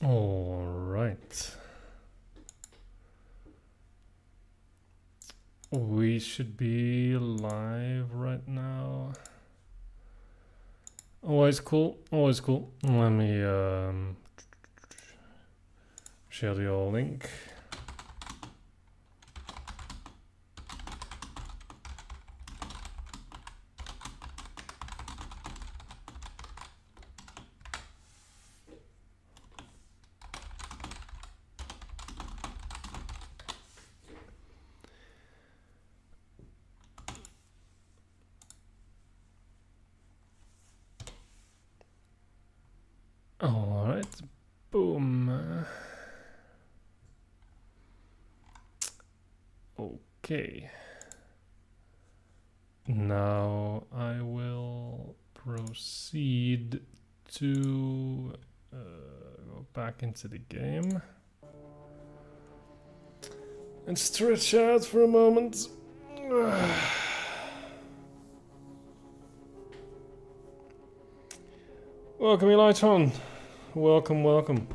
All right. We should be live right now. Always cool. Always cool. Let me share the old link. All right. Boom. Okay. Now I will proceed to go back into the game and stretch out for a moment. Welcome, Elytron. Welcome, welcome.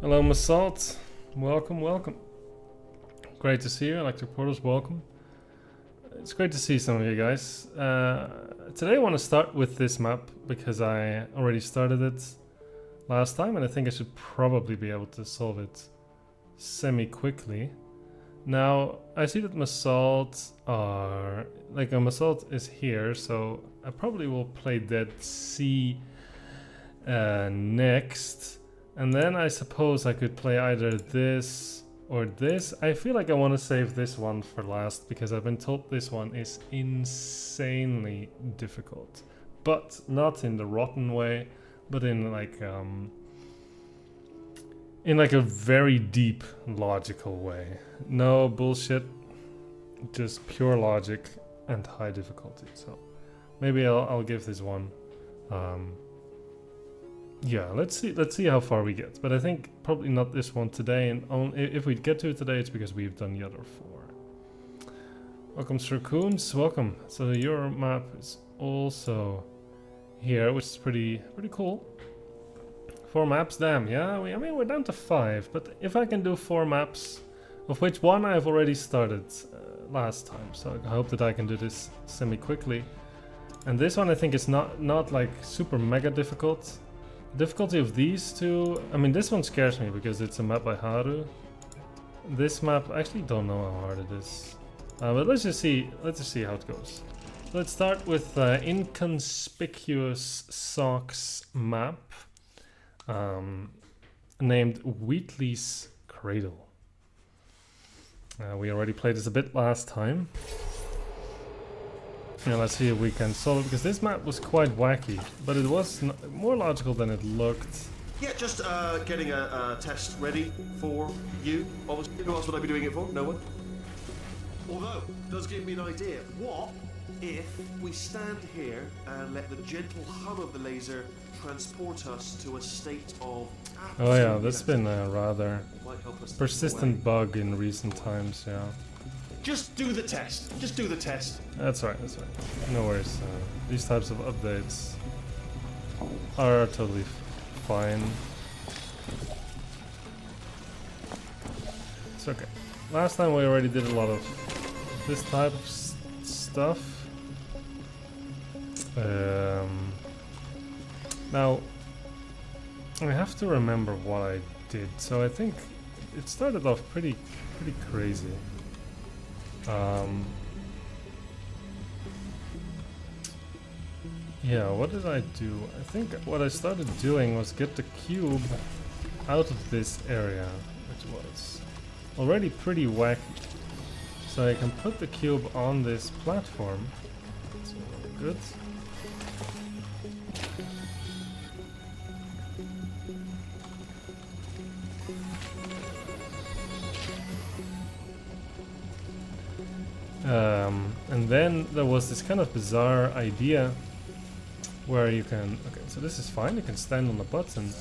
Hello, Masalt. Welcome, welcome. Great to see you. Electric Portals, welcome. It's great to see some of you guys. Today I want to start with this map because I already started it last time and I think I should probably be able to solve it semi-quickly. Now, I see that Masalt are... Masalt is here, so I probably will play Dead Sea next. And then I suppose I could play either this or this. I feel like I want to save this one for last because I've been told this one is insanely difficult. But not in the rotten way, but in like a very deep logical way. No bullshit, just pure logic and high difficulty. So maybe I'll give this one. Yeah, let's see how far we get. But I think probably not this one today. And if we get to it today, it's because we've done the other 4. Welcome, Sir Coons. Welcome. So your map is also here, which is pretty cool. 4 maps, damn. Yeah, I mean we're down to 5. But if I can do 4 maps, of which one I've already started last time, so I hope that I can do this semi-quickly. And this one I think is not like super mega difficult. Difficulty of these two, I mean this one scares me because it's a map by Haru. This map, I actually don't know how hard it is. But let's just see how it goes. Let's start with Inconspicuous Socks map, named Wheatley's Cradle. We already played this a bit last time. Yeah, let's see if we can solve it, because this map was quite wacky, but it was more logical than it looked. Yeah, just getting a test ready for you. Obviously, who else would I be doing it for? No one. Although, it does give me an idea. What if we stand here and let the gentle hum of the laser transport us to a state of... Oh yeah, that's been a rather persistent bug in recent times, yeah. Just do the test. Just do the test. That's right, that's right. No worries. These types of updates are totally fine. It's okay. Last time we already did a lot of this type of stuff. Now, I have to remember what I did. So I think it started off pretty crazy. Yeah, what did I do? I think what I started doing was get the cube out of this area, which was already pretty wacky. So I can put the cube on this platform. That's good. And then there was this kind of bizarre idea where you can... Okay, so this is fine, you can stand on the button.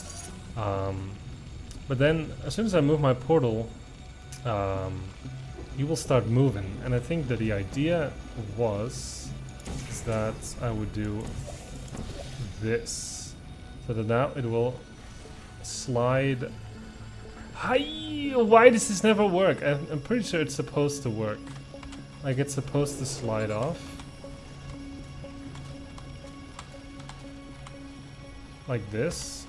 But then, as soon as I move my portal, you will start moving. And I think that the idea was that I would do this. So that now it will slide. Hi! Why does this never work? I'm pretty sure it's supposed to work. Like it's supposed to slide off. Like this.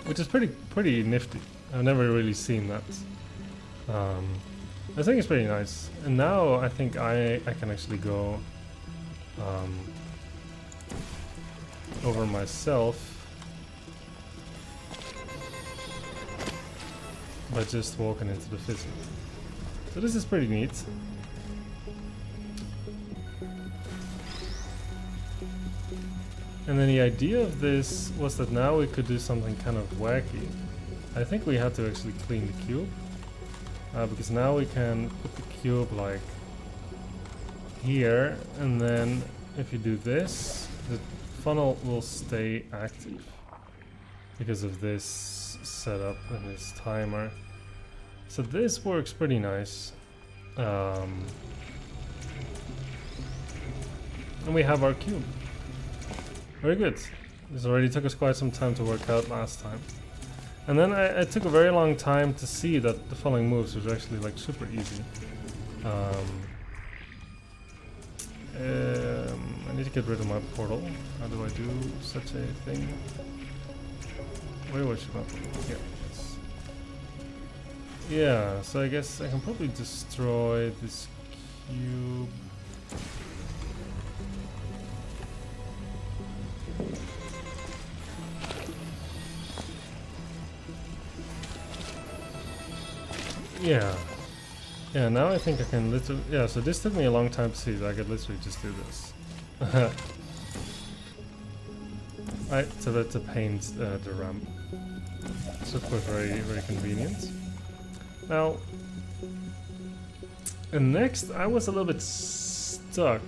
Which is pretty nifty. I've never really seen that. I think it's pretty nice. And now I think I can actually go over myself by just walking into the fizzle. So this is pretty neat. And then the idea of this was that now we could do something kind of wacky. I think we had to actually clean the cube. Because now we can put the cube like here, and then if you do this, the funnel will stay active because of this setup and this timer. So this works pretty nice. And we have our cube. Very good. This already took us quite some time to work out last time. And then I took a very long time to see that the following moves was actually like super easy. I need to get rid of my portal. How do I do such a thing? Where was my portal? Here. Yes. Yeah, so I guess I can probably destroy this cube. Yeah. Yeah, now I think I can literally... Yeah, so this took me a long time to see that I could literally just do this. Right, so that's to paint the ramp. So of course very, very convenient. Now... And next I was a little bit stuck.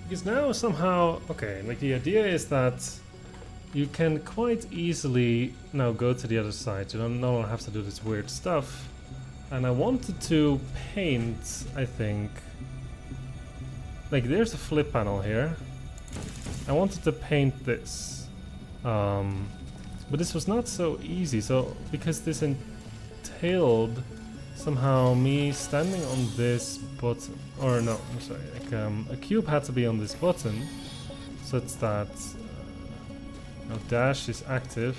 Because now somehow... Okay, like the idea is that you can quite easily now go to the other side. You don't no longer have to do this weird stuff. And I wanted to paint, I think... Like there's a flip panel here. I wanted to paint this. But this was not so easy. So because this entailed somehow me standing on this button. Or no, I'm sorry. Like, a cube had to be on this button. Such that... Now dash is active,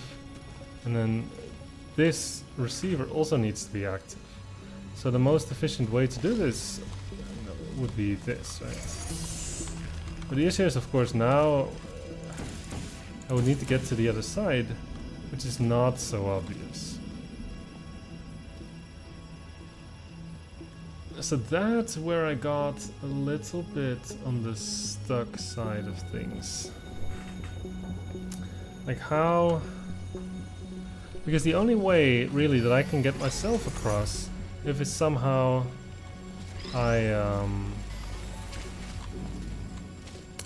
and then this receiver also needs to be active. So the most efficient way to do this would be this, right? But the issue is, of course, now I would need to get to the other side, which is not so obvious. So that's where I got a little bit on the stuck side of things. Like how... Because the only way, really, that I can get myself across, if it's somehow I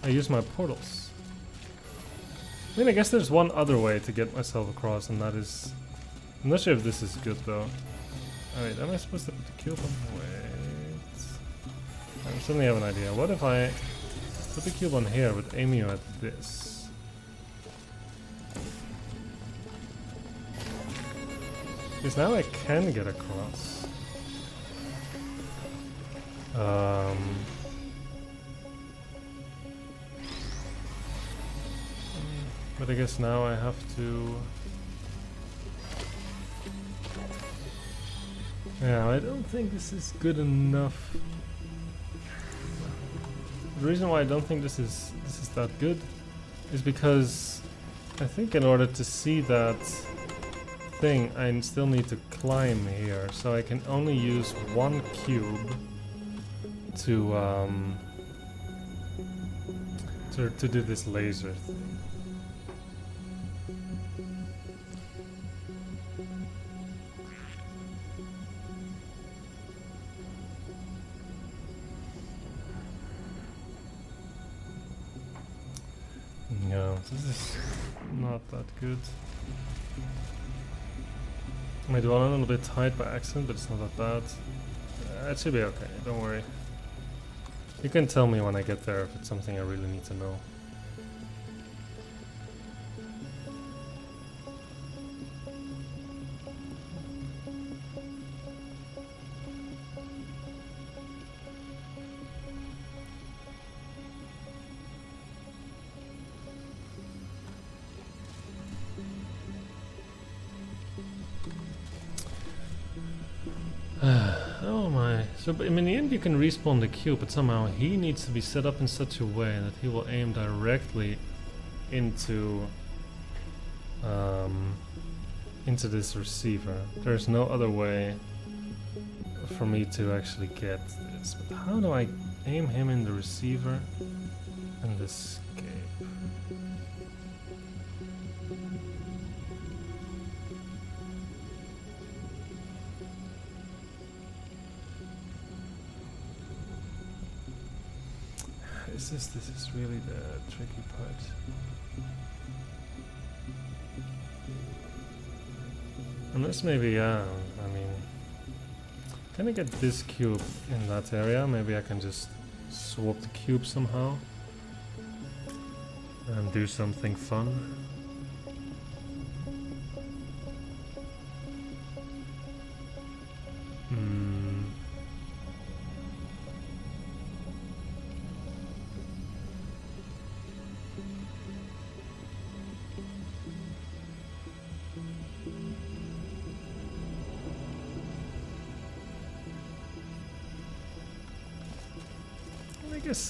use my portals. I mean, I guess there's one other way to get myself across, and that is... I'm not sure if this is good, though. Alright, am I supposed to put the cube on? Wait... I suddenly have an idea. What if I put the cube on here, but aim you at this? Because now I can get across. But I guess now I have to... Yeah, I don't think this is good enough. The reason why I don't think this is that good is because I think in order to see that thing, I still need to climb here, so I can only use one cube to do this laser thing. Yeah, this is not that good. I might run a little bit tight by accident, but it's not that bad. It should be okay, don't worry. You can tell me when I get there if it's something I really need to know. So, but in the end, you can respawn the cube, but somehow he needs to be set up in such a way that he will aim directly into this receiver. There's no other way for me to actually get this. But how do I aim him in the receiver and escape? This is really the tricky part. Unless maybe, I mean, can I get this cube in that area? Maybe I can just swap the cube somehow and do something fun.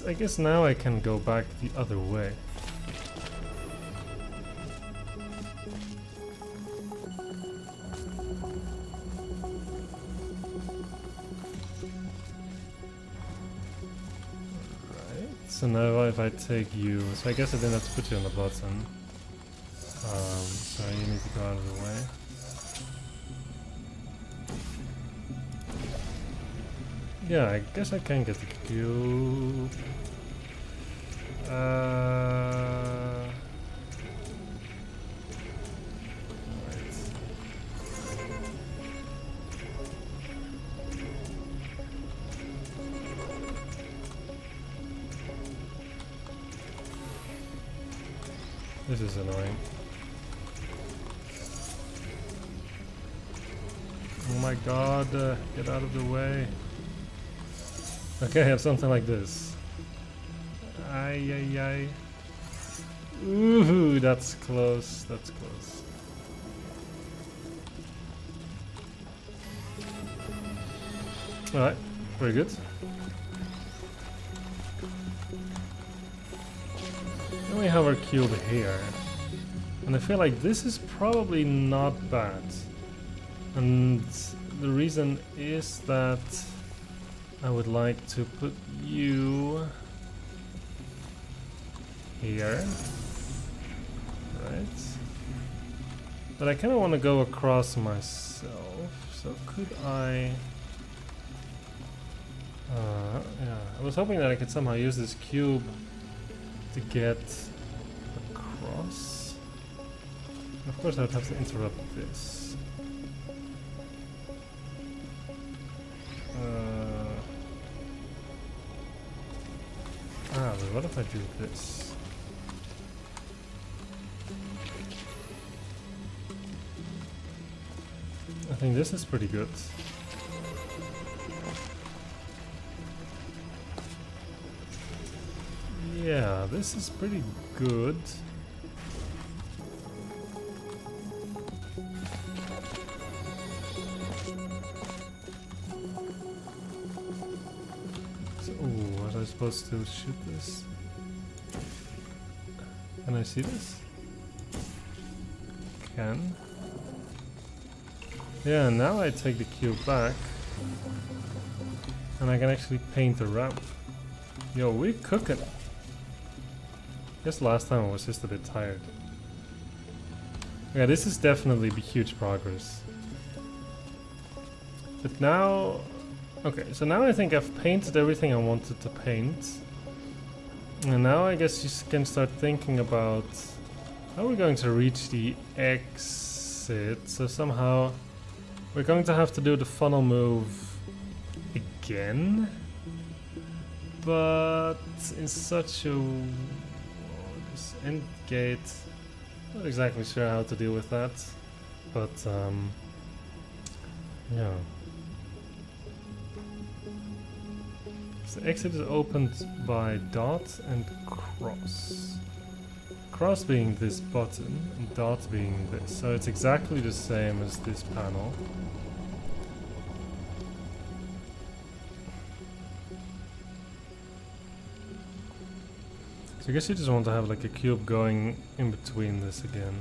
I guess now I can go back the other way. Right. So now if I take you, so I guess I didn't have to put you on the button. So you need to go out of the way. Yeah, I guess I can get the cube. Right. This is annoying. Oh my god, get out of the way. Okay, I have something like this. Ay, ay, ay. Ooh, that's close, that's close. Alright, very good. Then we have our cube here. And I feel like this is probably not bad. And the reason is that I would like to put you here, right? But I kind of want to go across myself, so could I... yeah, I was hoping that I could somehow use this cube to get across. Of course I would have to interrupt this. But what if I do this? I think this is pretty good. Yeah, this is pretty good. Supposed to shoot this. Can I see this? Can. Yeah, now I take the cube back and I can actually paint the ramp. Yo, we cooking. Guess last time I was just a bit tired. Yeah, this is definitely huge progress. But now... Okay, so now I think I've painted everything I wanted to paint. And now I guess you can start thinking about how we're going to reach the exit. So somehow we're going to have to do the funnel move again. But in such a... this end gate... Not exactly sure how to deal with that. But, yeah. The exit is opened by dot and cross. Cross being this button and dot being this. So it's exactly the same as this panel. So I guess you just want to have like a cube going in between this again.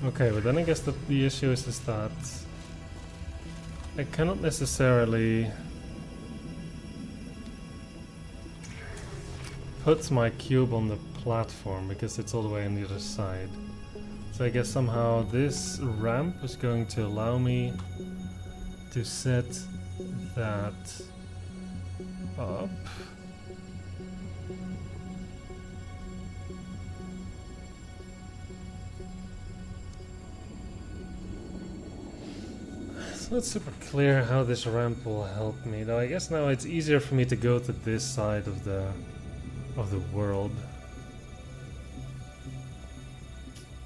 Okay, but then I guess that the issue is that I cannot necessarily put my cube on the platform because it's all the way on the other side. So I guess somehow this ramp is going to allow me to set that up. It's not super clear how this ramp will help me, though I guess now it's easier for me to go to this side of the world.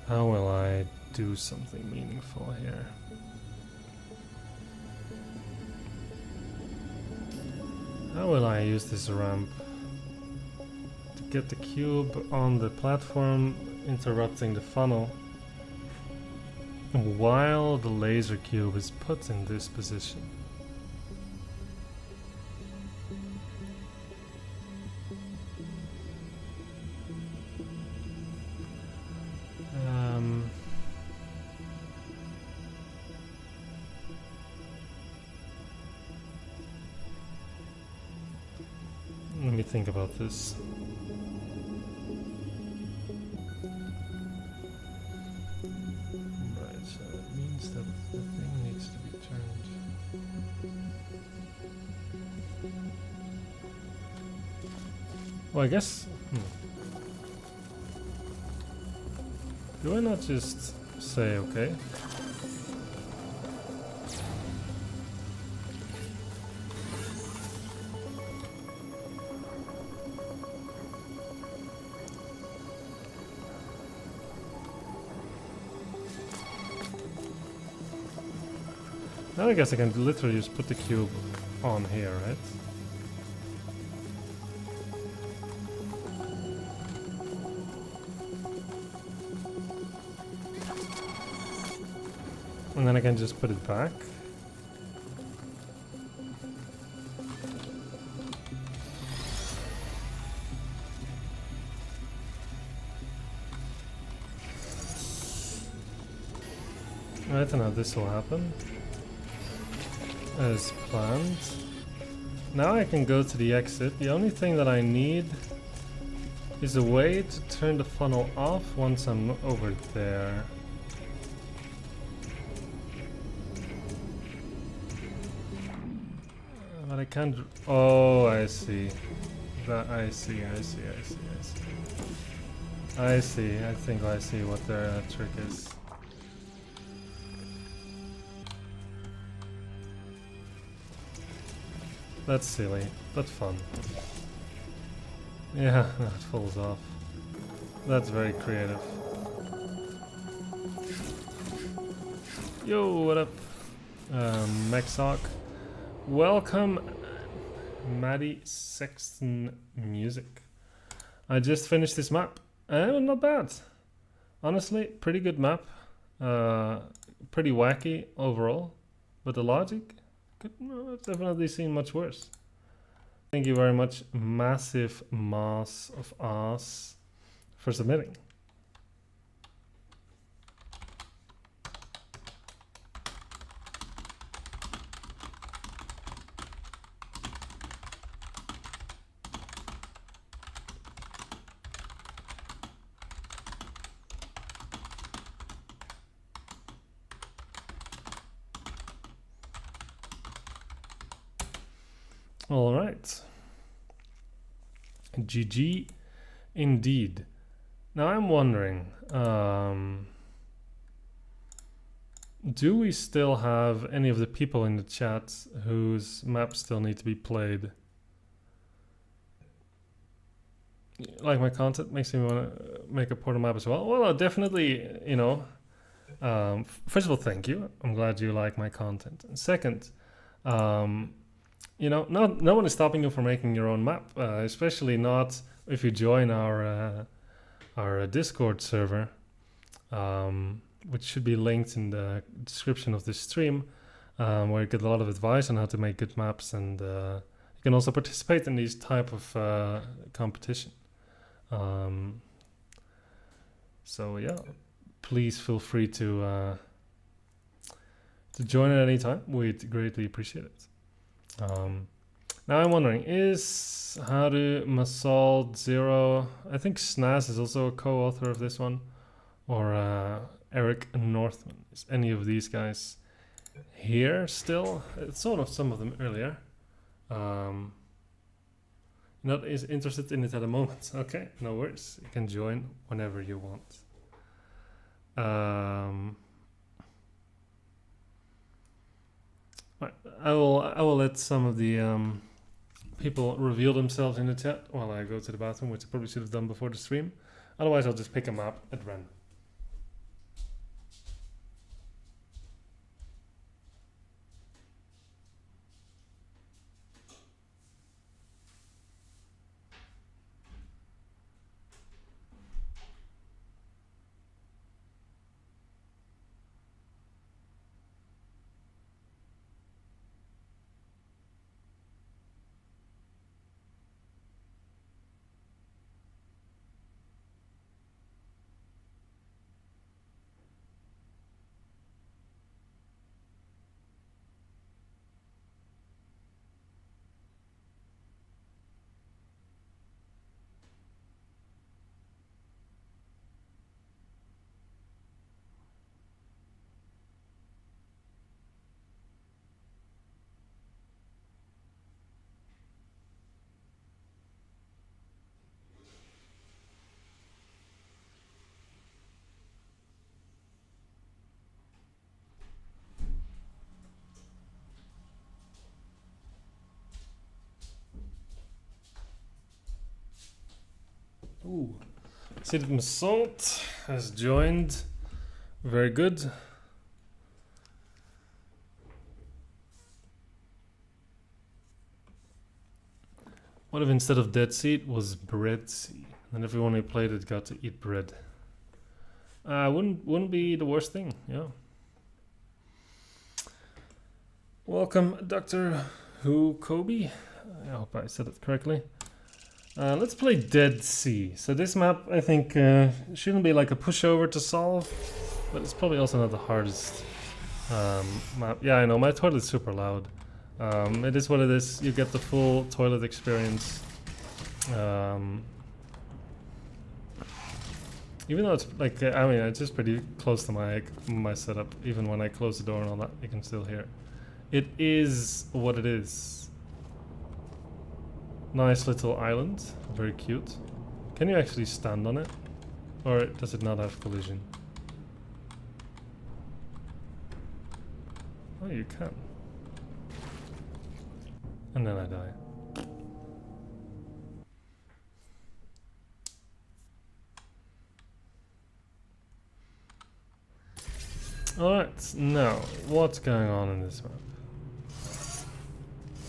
How will I do something meaningful here? How will I use this ramp to get the cube on the platform, interrupting the funnel, while the laser cube is put in this position? Let me think about this. Right, so it means that the thing needs to be turned. Well, I guess... Do I not just say okay? Now I guess I can literally just put the cube on here, right? And then I can just put it back. I don't know how this will happen. As planned. Now I can go to the exit. The only thing that I need is a way to turn the funnel off once I'm over there. But I can't... Oh, I see. I see. I think I see what their trick is. That's silly, but fun. Yeah, it falls off. That's very creative. Yo, what up? Maxoc. Welcome, Maddie Sexton Music. I just finished this map. Not bad. Honestly, pretty good map. Pretty wacky overall. But the logic, I've definitely seen much worse. Thank you very much, Massive Mass of Ass, for submitting. All right. GG indeed. Now I'm wondering, do we still have any of the people in the chat whose maps still need to be played? Like my content makes me want to make a portal map as well. Well, definitely, you know. First of all, thank you. I'm glad you like my content. And second, you know, no one is stopping you from making your own map, especially not if you join our Discord server, which should be linked in the description of this stream, where you get a lot of advice on how to make good maps, and you can also participate in these type of competition. So yeah, please feel free to join at any time. We'd greatly appreciate it. Now I'm wondering, is how to Masald Zero? I think Snaz is also a co-author of this one, or Eric Northman. Is any of these guys here still? It's sort of some of them earlier. Not is interested in it at the moment. Okay, no worries. You can join whenever you want. Right, I will let some of the people reveal themselves in the chat while I go to the bathroom, which I probably should have done before the stream. Otherwise, I'll just pick a map at random. Ooh, Sid Masalt has joined. Very good. What if instead of Dead Sea it was Bread Sea? And everyone who played it got to eat bread. Wouldn't be the worst thing, yeah. Welcome, Dr. Who Kobe. I hope I said it correctly. Let's play Dead Sea. So this map, I think, shouldn't be like a pushover to solve, but it's probably also not the hardest map. Yeah, I know, my toilet's super loud. It is what it is. You get the full toilet experience. Even though it's like, I mean, it's just pretty close to my setup. Even when I close the door and all that, you can still hear. It is what it is. Nice little island, very cute. Can you actually stand on it? Or does it not have collision? Oh, you can. And then I die. Alright, now, what's going on in this map?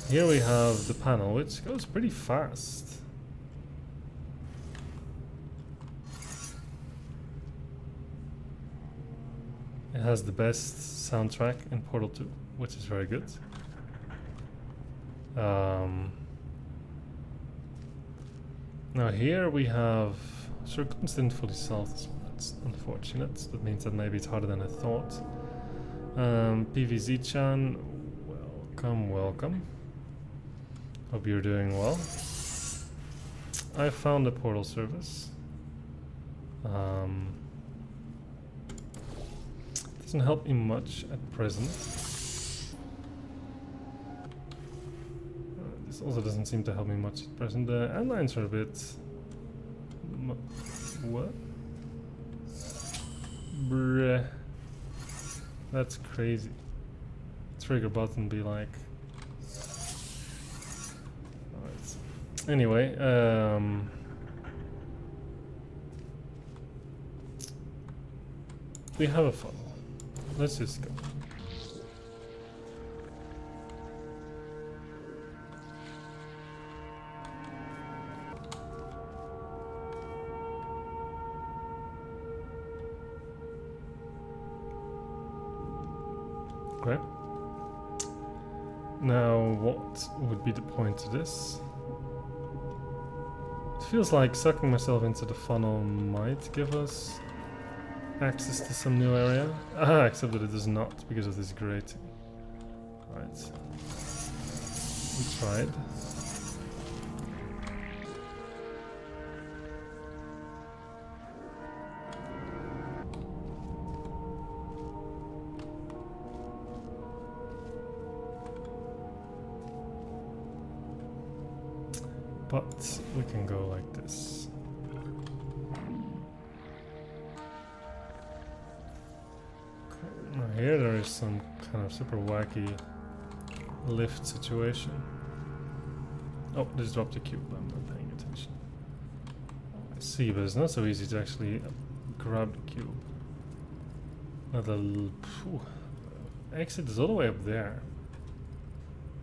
Here we have the panel, which goes pretty fast. It has the best soundtrack in Portal 2, which is very good. Now here we have... Circumstance didn't fully solve this one. That's unfortunate. That means that maybe it's harder than I thought. PVZ-chan, welcome, welcome. Hope you're doing well. I found a portal service. Doesn't help me much at present. This also doesn't seem to help me much at present. The landlines are a bit... what? Bruh. That's crazy. Trigger button be like. Alright. Anyway, we have a funnel. Let's just go. Okay. Now, what would be the point to this? It feels like sucking myself into the funnel might give us access to some new area. Ah, except that it does not because of this grating. Right. We tried. But we can go like this. Okay. Now here there is some kind of super wacky lift situation. Oh, this dropped a cube. I'm not paying attention. I see, but it's not so easy to actually grab the cube. Now the exit is all the way up there.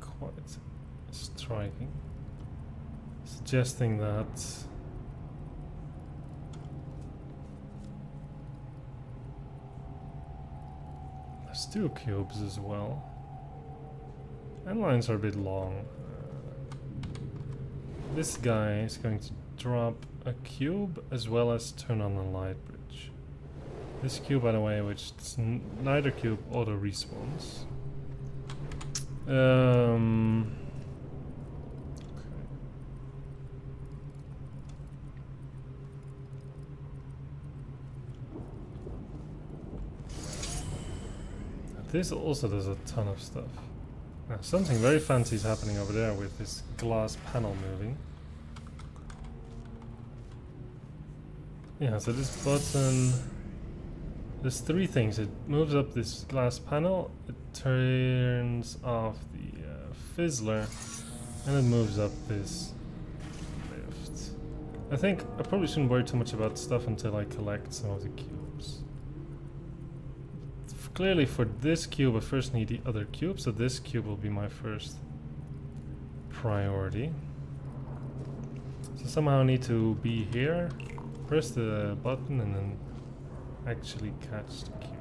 Quite striking. Suggesting that there's two cubes as well. And lines are a bit long. This guy is going to drop a cube as well as turn on a light bridge. This cube, by the way, which neither cube auto respawns. This also does a ton of stuff. Now, something very fancy is happening over there with this glass panel moving. Yeah, so this button... There's three things. It moves up this glass panel, it turns off the fizzler, and it moves up this lift. I think I probably shouldn't worry too much about stuff until I collect some of the cubes. Clearly for this cube I first need the other cube, so this cube will be my first priority. So somehow I need to be here, press the button and then actually catch the cube.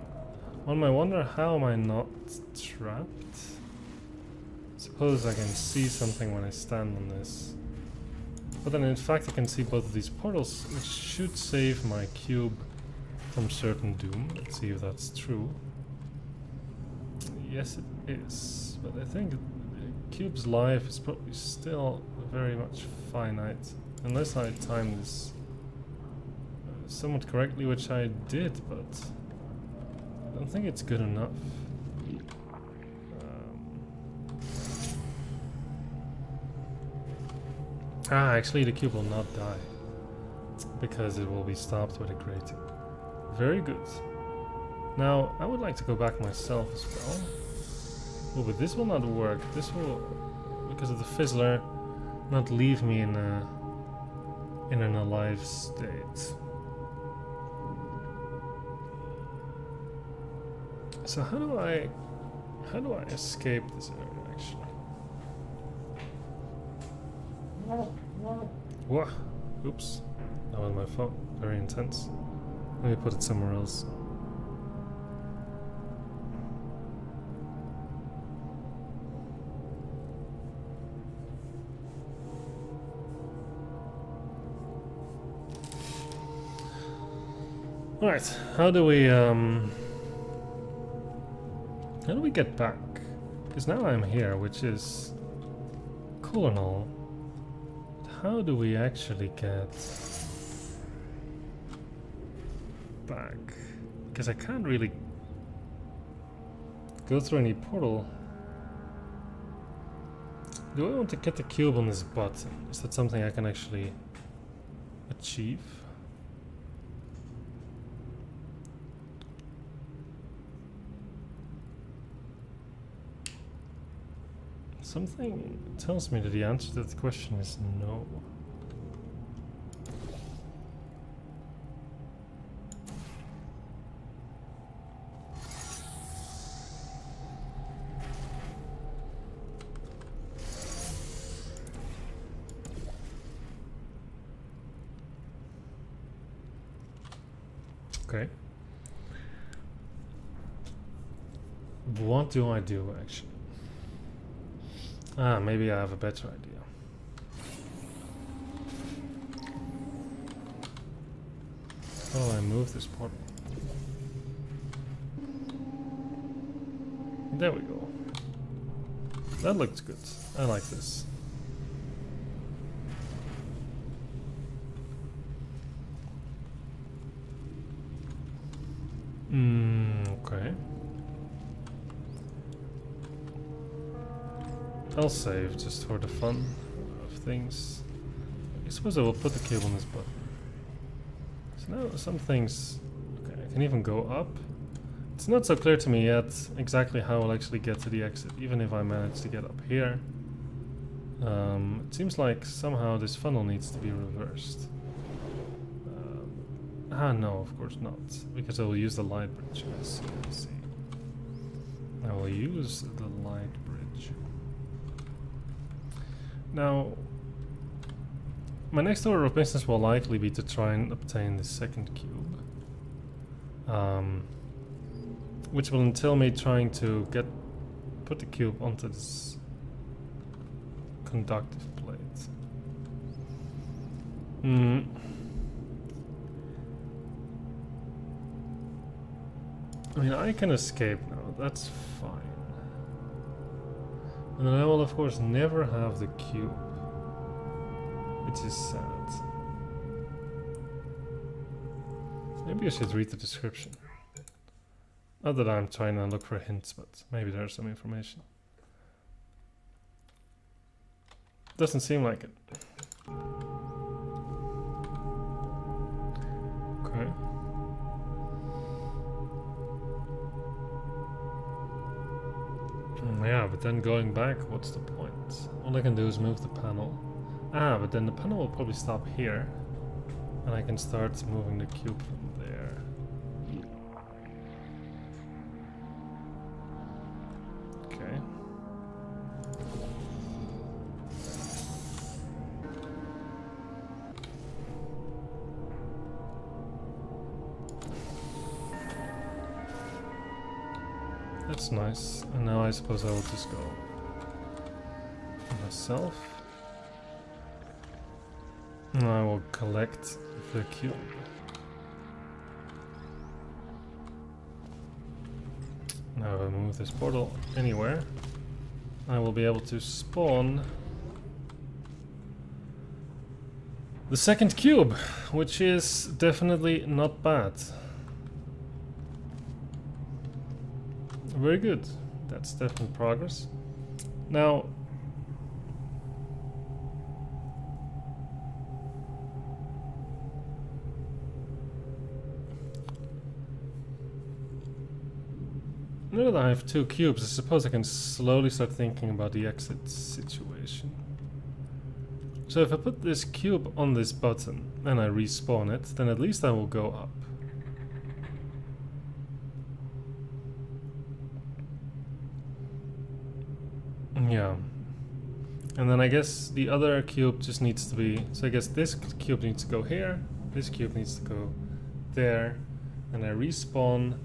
One might wonder, how am I not trapped? Suppose I can see something when I stand on this. But then in fact I can see both of these portals, which should save my cube from certain doom. Let's see if that's true. Yes, it is, but I think the cube's life is probably still very much finite, unless I time this somewhat correctly, which I did, but I don't think it's good enough. Actually the cube will not die, because it will be stopped with a grating. Very good. Now, I would like to go back myself as well. Oh, but this will not work. This will, because of the fizzler, not leave me in an alive state. So how do I escape this area actually? Whoa! Oops. That was my phone. Very intense. Let me put it somewhere else. Alright, how do we get back? Because now I'm here, which is cool and all. But how do we actually get back? Because I can't really go through any portal. Do I want to get the cube on this button? Is that something I can actually achieve? Something tells me that the answer to that question is no. Okay. What do I do actually? Ah, maybe I have a better idea. How do I move this portal? There we go. That looks good. I like this. Okay. I'll save just for the fun of things. I suppose I will put the cube on this button. So now some things... Okay, I can even go up. It's not so clear to me yet exactly how I'll actually get to the exit, even if I manage to get up here. It seems like somehow this funnel needs to be reversed. No, of course not, because I will use the light bridge. I see. I will use the light bridge. Now, my next order of business will likely be to try and obtain the second cube. Which will entail me trying to put the cube onto this conductive plate. I mean, I can escape now, that's fine. And then I will of course never have the cube, which is sad. Maybe I should read the description. Not that I'm trying to look for hints, but maybe there's some information. Doesn't seem like it. Okay. Yeah, but then going back, what's the point? All I can do is move the panel. Ah, but then the panel will probably stop here. And I can start moving the cube from there. Okay. That's nice. And now I suppose I will just go myself. And I will collect the cube. Now if I move this portal anywhere, I will be able to spawn the second cube, which is definitely not bad. Very good. That's definitely progress. Now, now that I have two cubes, I suppose I can slowly start thinking about the exit situation. So if I put this cube on this button and I respawn it, then at least I will go up. Yeah. And then I guess the other cube just needs to be... So I guess this cube needs to go here, this cube needs to go there, and I respawn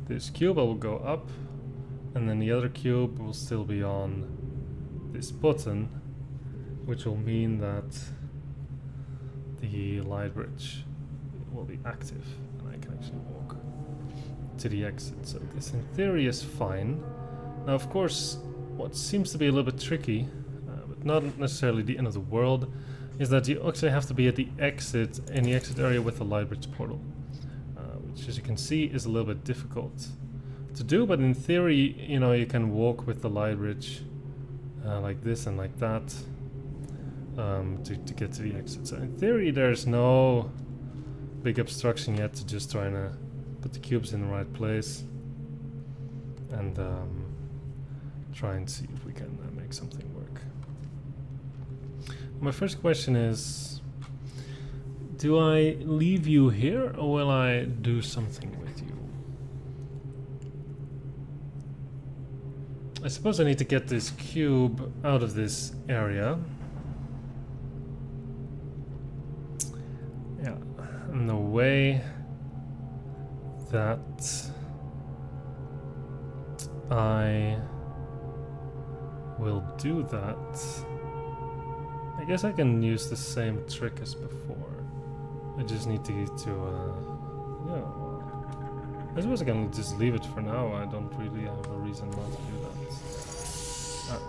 this cube, I will go up, and then the other cube will still be on this button, which will mean that the light bridge will be active, and I can actually walk to the exit. So this in theory is fine. Now of course, what seems to be a little bit tricky, but not necessarily the end of the world, is that you actually have to be at the exit, in the exit area with the light bridge portal. Which as you can see is a little bit difficult to do, but in theory, you know, you can walk with the light bridge like this and like that to get to the exit. So in theory there's no big obstruction yet to just trying to put the cubes in the right place and try and see if we can make something work. my first question is, do I leave you here or will I do something with you? I suppose I need to get this cube out of this area. Yeah, and the way that I will do that, I guess I can use the same trick as before. I just need to yeah. I suppose I can just leave it for now. I don't really have a reason not to do that.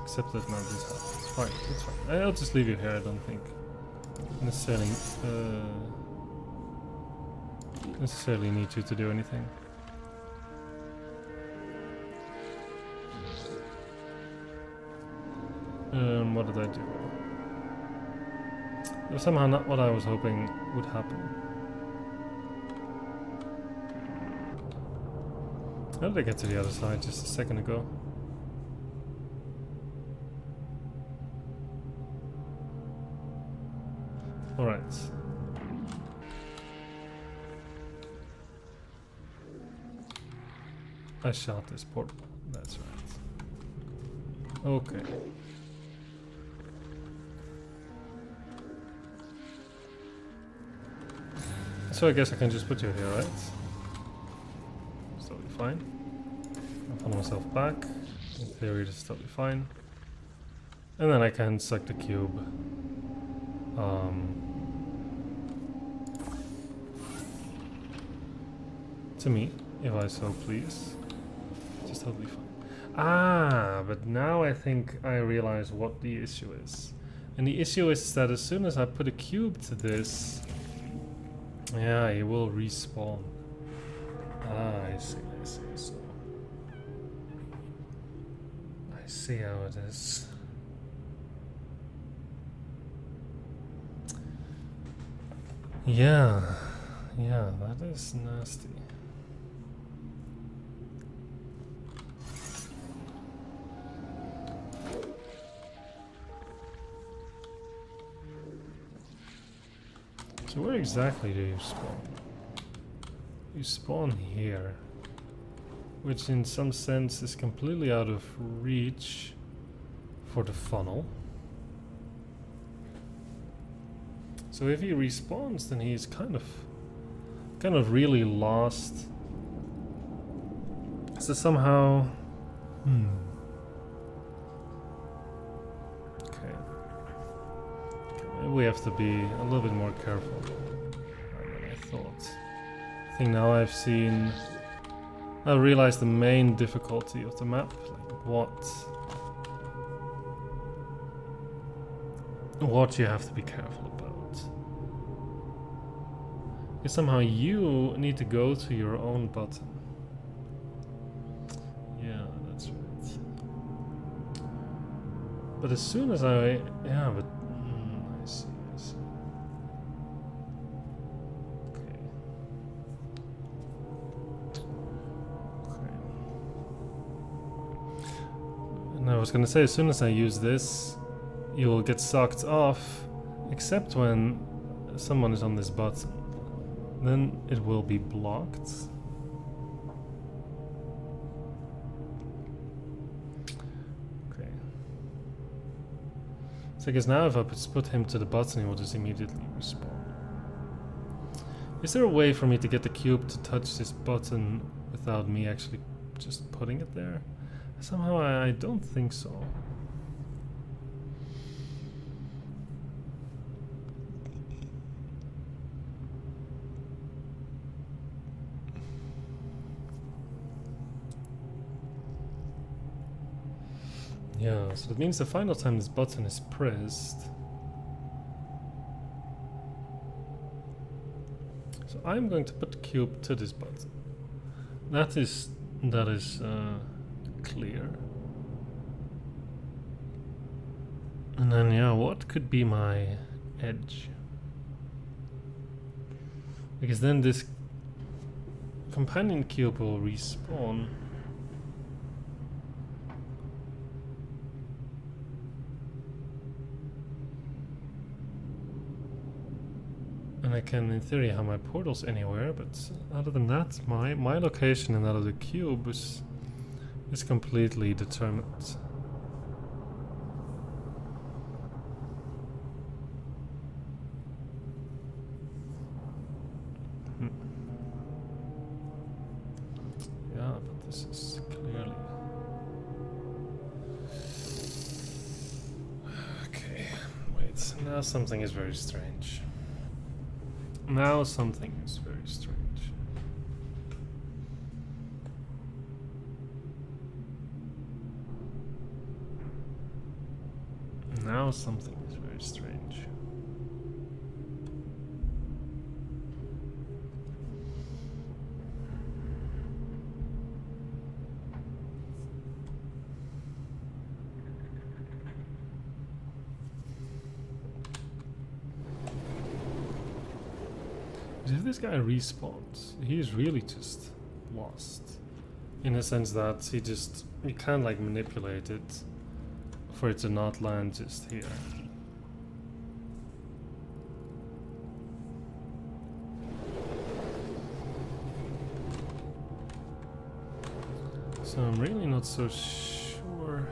Except that now this happens. Fine, it's fine. I'll just leave you here. I don't think necessarily need you to do anything. What did I do? It was somehow not what I was hoping would happen. How did I get to the other side just a second ago? Alright. I shot this portal. That's right. Okay. So I guess I can just put you here, right? It's totally fine. I'll pull myself back. In theory, this is totally fine. And then I can suck the cube. To me, if I so please. Just totally fine. Ah, but now I think I realize what the issue is. And the issue is that as soon as I put a cube to this, yeah, it will respawn. Ah, I see, so I see how it is. Yeah, that is nasty. So where exactly do you spawn? You spawn here, which in some sense is completely out of reach for the funnel. So if he respawns, then he's kind of really lost. So somehow, okay, maybe we have to be a little bit more careful than I thought. I think now I realized the main difficulty of the map, like what you have to be careful about. Is somehow you need to go to your own button. Yeah, that's right. But as soon as I see. Okay. And I was gonna say, as soon as I use this, you will get sucked off, except when someone is on this button. Then it will be blocked. Okay. So I guess now if I put him to the button, he will just immediately respawn. Is there a way for me to get the cube to touch this button without me actually just putting it there? Somehow I don't think so. Yeah, so that means the final time this button is pressed. So I'm going to put the cube to this button. That is clear. And then yeah, what could be my edge? Because then this companion cube will respawn. And I can, in theory, have my portals anywhere, but other than that, my location and that of the cube is completely determined. Yeah, but this is clearly... Okay, wait, now something is very strange. Now something is very strange. Now something is very strange. If this guy respawns, he's really just lost. In a sense that you can't like manipulate it for it to not land just here. So I'm really not so sure.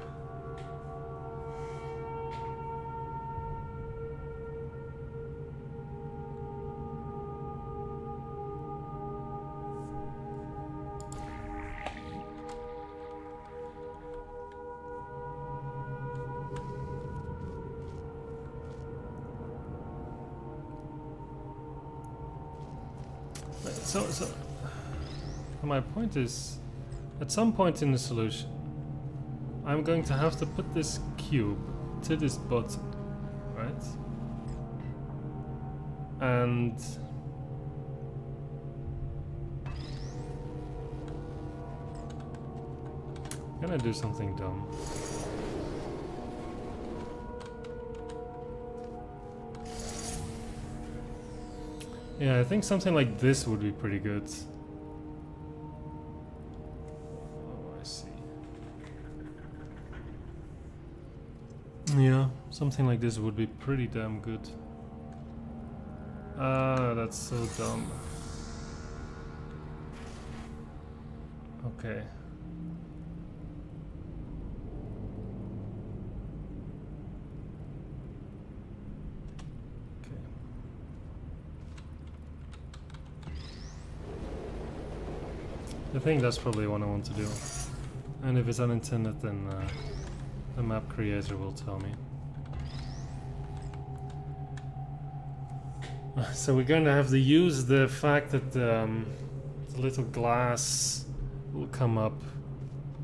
So my point is, at some point in the solution, I'm going to have to put this cube to this button, right? And I'm gonna do something dumb. Yeah, I think something like this would be pretty good. Oh, I see. Yeah, something like this would be pretty damn good. Ah, that's so dumb. Okay. I think that's probably what I want to do. And if it's unintended, then the map creator will tell me. So we're going to have to use the fact that the little glass will come up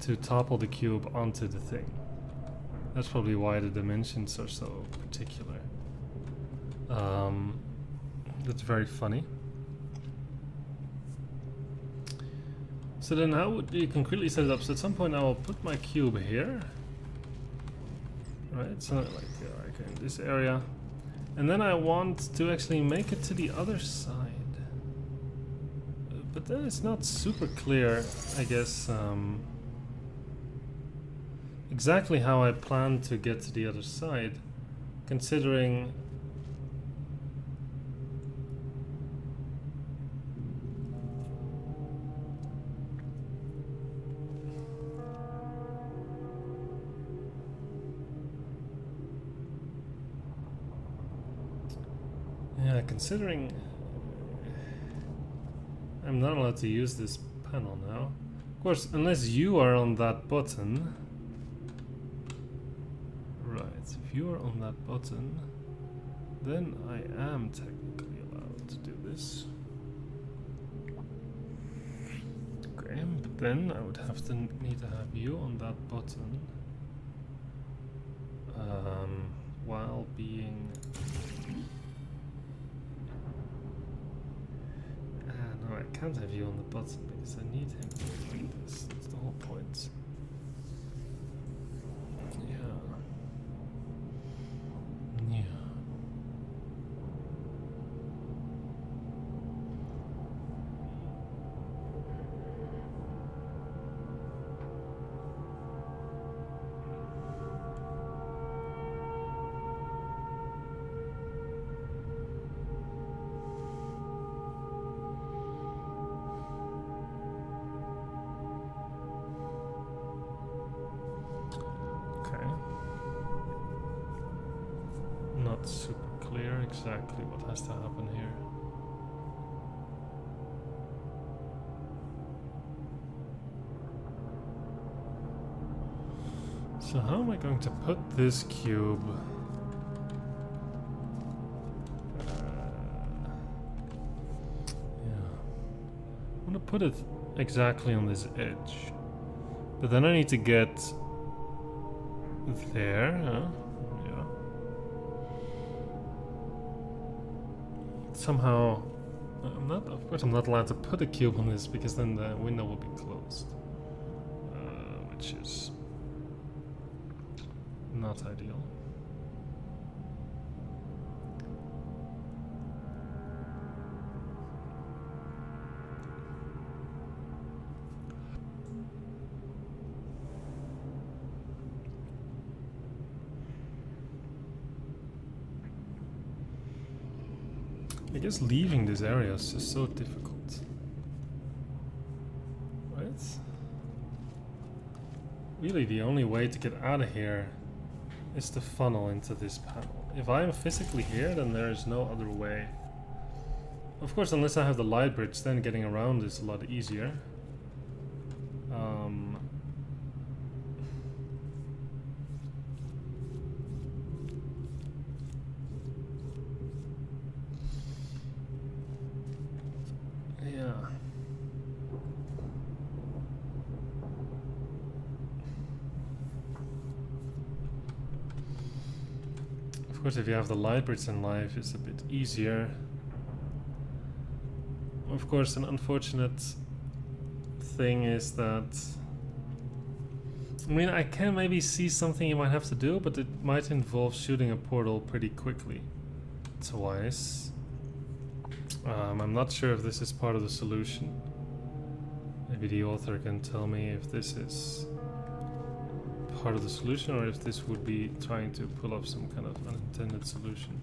to topple the cube onto the thing. That's probably why the dimensions are so particular. That's very funny. So then how would you concretely set it up? So at some point I will put my cube here. Right, so like in this area. And then I want to actually make it to the other side. But then it's not super clear, I guess, exactly how I plan to get to the other side, considering considering I'm not allowed to use this panel now. Of course, unless you are on that button. Right, if you are on that button, then I am technically allowed to do this. Okay, but then I would have to need to have you on that button while being... No, I can't have you on the button because I need him to do this. That's the whole point. Yeah. Yeah. super clear exactly what has to happen here. So how am I going to put this cube? Yeah, I want to put it exactly on this edge, but then I need to get there. Yeah. Somehow, I'm not. Of course, I'm not allowed to put a cube on this because then the window will be closed, which is not ideal. I guess leaving this area is just so difficult, right? Really, the only way to get out of here is to funnel into this panel. If I am physically here, then there is no other way. Of course, unless I have the light bridge, then getting around is a lot easier. Yeah. Of course, if you have the light bridge in life, it's a bit easier. Of course, an unfortunate thing is that, I mean, I can maybe see something you might have to do, but it might involve shooting a portal pretty quickly twice. I'm not sure if this is part of the solution. Maybe the author can tell me if this is part of the solution or if this would be trying to pull off some kind of unintended solution.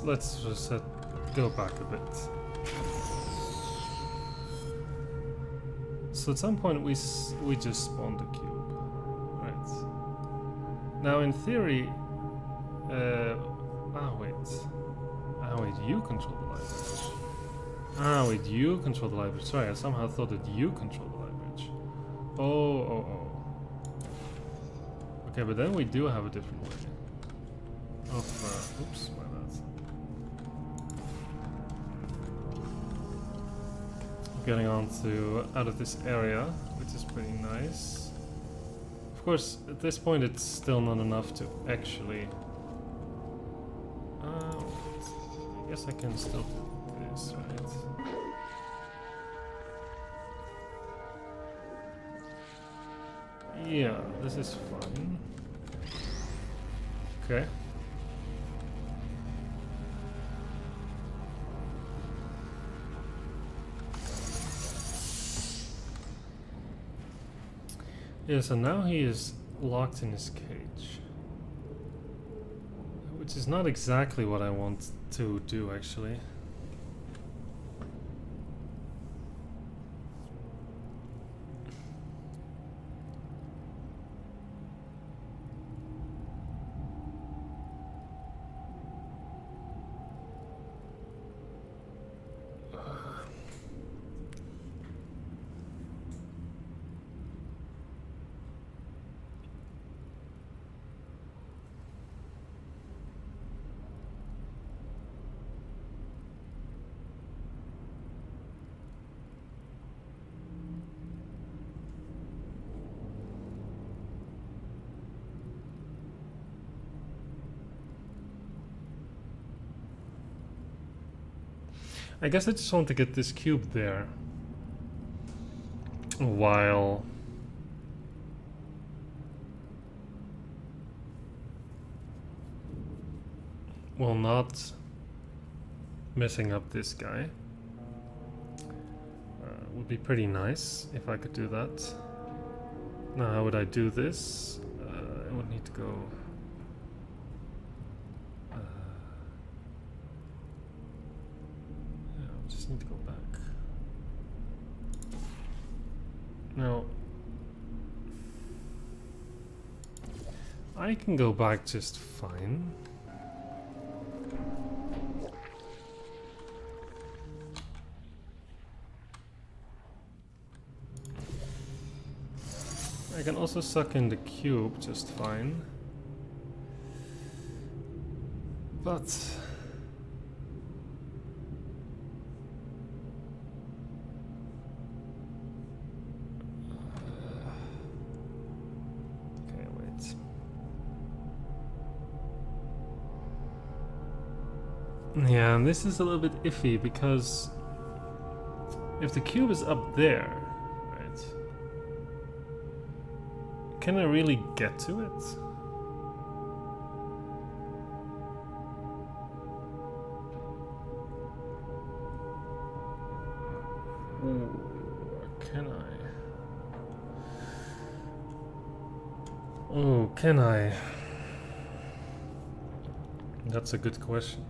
Let's just go back a bit. So at some point we just spawned a cube, right? Now in theory, wait, you control the light bridge. Wait, you control the light bridge. Sorry, I somehow thought that you control the light bridge. Oh. Okay, but then we do have a different way of, oops, my bad. Getting out of this area, which is pretty nice. Of course, at this point it's still not enough to actually... I guess I can still do this, right? Yeah, this is fine. Okay. Yeah, so now he is locked in his cage. Which is not exactly what I want to do, actually. I guess I just want to get this cube there. While... Well, not messing up this guy. Would be pretty nice if I could do that. Now, how would I do this? I would need to go... yeah, I just need to go back. Now... I can go back just fine. I can also suck in the cube just fine. But... okay, wait. Yeah, and this is a little bit iffy because if the cube is up there, right? Can I really get to it? Ooh, can I? Oh, can I? That's a good question.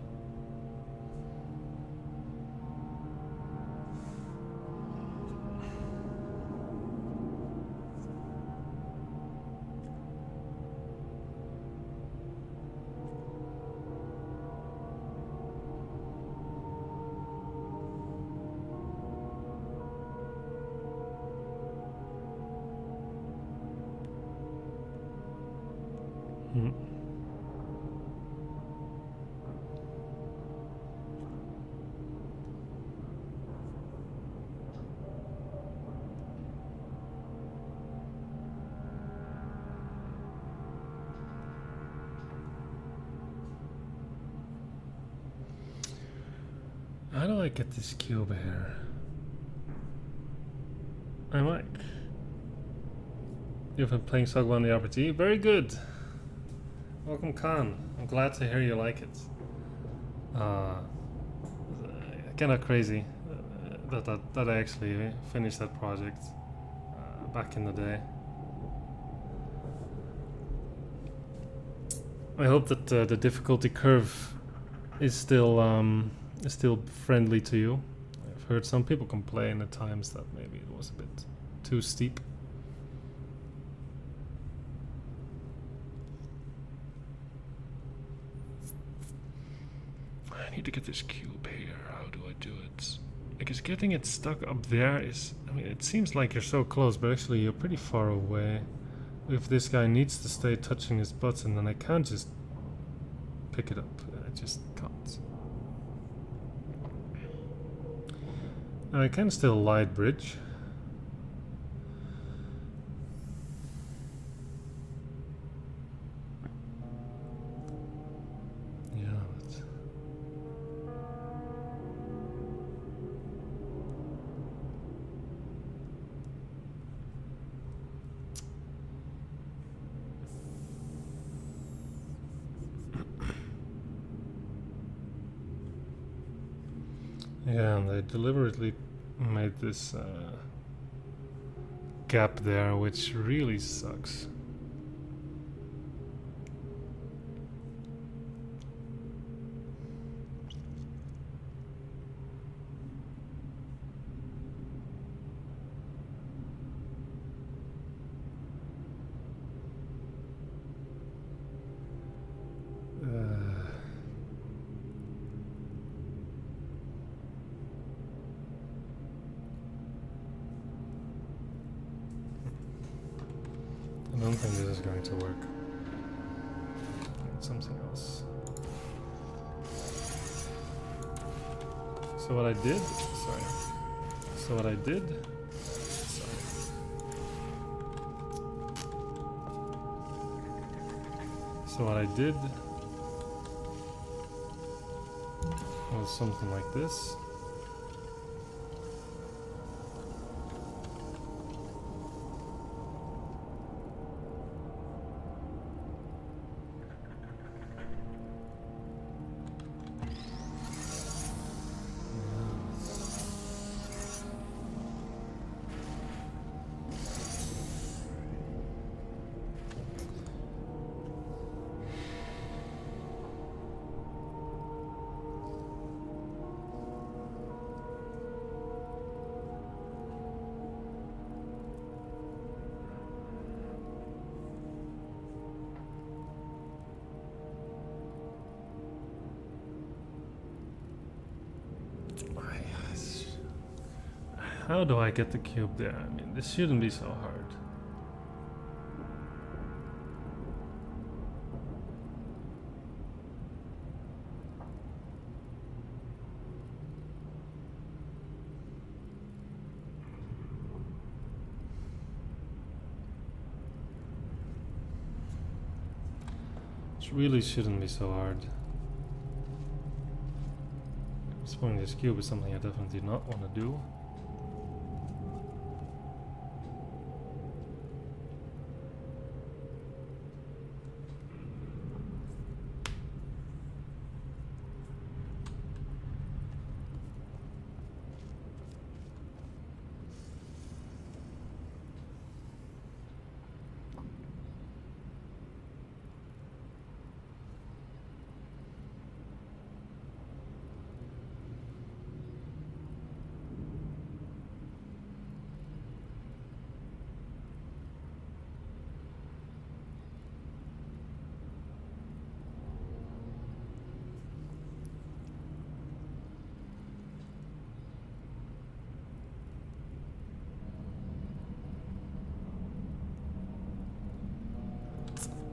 How do I get this cube here? Hi Mike. You've been playing Sogba on the RPG? Very good! Welcome Khan. I'm glad to hear you like it. Kinda crazy that I actually finished that project back in the day. I hope that the difficulty curve is still friendly to you. I've heard some people complain at times that maybe it was a bit too steep. I need to get this cube here. How do I do it? Because getting it stuck up there is... I mean, it seems like you're so close, but actually you're pretty far away. If this guy needs to stay touching his button, then I can't just pick it up. I just can't. I can still light bridge. Yeah, but... yeah, and they deliberately made this gap there, which really sucks. I don't think this is going to work. Something else. So what I did, sorry. So what I did, sorry. So what I did was something like this. How do I get the cube there? I mean, this shouldn't be so hard. This really shouldn't be so hard. Spawning this cube is something I definitely do not want to do.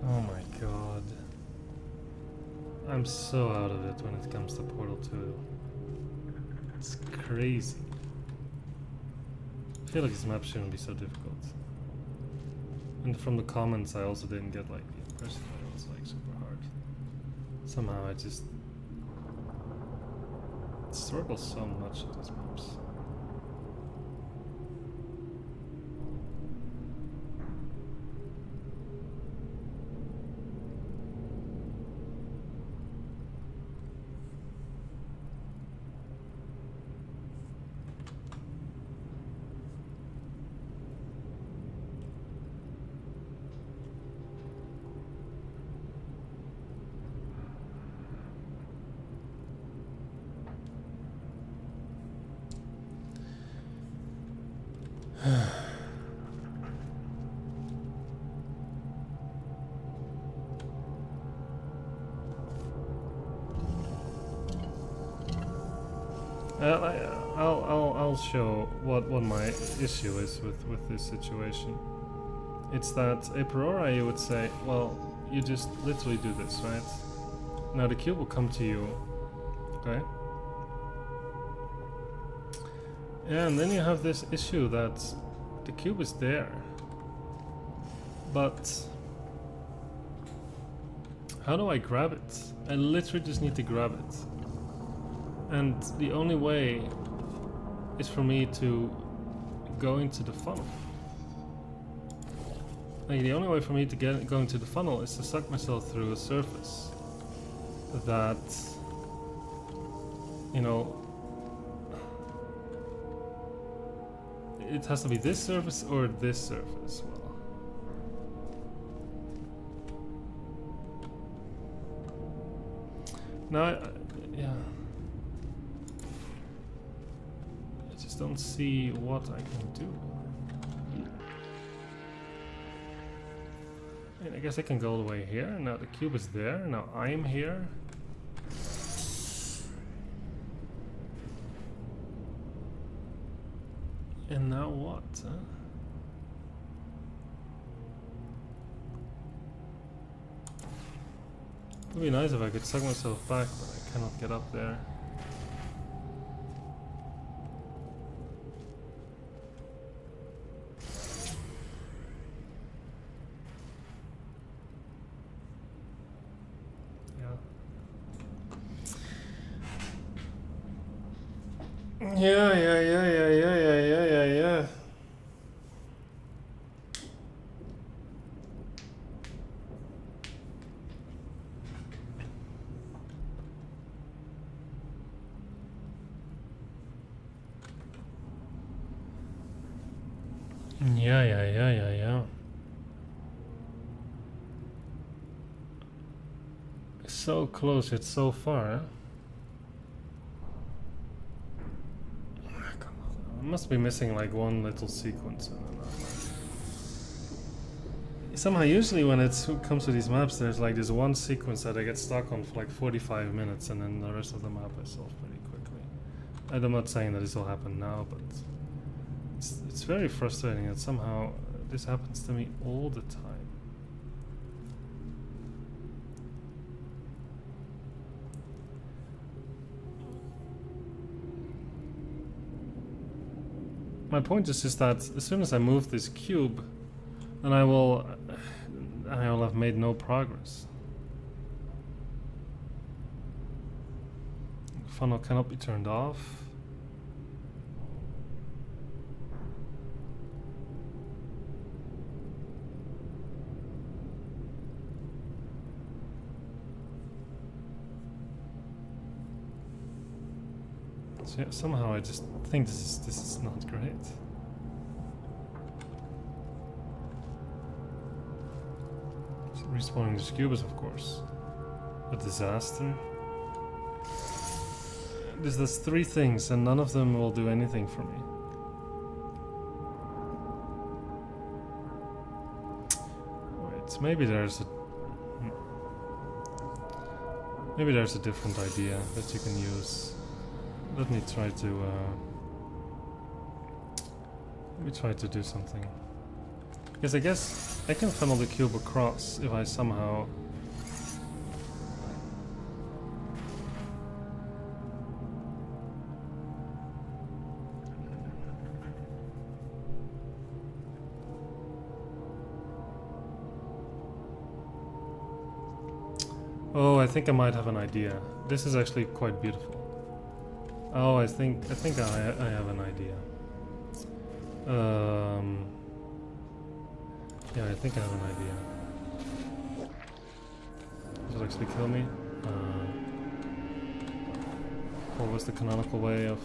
Oh my god. I'm so out of it when it comes to Portal 2. It's crazy. I feel like this map shouldn't be so difficult. And from the comments I also didn't get like the impression that it was like super hard. Somehow I just struggle so much with these maps. I'll show what my issue is with this situation. It's that a priori you would say, well, you just literally do this, right? Now the cube will come to you, okay? And then you have this issue that the cube is there, but how do I grab it? I literally just need to grab it. And the only way is for me to go into the funnel. Like, the only way for me to go into the funnel is to suck myself through a surface that, you know, it has to be this surface or this surface. Well, now, yeah. I just don't see what I can do. I mean, I guess I can go all the way here. Now the cube is there. Now I'm here. And now what? Huh? It would be nice if I could suck myself back, but I cannot get up there. Yeah. Yeah. So close, yet so far. Huh? I must be missing like one little sequence. Somehow, usually when it comes to these maps, there's like this one sequence that I get stuck on for like 45 minutes, and then the rest of the map I solve pretty quickly. And I'm not saying that this will happen now, but very frustrating that somehow this happens to me all the time. My point is just that as soon as I move this cube, then I will have made no progress. Funnel cannot be turned off. So yeah, somehow I just think this is not great. Respawning this cube is of course a disaster. This does 3 things and none of them will do anything for me. Wait, maybe there's a different idea that you can use. Let me try to do something. Because I guess I can funnel the cube across if I somehow... Oh, I think I might have an idea. This is actually quite beautiful. Oh, I think I have an idea. Yeah, I think I have an idea. Does it actually kill me? What was the canonical way of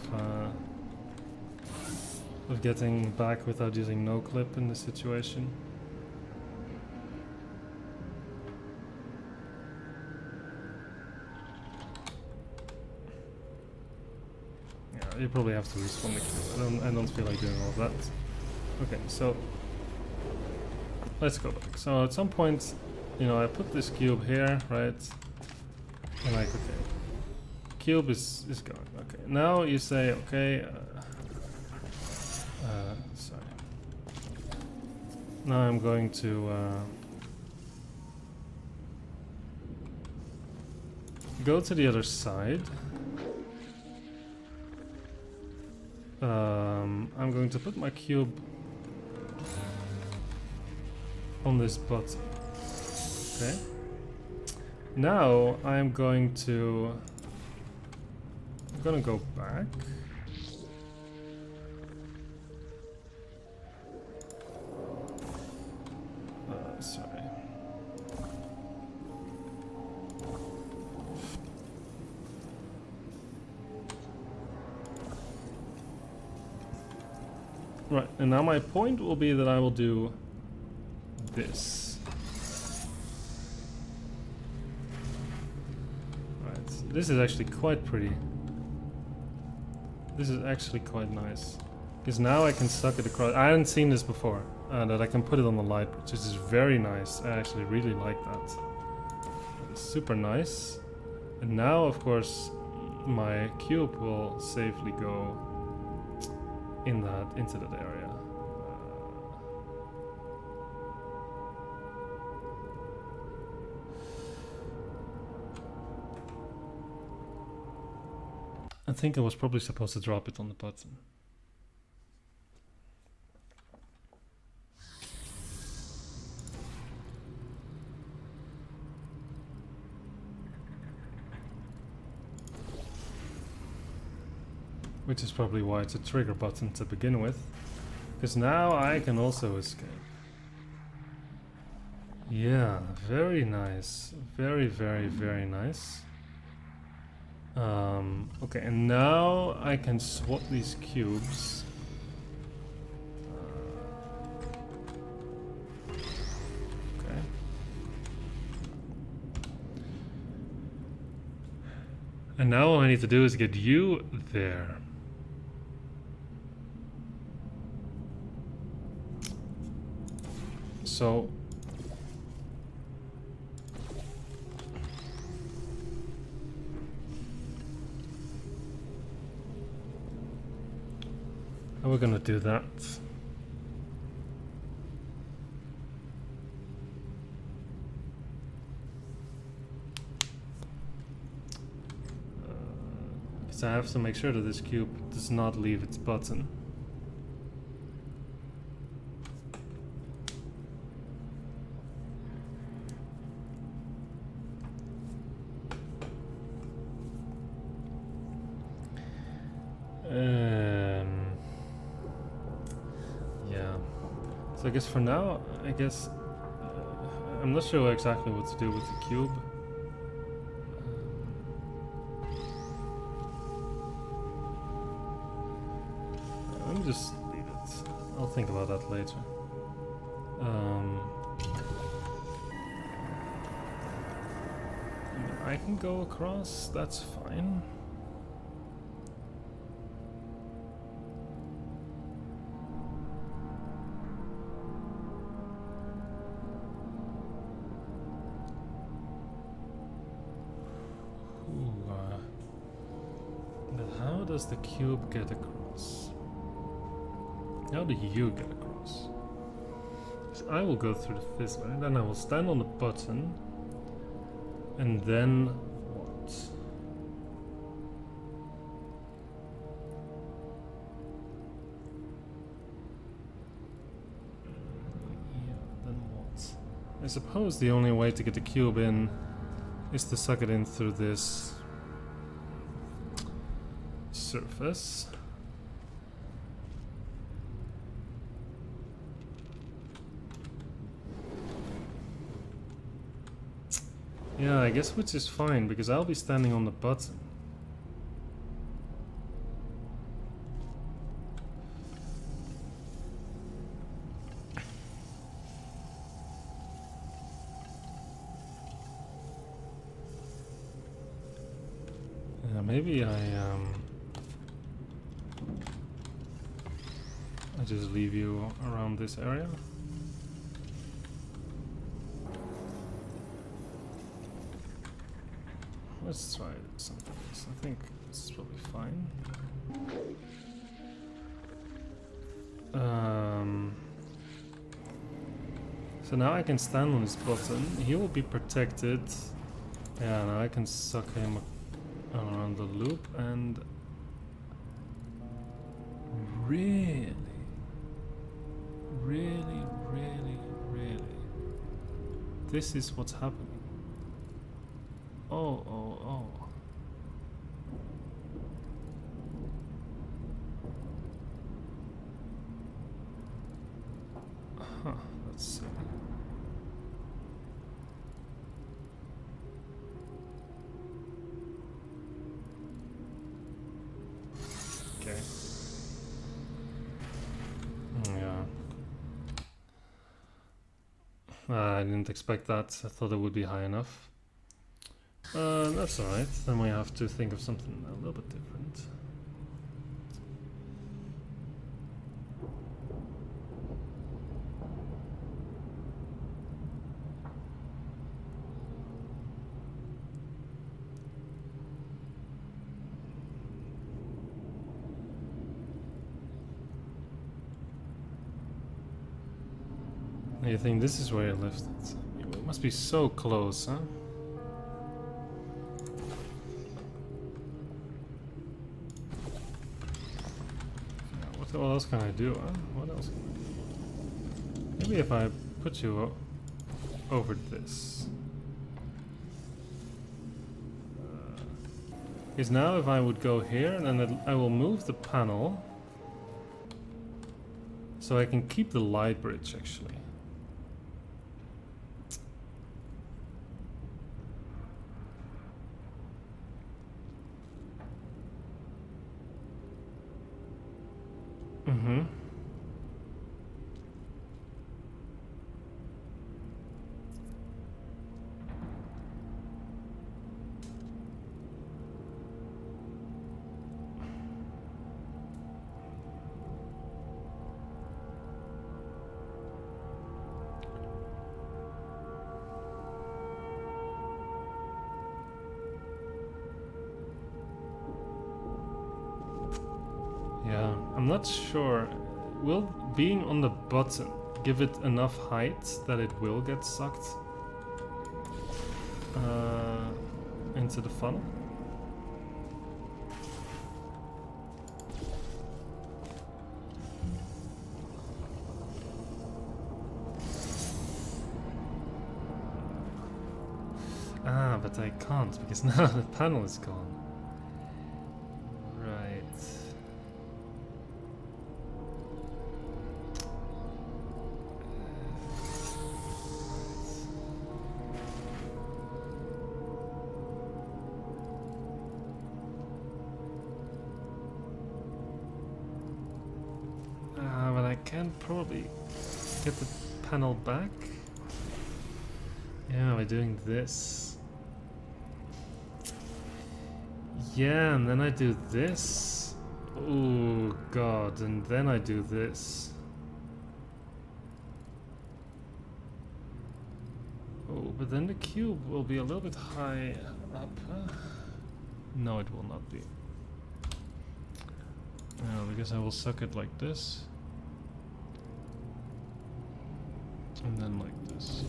getting back without using no clip in this situation? You probably have to respawn the cube. I don't feel like doing all of that. Okay, so let's go back. So at some point, you know, I put this cube here, right? And like, okay, cube is gone. Okay, now you say, okay, sorry. Now I'm going to go to the other side. I'm going to put my cube on this button. Okay. Now I'm gonna go back. Sorry. Right, and now my point will be that I will do this. Right, this is actually quite pretty. This is actually quite nice. Because now I can suck it across. I hadn't seen this before, that I can put it on the light bridge, which is very nice. I actually really like that. It's super nice. And now, of course, my cube will safely go into that area. I think I was probably supposed to drop it on the button. Which is probably why it's a trigger button to begin with. Because now I can also escape. Yeah, very nice. Very, very, very nice. Okay, and now I can swap these cubes. Okay. And now all I need to do is get you there. So we're gonna do that. Because I have to make sure that this cube does not leave its button. Yeah. So I guess for now, I'm not sure exactly what to do with the cube. Let me just leave it. I'll think about that later. I can go across, that's fine. But how does the cube get across? How do you get across? So I will go through this way, then I will stand on the button, and then what? Yeah, then what? I suppose the only way to get the cube in is to suck it in through this surface. Yeah, I guess which is fine, because I'll be standing on the button. Yeah, maybe I just leave you around this area. Let's try something else. I think this is probably fine. So now I can stand on this button. He will be protected. Yeah, now I can suck him around the loop and really, this is what's happening. Oh. Huh, let's see. Okay. Yeah. I didn't expect that. I thought it would be high enough. That's alright. Then we have to think of something a little bit different. You think this is where you left it? It must be so close, huh? What else can I do? Huh? What else can I do? Maybe if I put you over this. Because now if I would go here, then I will move the panel so I can keep the light bridge actually. Mm-hmm. Yeah, I'm not sure. Will being on the button give it enough height that it will get sucked into the funnel? but I can't because now the panel is gone. Right. But I can probably get the panel back. Yeah, by doing this. Yeah, and then I do this. Oh god, and then I do this. Oh, but then the cube will be a little bit high up. No, it will not be. No, because I will suck it like this. And then like this.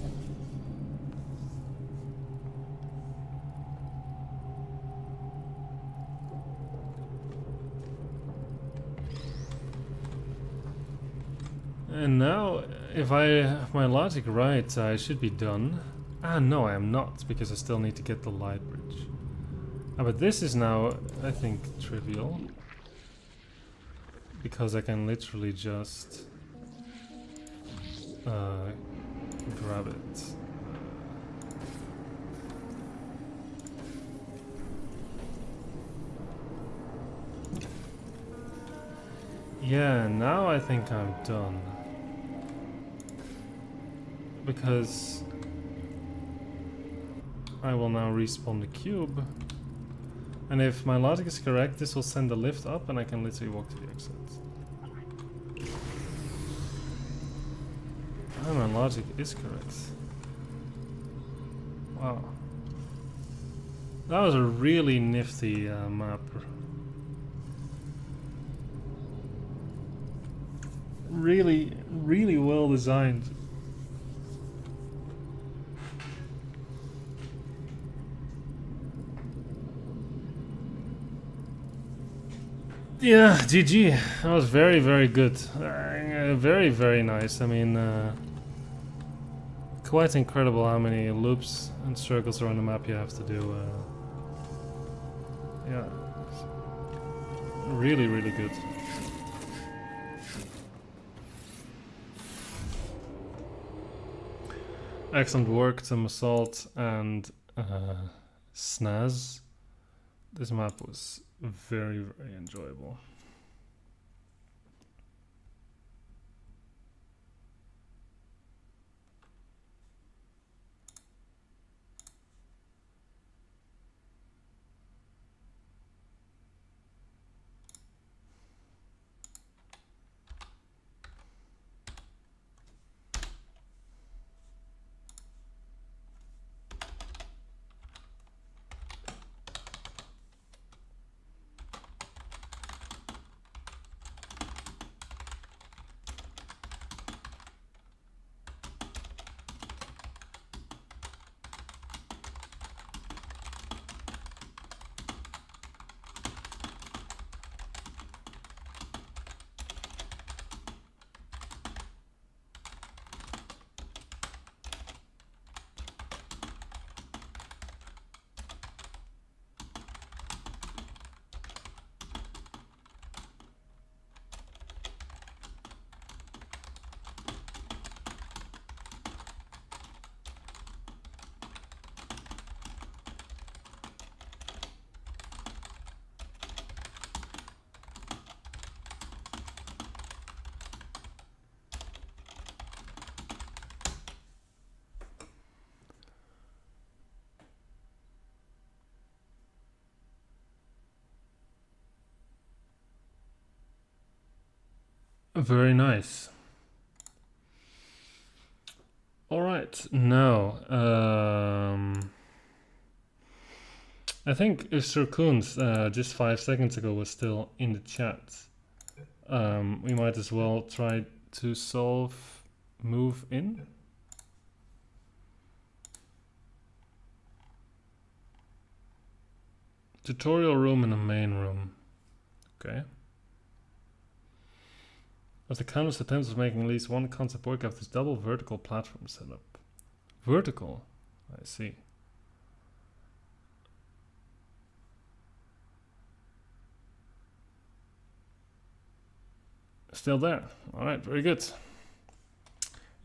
And now, if I have my logic right, I should be done. Ah, no, I am not, because I still need to get the light bridge. Ah, but this is now, I think, trivial. Because I can literally just grab it. Yeah, now I think I'm done. Because I will now respawn the cube. And if my logic is correct, this will send the lift up and I can literally walk to the exit. Oh, my logic is correct. Wow. That was a really nifty map. Really, really well designed. Yeah, GG. That was very, very good. Very, very nice. I mean, quite incredible how many loops and circles around the map you have to do. Yeah. Really, really good. Excellent work to Assault and Snaz. This map was very, very enjoyable. Very nice. All right, now I think if Sir Koons just 5 seconds ago was still in the chat, we might as well try to solve move in. Tutorial room and a main room. Okay. As the countless attempts of making at least one concept work of this double vertical platform setup. Vertical? I see. Still there. Alright, very good.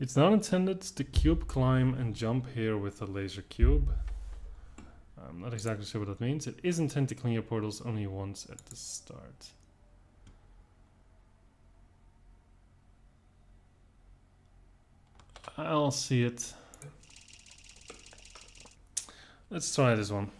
It's not intended to cube climb and jump here with a laser cube. I'm not exactly sure what that means. It is intended to clean your portals only once at the start. I'll see it. Let's try this one.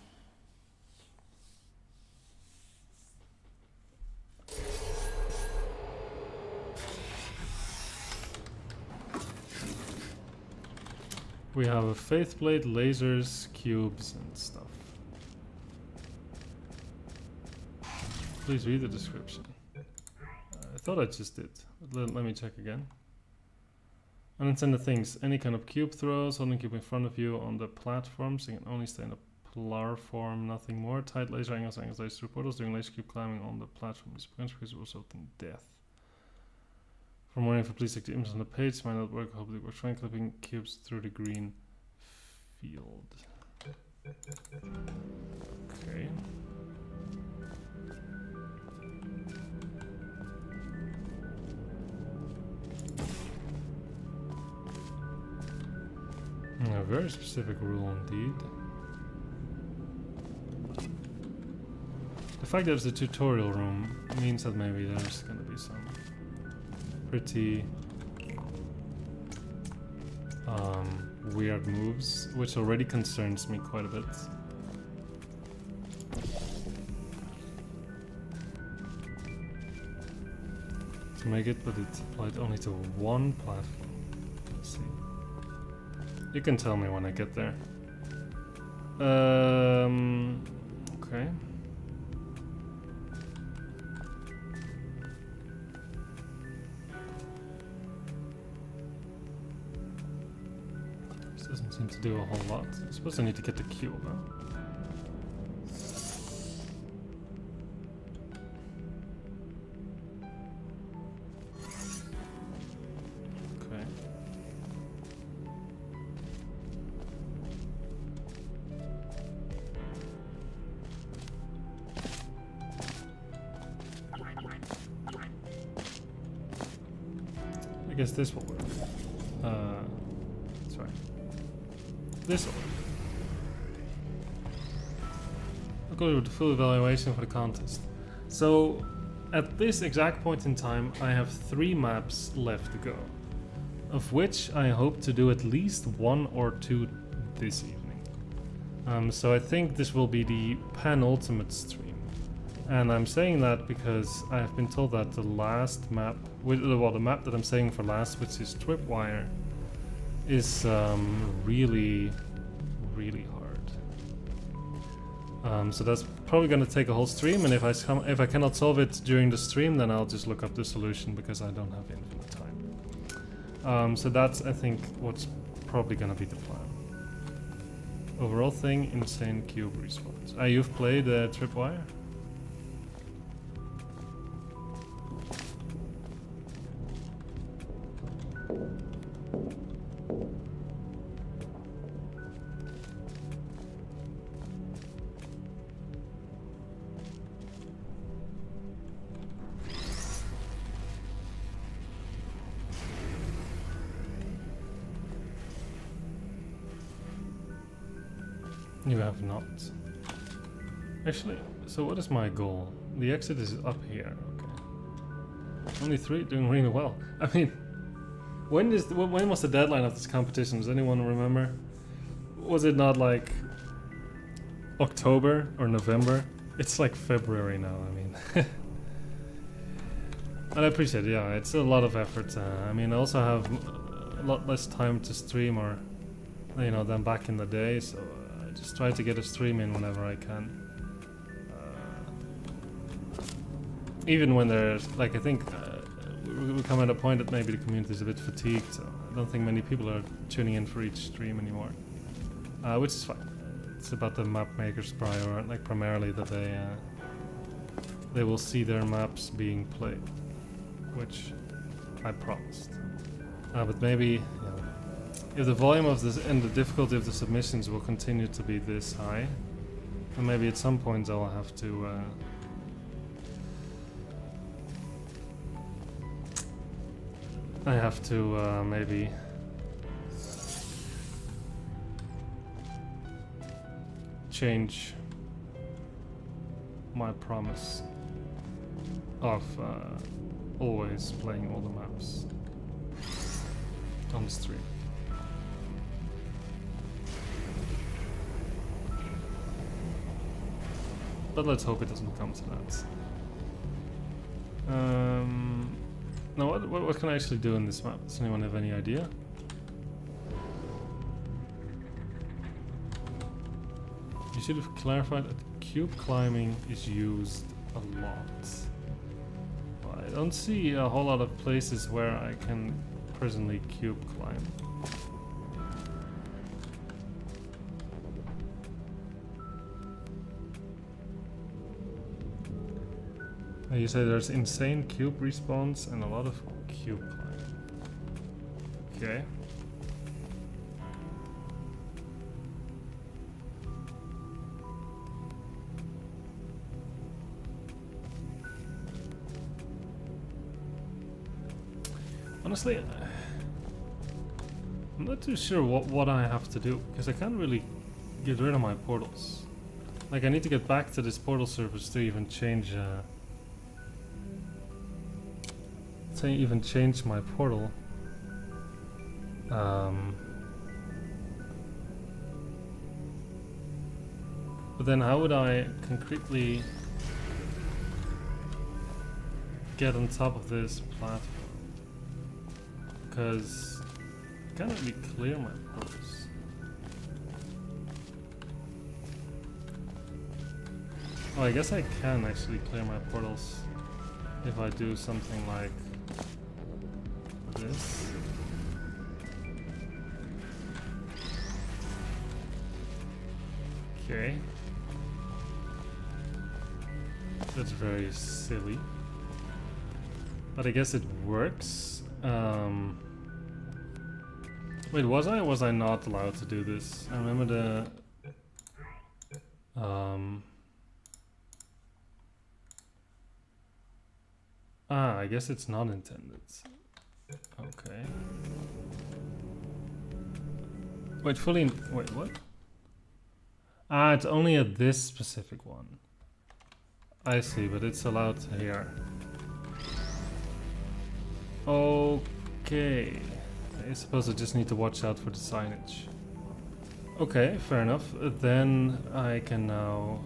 We have a faith plate, lasers, cubes, and stuff. Please read the description. I thought I just did. But let me check again. Unintended things. Any kind of cube throws, holding cube in front of you on the platform, so you can only stay in a platform, nothing more. Tight laser angles laser through portals, doing laser cube climbing on the platform is because it will result in death. For more info, please check the images on the page. Might not work. Hopefully, we're trying clipping cubes through the green field. Okay. A very specific rule indeed. The fact that it's a tutorial room means that maybe there's gonna be some pretty weird moves, which already concerns me quite a bit. To make it, but it's applied only to one platform. Let's see. You can tell me when I get there. Okay. This doesn't seem to do a whole lot. I suppose I need to get the cube, huh? I guess this will work. Sorry. This will work. I'll go with the full evaluation for the contest. So, at this exact point in time, I have 3 maps left to go, of which I hope to do at least 1 or 2 this evening. So I think this will be the penultimate stream. And I'm saying that because I have been told that the last map, well, the map that I'm saying for last, which is Tripwire, is really, really hard. So that's probably going to take a whole stream, and if I cannot solve it during the stream, then I'll just look up the solution because I don't have infinite time. So that's, I think, what's probably going to be the plan. Overall thing, insane cube respawns. You've played Tripwire? You have not. Actually, so what is my goal? The exit is up here, okay. Only 3, doing really well. I mean, when was the deadline of this competition? Does anyone remember? Was it not like October or November? It's like February now, I mean. And I appreciate it, yeah, it's a lot of effort. I mean, I also have a lot less time to stream or, you know, than back in the day, so just try to get a stream in whenever I can. Even when there's, like, I think we come at a point that maybe the community is a bit fatigued, so I don't think many people are tuning in for each stream anymore. Which is fine. It's about the map makers primarily that they will see their maps being played, which I promised. But maybe, if the volume of this and the difficulty of the submissions will continue to be this high, then maybe at some point I'll have to I have to maybe change my promise of always playing all the maps on the stream. But let's hope it doesn't come to that. Now what can I actually do in this map? Does anyone have any idea? You should have clarified that cube climbing is used a lot. Well, I don't see a whole lot of places where I can personally cube climb. You say there's insane cube respawns and a lot of cube climbing. Okay. Honestly, I'm not too sure what I have to do, because I can't really get rid of my portals. Like, I need to get back to this portal service to even change my portal. But then how would I concretely get on top of this platform? Because I can't really clear my portals. Oh, I guess I can actually clear my portals if I do something like this. Okay. That's very silly. But I guess it works. Wait, was I or was I not allowed to do this? I remember the I guess it's not intended. Okay. Wait, wait, what? Ah, it's only at this specific one. I see, but it's allowed here. Okay. I suppose I just need to watch out for the signage. Okay, fair enough. Then I can now...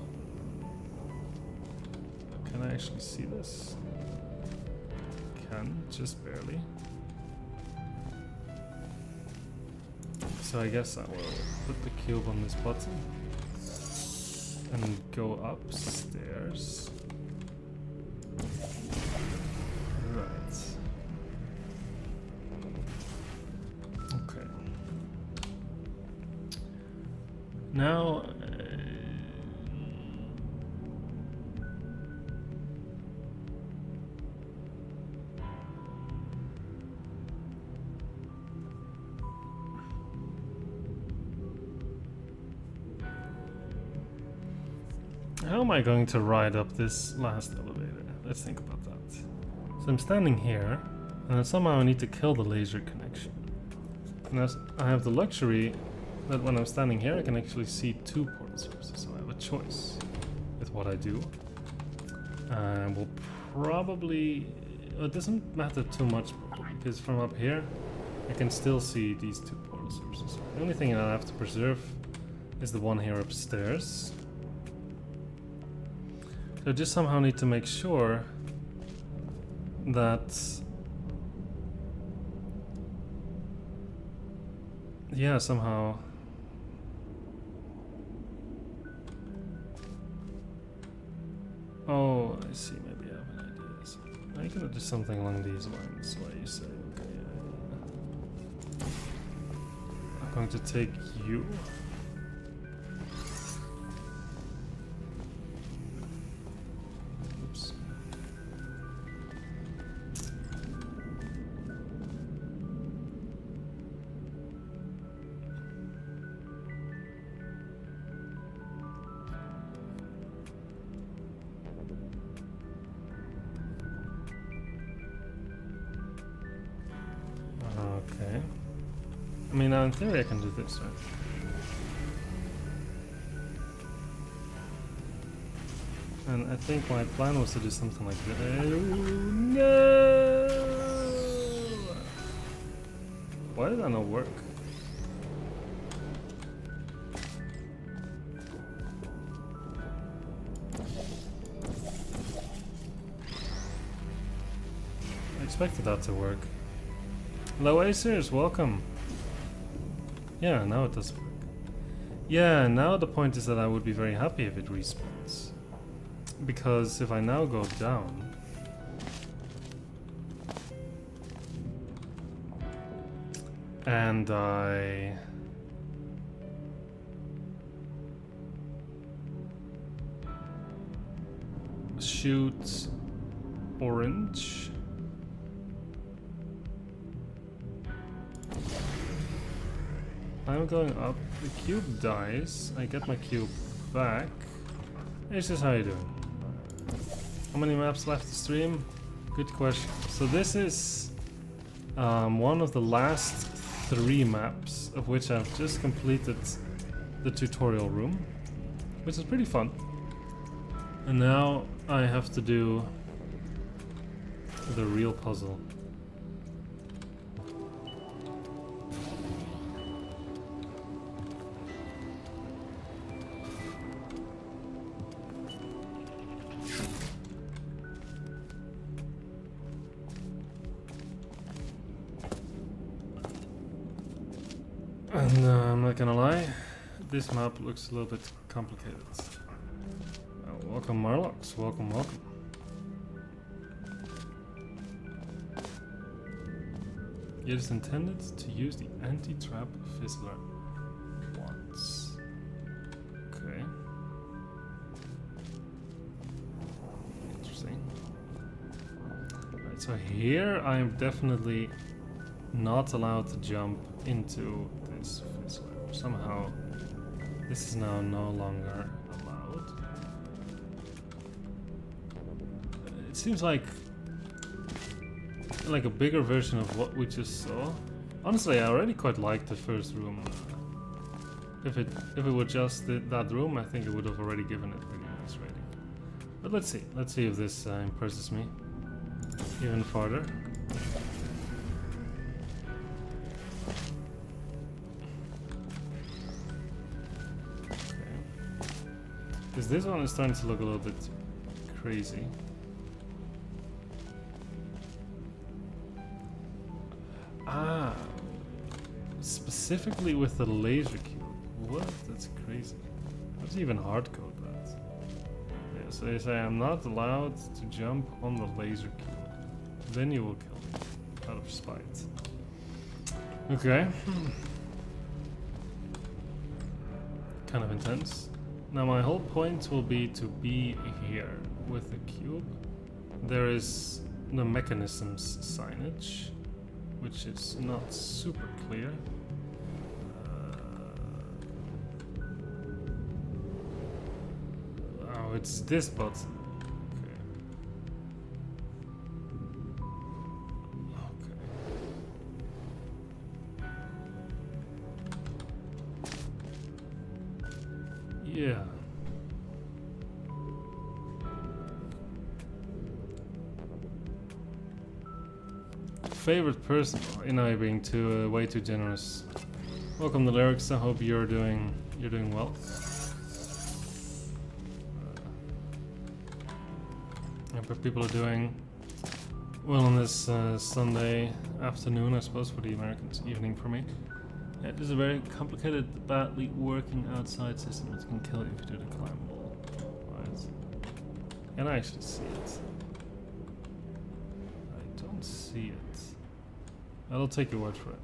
Can I actually see this? Can, just barely. So I guess I will put the cube on this button and go upstairs. Right. Okay. Now how am I going to ride up this last elevator? Let's think about that. So I'm standing here, and then somehow I need to kill the laser connection. And I have the luxury that when I'm standing here, I can actually see two portal sources, so I have a choice with what I do. And we'll probably... it doesn't matter too much, because from up here, I can still see these two portal sources. The only thing that I have to preserve is the one here upstairs. So I just somehow need to make sure that... yeah, somehow... oh, I see, maybe I have an idea. So I'm gonna do something along these lines, where you say, okay, I'm going to take you. I mean, now in theory I can do this, right? And I think my plan was to do something like that. No! Why did that not work? I expected that to work. Loacers, welcome. Yeah, now it does work. Yeah, now the point is that I would be very happy if it respawns. Because if I now go down... and I... shoot orange... I'm going up, the cube dies, I get my cube back. It's just how you doing? How many maps left to stream? Good question. So this is one of the last 3 maps of which I've just completed the tutorial room, which is pretty fun. And now I have to do the real puzzle. And I'm not gonna lie, this map looks a little bit complicated. Welcome Marlocks, welcome, welcome. It is intended to use the anti-trap fizzler once. Okay. Interesting. Right, so here I am definitely not allowed to jump into this fizzler. Somehow this is now no longer allowed. It seems like a bigger version of what we just saw. Honestly, I already quite liked the first room. If it were just that room, I think it would have already given it really nice rating. But let's see if this impresses me even farther. Because this one is starting to look a little bit crazy. Ah, specifically with the laser cube. What? That's crazy. Let's even hardcode that. Yeah, so they say I'm not allowed to jump on the laser cube. Then you will kill me out of spite. Okay. Kind of intense. Now my whole point will be to be here with the cube. There is the mechanisms signage, which is not super clear. Oh, it's this button. Okay. Yeah. Favorite person? You know, you're being way too generous. Welcome to Lyrics. I hope you're doing well. I hope people are doing well on this Sunday afternoon, I suppose, for the Americans. Evening for me. Yeah, it is a very complicated, badly working outside system that can kill you if you do the climb wall. Right? Can I actually see it? I don't see it. I'll take your word for it.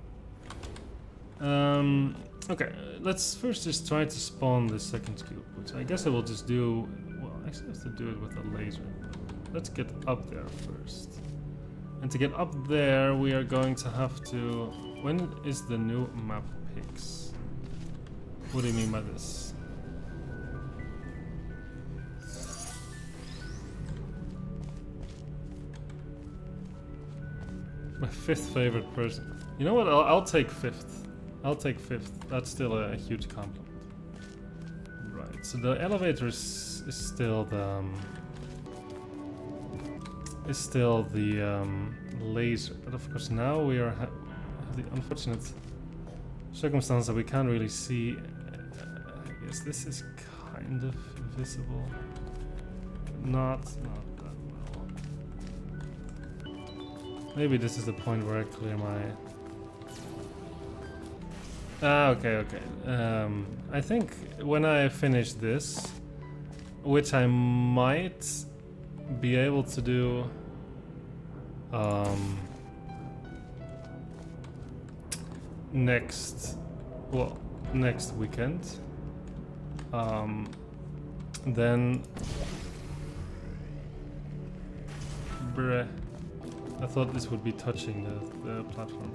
Okay, let's first just try to spawn this second cube, which I guess I will just do. Well, I actually have to do it with a laser. Let's get up there first. And to get up there, we are going to have to... When is the new map picks? What do you mean by this? My 5th favorite person. You know what? I'll take 5th. I'll take 5th. That's still a huge compliment. Right, so the elevator is still the laser, but of course now we are have the unfortunate circumstance that we can't really see. I guess this is kind of visible. Not that well. Maybe this is the point where I clear my... okay. I think when I finish this, which I might be able to do next weekend, then I thought this would be touching the platform.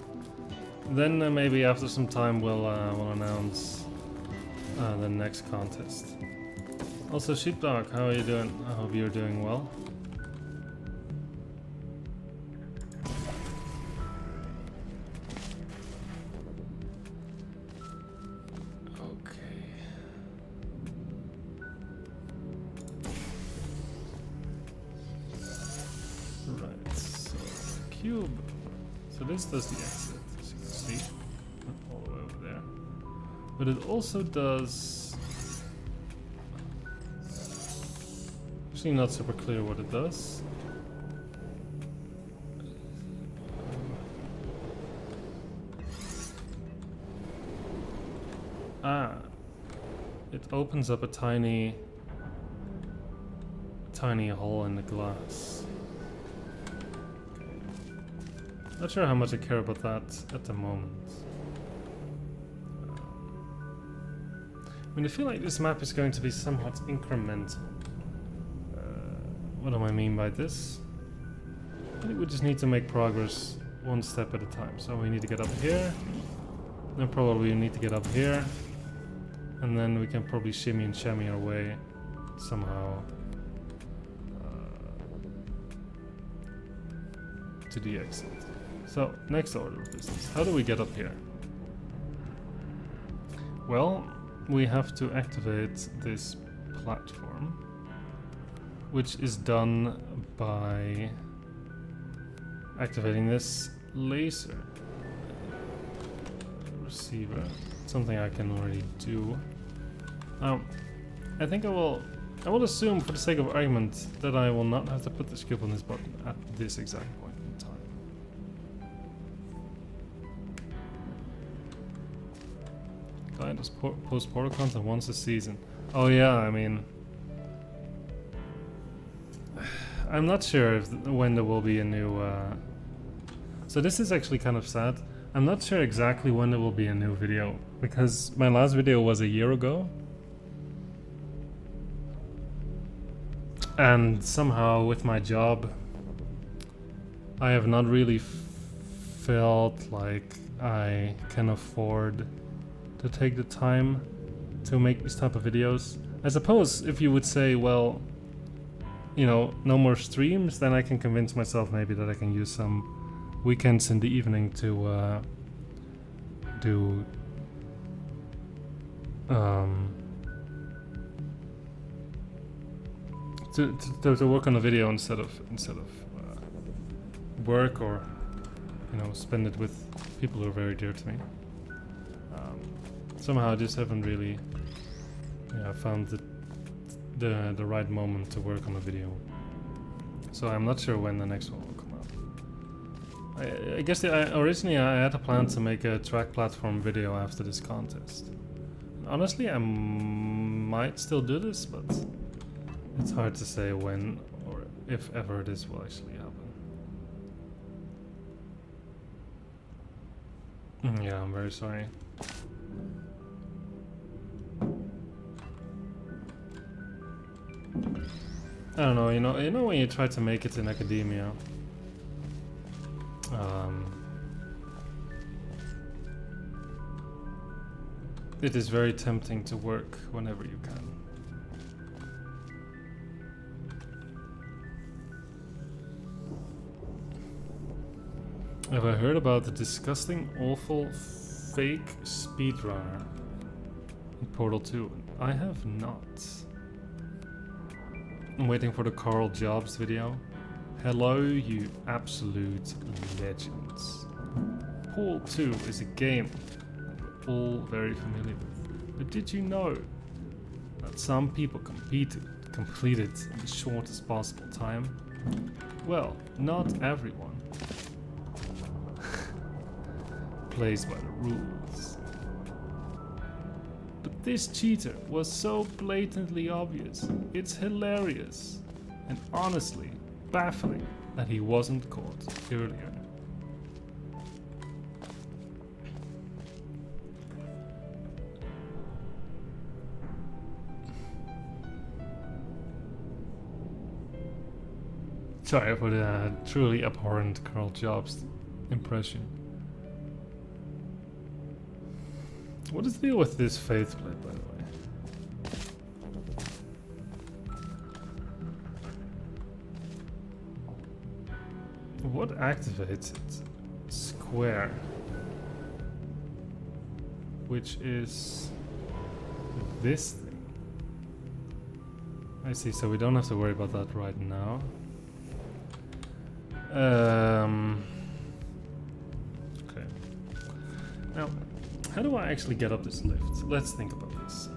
Then maybe after some time we'll announce the next contest. Also, Sheepdog, how are you doing? I hope you're doing well. This does the exit, as you can see, all the way over there. But it also does... Actually not super clear what it does. It opens up a tiny hole in the glass. Not sure how much I care about that at the moment. I mean, I feel like this map is going to be somewhat incremental. What do I mean by this? I think we just need to make progress one step at a time. So we need to get up here, then probably we need to get up here, and then we can probably shimmy and shammy our way somehow to the exit. So, next order of business. How do we get up here? Well, we have to activate this platform, which is done by activating this laser receiver. Something I can already do. I think I will assume, for the sake of argument, that I will not have to put this cube on this button at this exact point. Just post portal content once a season. Oh yeah, I mean, I'm not sure when there will be a new. So this is actually kind of sad. I'm not sure exactly when there will be a new video because my last video was a year ago, and somehow with my job, I have not really felt like I can afford to take the time to make these type of videos. I suppose if you would say, well, you know, no more streams, then I can convince myself maybe that I can use some weekends in the evening to do to work on a video instead of work, or you know, spend it with people who are very dear to me. Somehow I just haven't really found the right moment to work on a video. So I'm not sure when the next one will come out. I guess originally I had a plan to make a track platform video after this contest. Honestly, I might still do this, but it's hard to say when or if ever this will actually happen. Yeah, I'm very sorry. I don't know, you know when you try to make it in academia, it is very tempting to work whenever you can. Have I heard about the disgusting, awful fake speedrunner in Portal 2? I have not. I'm waiting for the Carl Jobs video. Hello, you absolute legends. Portal 2 is a game that we're all very familiar with. But did you know that some people completed in the shortest possible time? Well, not everyone plays by the rules. But this cheater was so blatantly obvious, it's hilarious, and honestly baffling that he wasn't caught earlier. Sorry for the truly abhorrent Carl Jobs impression. What is the deal with this faith plate, by the way? What activates it? Square. Which is this thing. I see, so we don't have to worry about that right now. Okay. Now, how do I actually get up this lift? Let's think about this.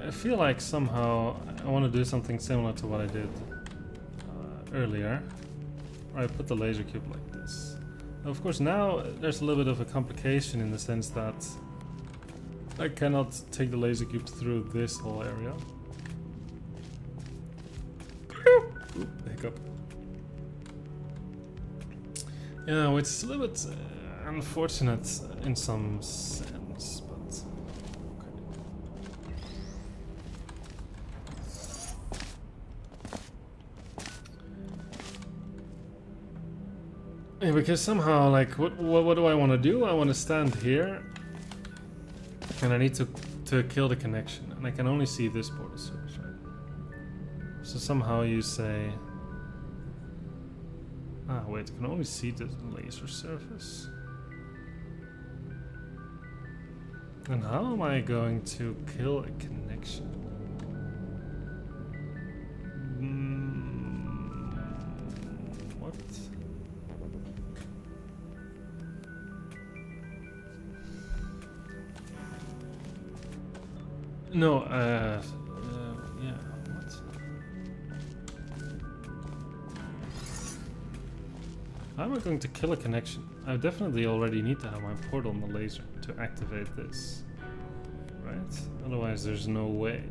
I feel like somehow I want to do something similar to what I did earlier. I put the laser cube like this. Now, of course, now there's a little bit of a complication in the sense that I cannot take the laser cube through this whole area. Oop, hiccup. Yeah, which is a little bit unfortunate in some sense, but okay. Yeah, because somehow, like, what do I want to do? I want to stand here, and I need to kill the connection, and I can only see this portal surface, right? So somehow you say, ah wait, I can only see the laser surface. And how am I going to kill a connection? What? No, yeah, what? How am I going to kill a connection? I definitely already need to have my portal on the laser to activate this, right? Otherwise there's no way.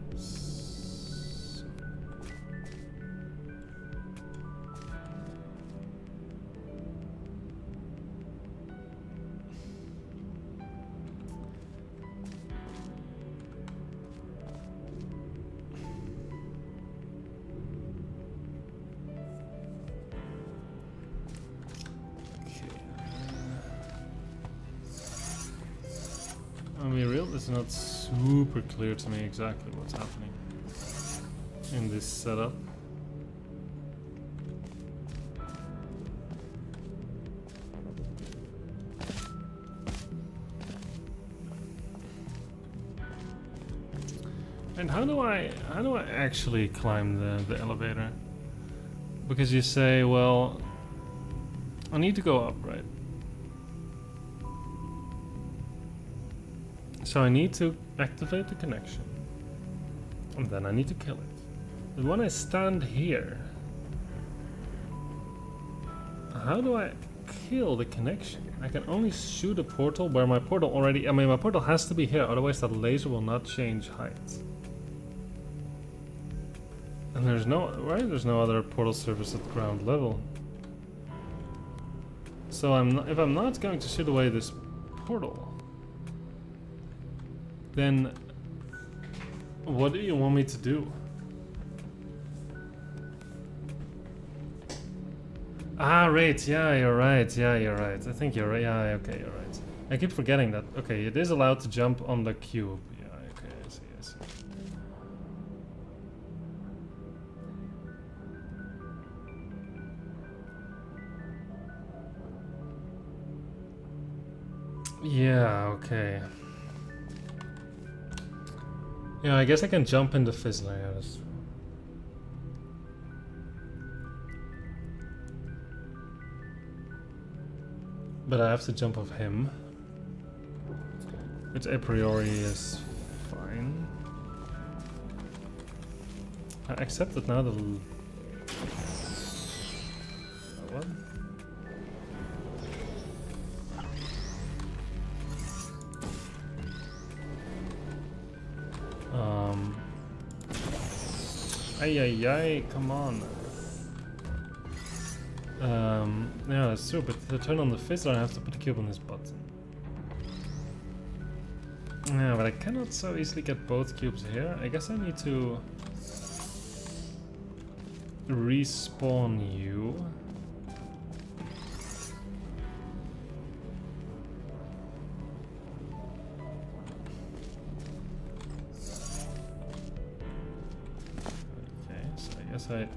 It's not super clear to me exactly what's happening in this setup. And how do I actually climb the elevator? Because you say, well, I need to go up, right? So I need to activate the connection, and then I need to kill it. But when I stand here, how do I kill the connection? I can only shoot a portal where my portal already... I mean, my portal has to be here, otherwise that laser will not change height. And there's no... right? There's no other portal surface at ground level. So if I'm not going to shoot away this portal, then what do you want me to do? Ah, right, yeah, you're right, yeah, you're right. I think you're right, yeah, okay, you're right. I keep forgetting that. Okay, it is allowed to jump on the cube. Yeah, okay, I see, I see. Yeah, okay. Yeah, I guess I can jump in the Fizzler. Yeah, that's true. But I have to jump off him, which a priori is fine. I accept it now. What? Ay, come on. Yeah, that's true, but to turn on the Fizzler I have to put a cube on this button. Yeah, but I cannot so easily get both cubes here. I guess I need to respawn you. Okay, so I guess I...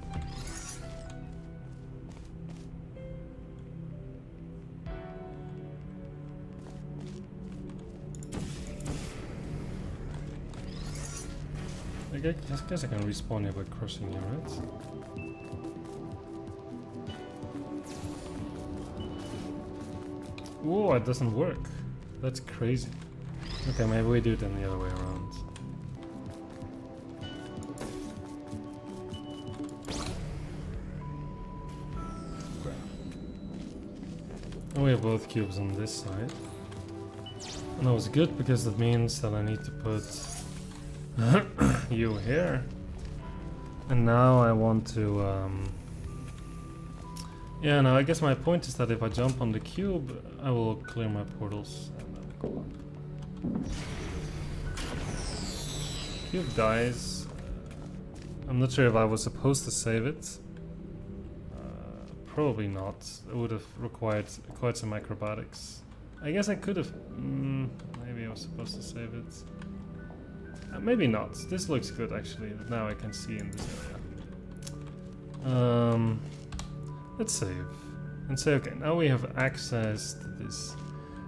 I guess I can respawn you by crushing you, right? Whoa, it doesn't work. That's crazy. Okay, maybe we do it then the other way around. Oh, we have both cubes on this side. And that was good because that means that I need to put you here. And now I want to yeah, now I guess my point is that if I jump on the cube I will clear my portals and that will go up. Cube dies. I'm not sure if I was supposed to save it. Probably not. It would have required quite some acrobatics. I guess I could have maybe I was supposed to save it. Maybe not. This looks good actually. Now I can see in this area. Let's save. And say, okay, now we have access to this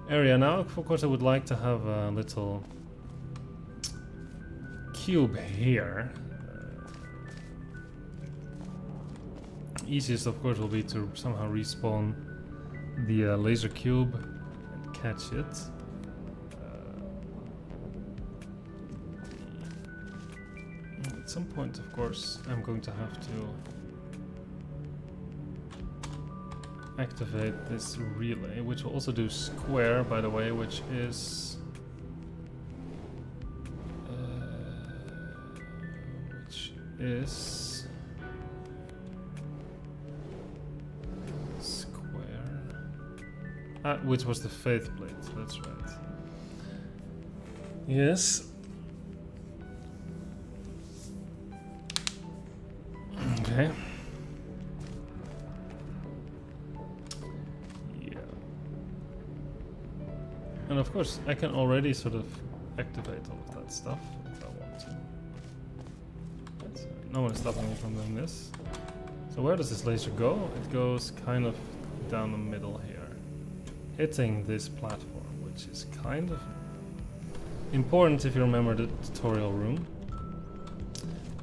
area. Now, of course, I would like to have a little cube here. Easiest, of course, will be to somehow respawn the laser cube and catch it. At some point, of course, I'm going to have to activate this relay, which will also do square, by the way, which is square. Which was the faith plate. That's right. Yes. Okay. Yeah. And of course, I can already sort of activate all of that stuff if I want to. No one is stopping me from doing this. So where does this laser go? It goes kind of down the middle here, hitting this platform, which is kind of important if you remember the tutorial room.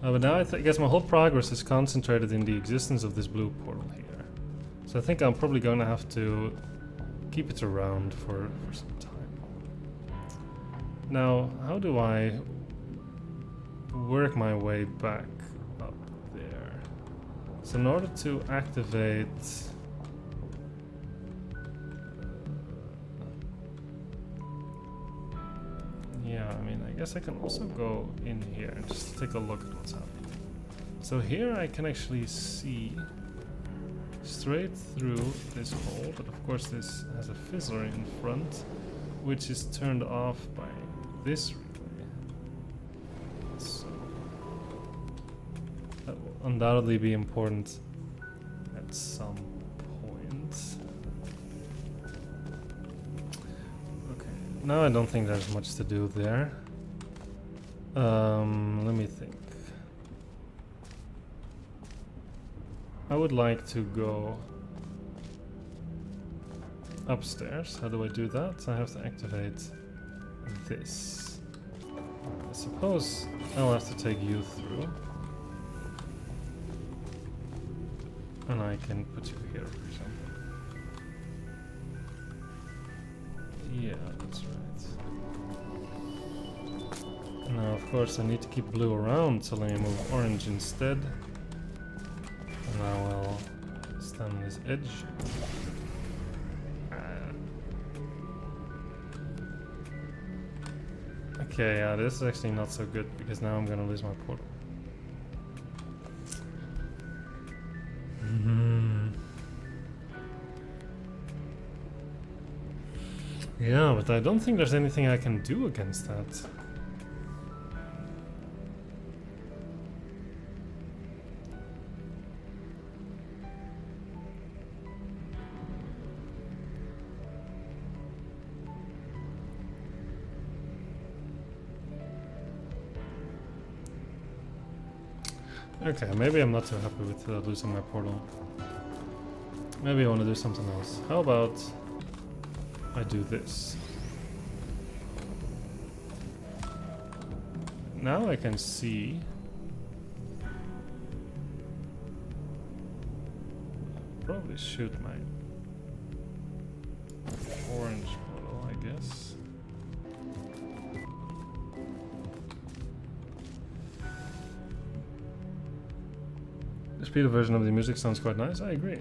But now I guess my whole progress is concentrated in the existence of this blue portal here. So I think I'm probably going to have to keep it around for some time. Now, how do I work my way back up there? So in order to activate... yeah, I mean, I guess I can also go in here and just take a look at what's happening. So here I can actually see straight through this hole, but of course this has a fizzler in front, which is turned off by this relay. So that will undoubtedly be important at some point. Okay, now I don't think there's much to do there. Let me think. I would like to go... upstairs. How do I do that? I have to activate this. I suppose I'll have to take you through. And I can put you here, for example. Yeah, that's right. Now, of course, I need to keep blue around, so let me move orange instead. And now I'll stand on this edge. Okay, yeah, this is actually not so good because now I'm gonna lose my portal. Yeah, but I don't think there's anything I can do against that. Okay, maybe I'm not too happy with losing my portal. Maybe I want to do something else. How about I do this? Now I can see. Probably shoot my orange portal, I guess. The speed version of the music sounds quite nice, I agree.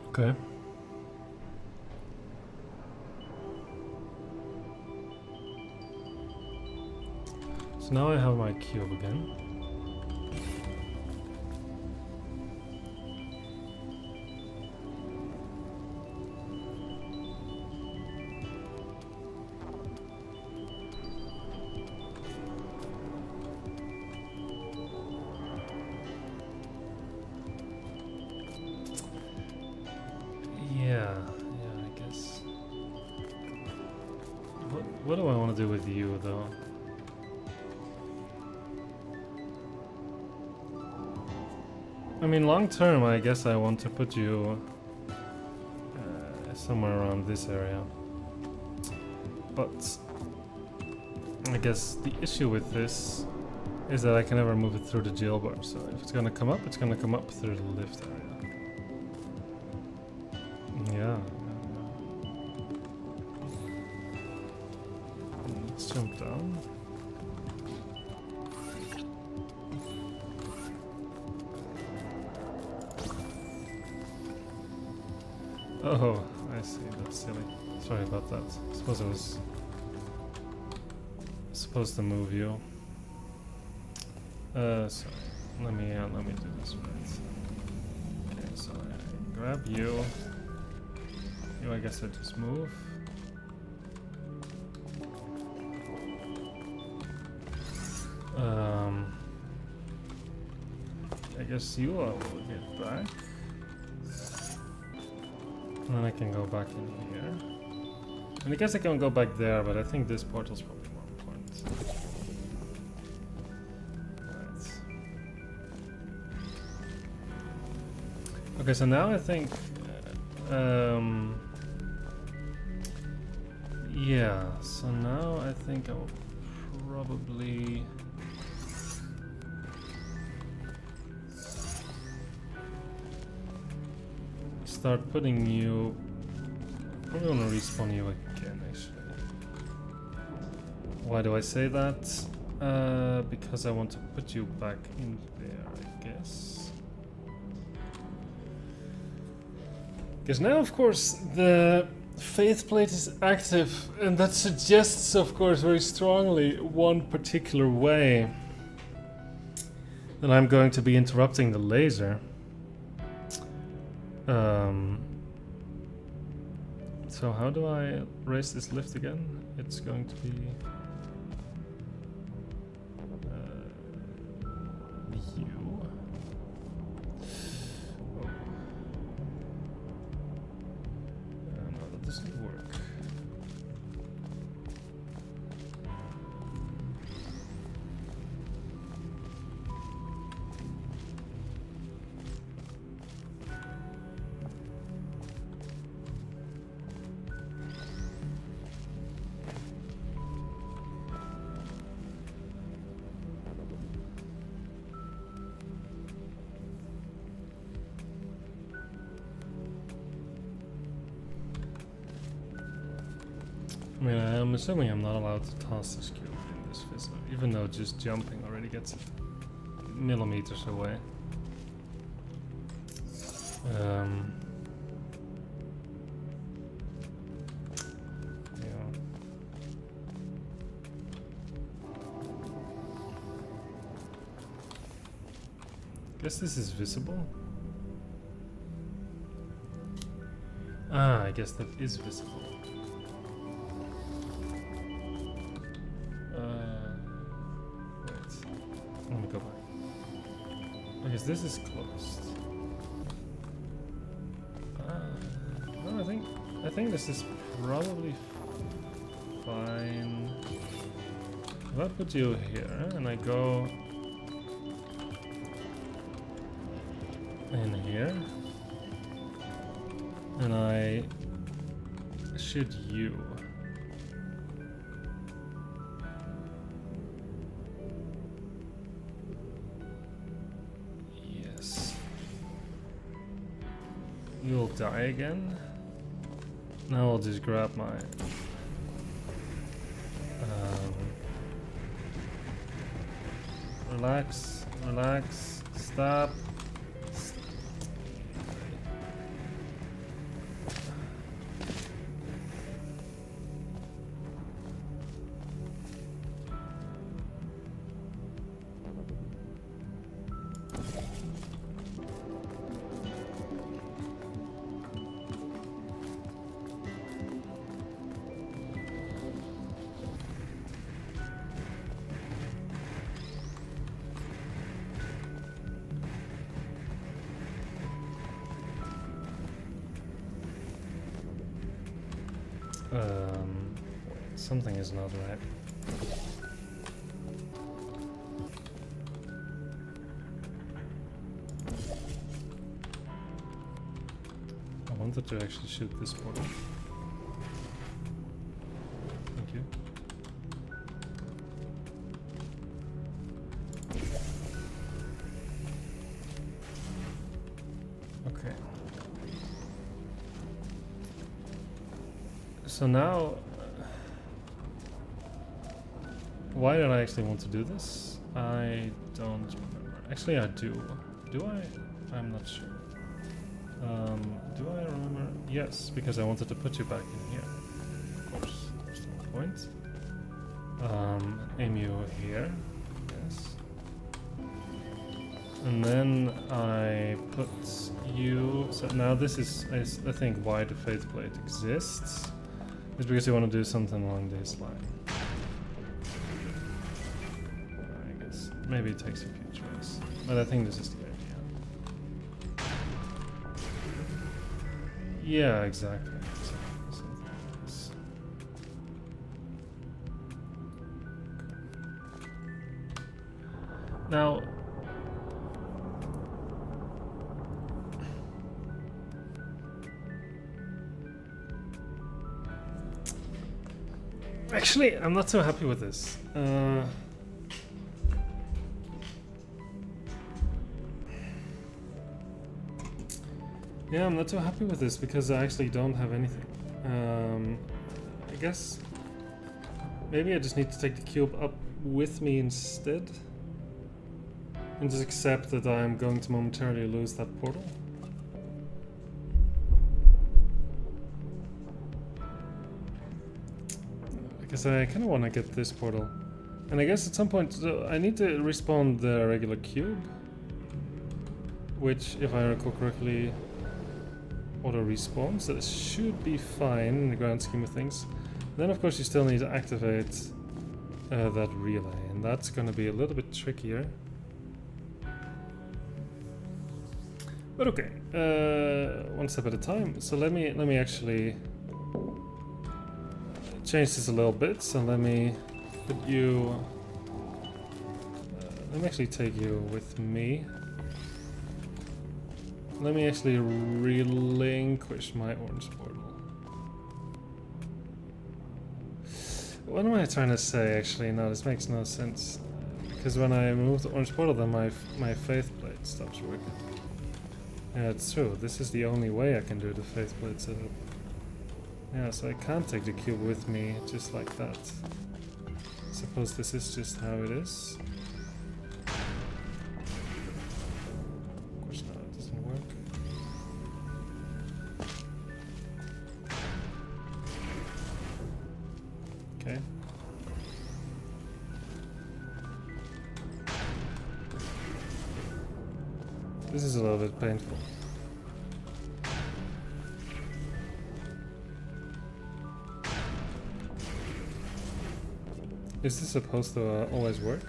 Okay. So now I have my cube again. What do I want to do with you, though? I mean, long term, I guess I want to put you somewhere around this area. But I guess the issue with this is that I can never move it through the jailbird. So if it's gonna come up, it's gonna come up through the lift area. Yeah. Let's jump down. Oh, I see. That's silly. Sorry about that. I suppose I was supposed to move you. So let me do this right. Okay, so I grab you. You, I guess I just move. I guess you will get back. And then I can go back in here. And I guess I can go back there, but I think this portal's probably more important. Right. Okay, so now I think... yeah, so now I think I will probably... start putting you... Probably want to respawn you again, actually. Why do I say that? Because I want to put you back in there, I guess. Because now, of course, the faith plate is active, and that suggests, of course, very strongly one particular way that I'm going to be interrupting the laser. So how do I raise this lift again? It's going to be you. doesn't work. I mean, I'm assuming I'm not allowed to toss this cube in this fizzler, even though just jumping already gets it millimeters away. Yeah. Guess this is visible. Ah, I guess that is visible. Let me go back. Because this is closed. No, I think this is probably fine. If I put you here and I go in here and I shoot you. You'll die again. Now I'll just grab my relax, relax, stop. Something is not right. I wanted to actually shoot this portal. Thank you. Okay. So now, why did I actually want to do this? I don't remember. Actually, I do. Do I? I'm not sure. Do I remember? Yes, because I wanted to put you back in here. Of course, there's no point. Aim you here. Yes. And then I put you... So now this is, I think, why the Faith Plate exists. It's because you want to do something along this line. I guess. Maybe it takes a few tries. But I think this is the idea. Yeah, exactly. Something like this. Now, actually, I'm not so happy with this. Yeah, I'm not so happy with this because I actually don't have anything. I guess maybe I just need to take the cube up with me instead and just accept that I'm going to momentarily lose that portal. Because I kind of want to get this portal. And I guess at some point I need to respawn the regular cube, which, if I recall correctly, auto respawns, so it should be fine in the grand scheme of things. Then of course you still need to activate that relay, and that's going to be a little bit trickier. But okay, one step at a time. So let me actually change this a little bit. So let me put you. Let me actually take you with me. Let me actually relinquish my orange portal. What am I trying to say? Actually, no, this makes no sense. Because when I move the orange portal, then my faith plate stops working. Yeah, it's true. This is the only way I can do the faith plate setup. Yeah, so I can't take the cube with me just like that. Suppose this is just how it is. Of course not, it doesn't work. Okay. This is a little bit painful. Is this supposed to always work?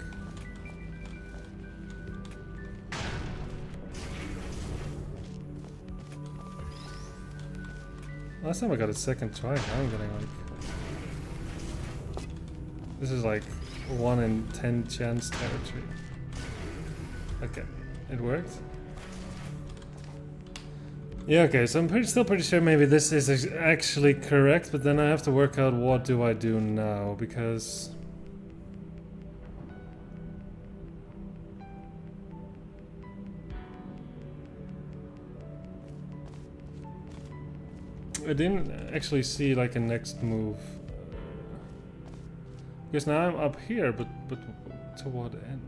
Last time I got a second try, now I'm getting like... This is like 1 in 10 chance territory. Okay, it worked. Yeah, okay, so I'm still pretty sure maybe this is actually correct, but then I have to work out what do I do now, because... I didn't actually see like a next move. Because now I'm up here, but to what end?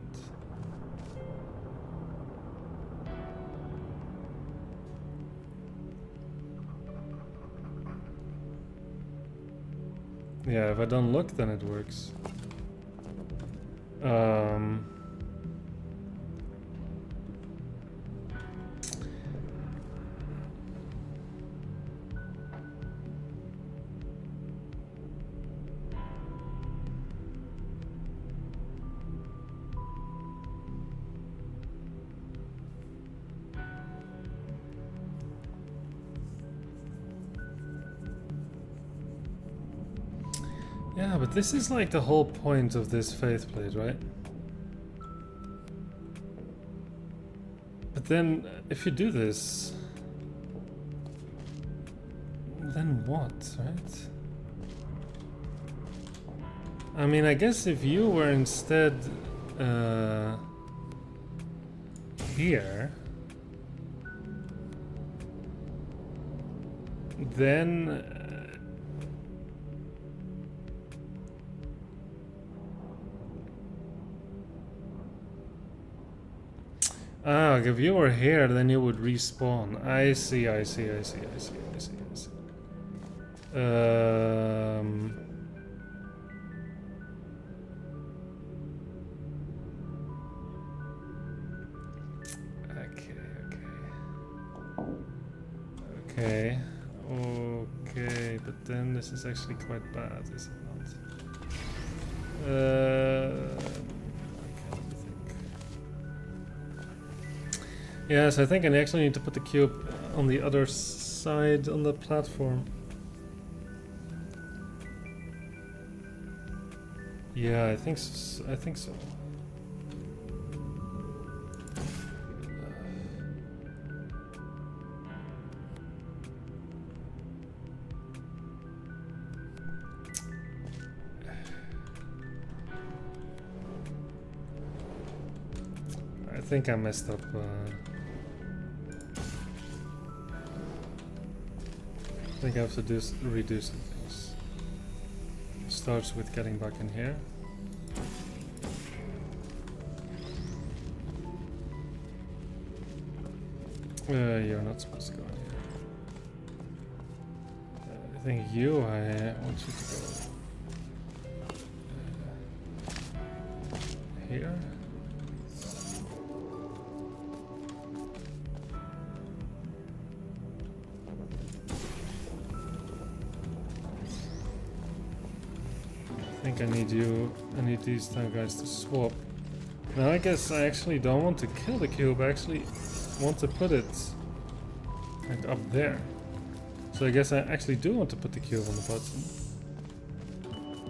Yeah, if I don't look, then it works. Yeah, but this is like the whole point of this faith plate, right? But then, if you do this, then what, right? I mean, I guess if you were instead here, then if you were here, then you would respawn. I see. Okay, but then this is actually quite bad, is it not? Yes, I think I actually need to put the cube on the other side on the platform. Yeah, I think so. I think I messed up. I think I have to redo some things. Starts with getting back in here. You're not supposed to go in here. I think I want you to go here. I think I need these two guys to swap. Now I guess I actually don't want to kill the cube, I actually want to put it like up there. So I guess I actually do want to put the cube on the button.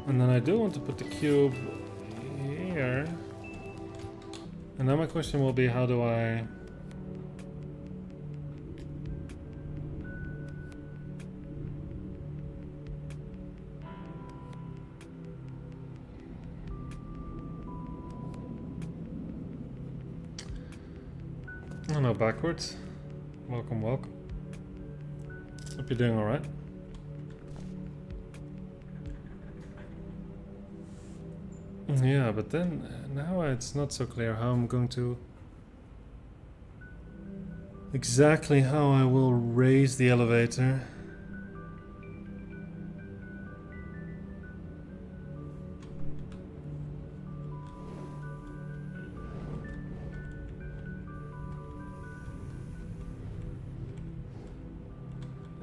And then I do want to put the cube here. And now my question will be, how do I... Oh no, backwards. Welcome, welcome. Hope you're doing alright. Yeah, but then now it's not so clear how I'm going to... Exactly how I will raise the elevator.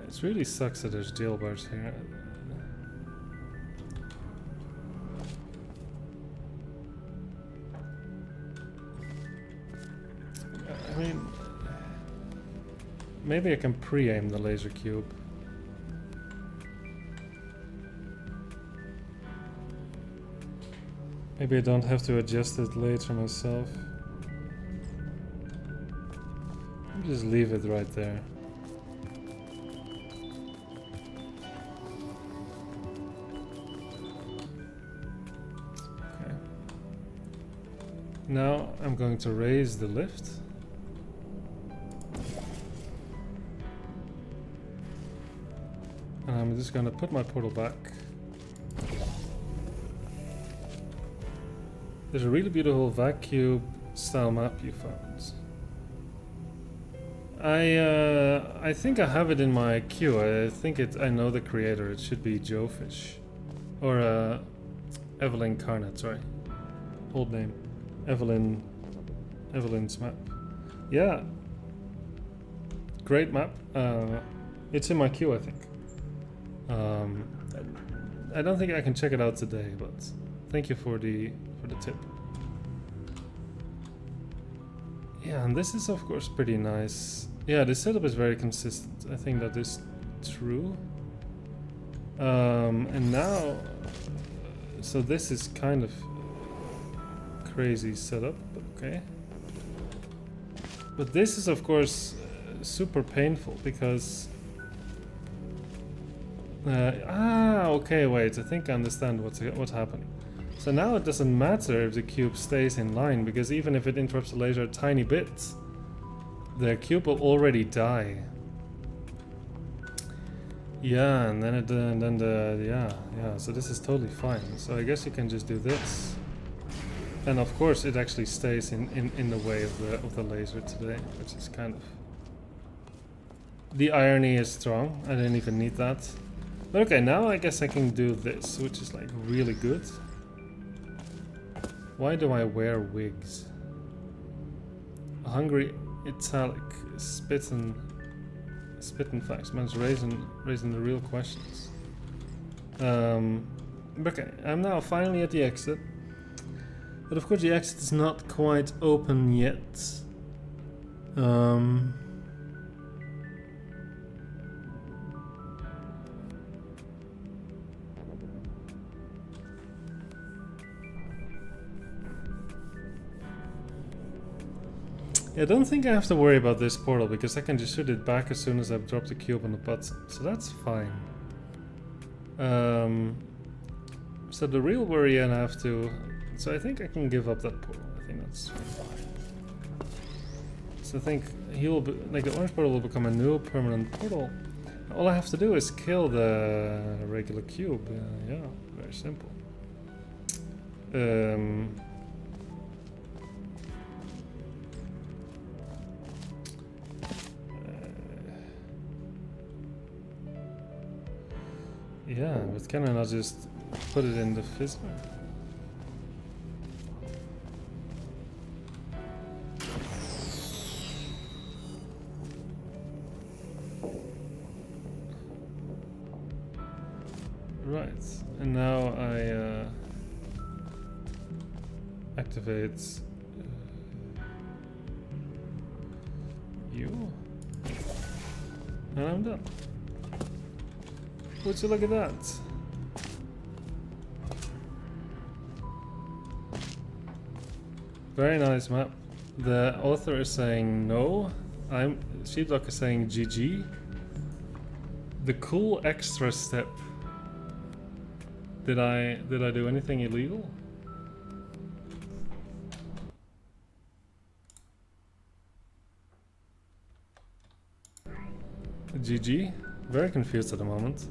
It really sucks that there's jail bars here. I mean, maybe I can pre-aim the laser cube. Maybe I don't have to adjust it later myself. Just leave it right there. Okay. Now I'm going to raise the lift. And I'm just going to put my portal back. There's a really beautiful vacuum style map you found. I think I have it in my queue. I know the creator. It should be Joe Fish. Or Evelyn Carnett, sorry. Old name. Evelyn's map. Yeah. Great map. It's in my queue, I think. I don't think I can check it out today, but thank you for the tip. Yeah, and this is of course pretty nice. Yeah, the setup is very consistent. I think that is true. And now, so this is kind of crazy setup, but okay. But this is of course super painful because okay, wait, I think I understand what's happening. So now it doesn't matter if the cube stays in line, because even if it interrupts the laser a tiny bit, the cube will already die. Yeah, and then yeah, so this is totally fine. So I guess you can just do this. And of course it actually stays in the way of the laser today, which is kind of... The irony is strong. I didn't even need that. But okay, now I guess I can do this, which is like really good. Why do I wear wigs? A hungry italic spittin' facts. Man's raising the real questions. Okay, I'm now finally at the exit. But of course the exit is not quite open yet. I don't think I have to worry about this portal because I can just shoot it back as soon as I've dropped the cube on the button, so that's fine. So the real worry I have to... So I think I can give up that portal. I think that's fine. So I think he will be, like the orange portal will become a new permanent portal. All I have to do is kill the regular cube. Yeah, very simple. Yeah, but can I not just put it in the fizzler? Right, and now I activate you, and I'm done. Would you look at that? Very nice map. The author is saying no. Sheepdog is saying GG. The cool extra step. Did I do anything illegal? GG. Very confused at the moment.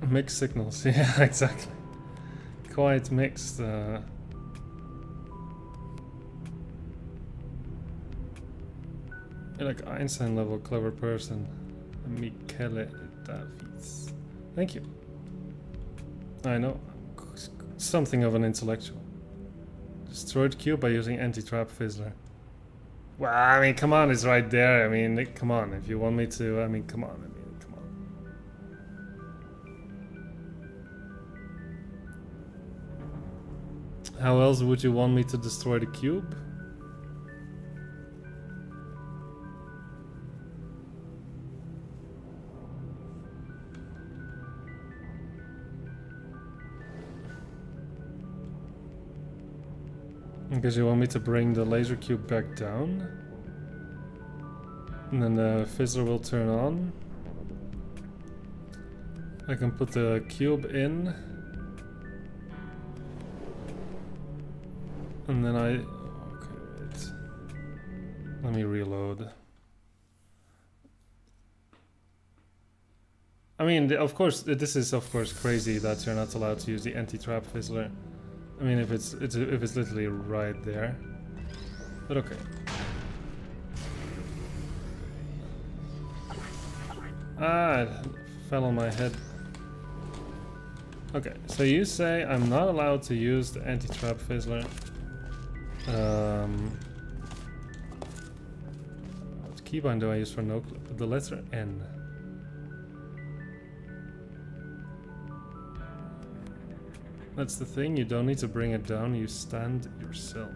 Mixed signals. Yeah, exactly. Quite mixed. You're like Einstein level clever person. Michele Davids. Thank you. I know. Something of an intellectual. Destroyed cube by using anti-trap fizzler. Well, I mean, come on, it's right there. I mean, come on. If you want me to, I mean, come on. I mean, come on. How else would you want me to destroy the cube? Because you want me to bring the laser cube back down, and then the fizzler will turn on. I can put the cube in, and then okay, wait. Let me reload. I mean, of course, this is of course crazy that you're not allowed to use the anti-trap fizzler. I mean, if it's literally right there, but okay. Ah, it fell on my head. Okay, so you say I'm not allowed to use the anti-trap fizzler. What keybind do I use for no clip? The letter N. That's the thing, you don't need to bring it down, you stand yourself.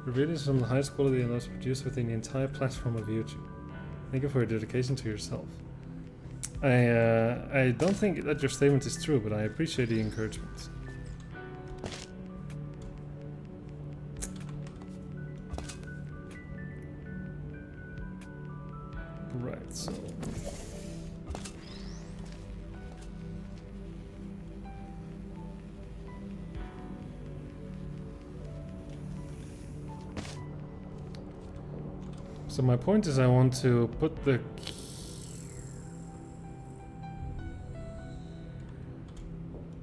The video is from the highest quality and those produced within the entire platform of YouTube. Thank you for your dedication to yourself. I don't think that your statement is true, but I appreciate the encouragement. Right, so... So my point is I want to put the...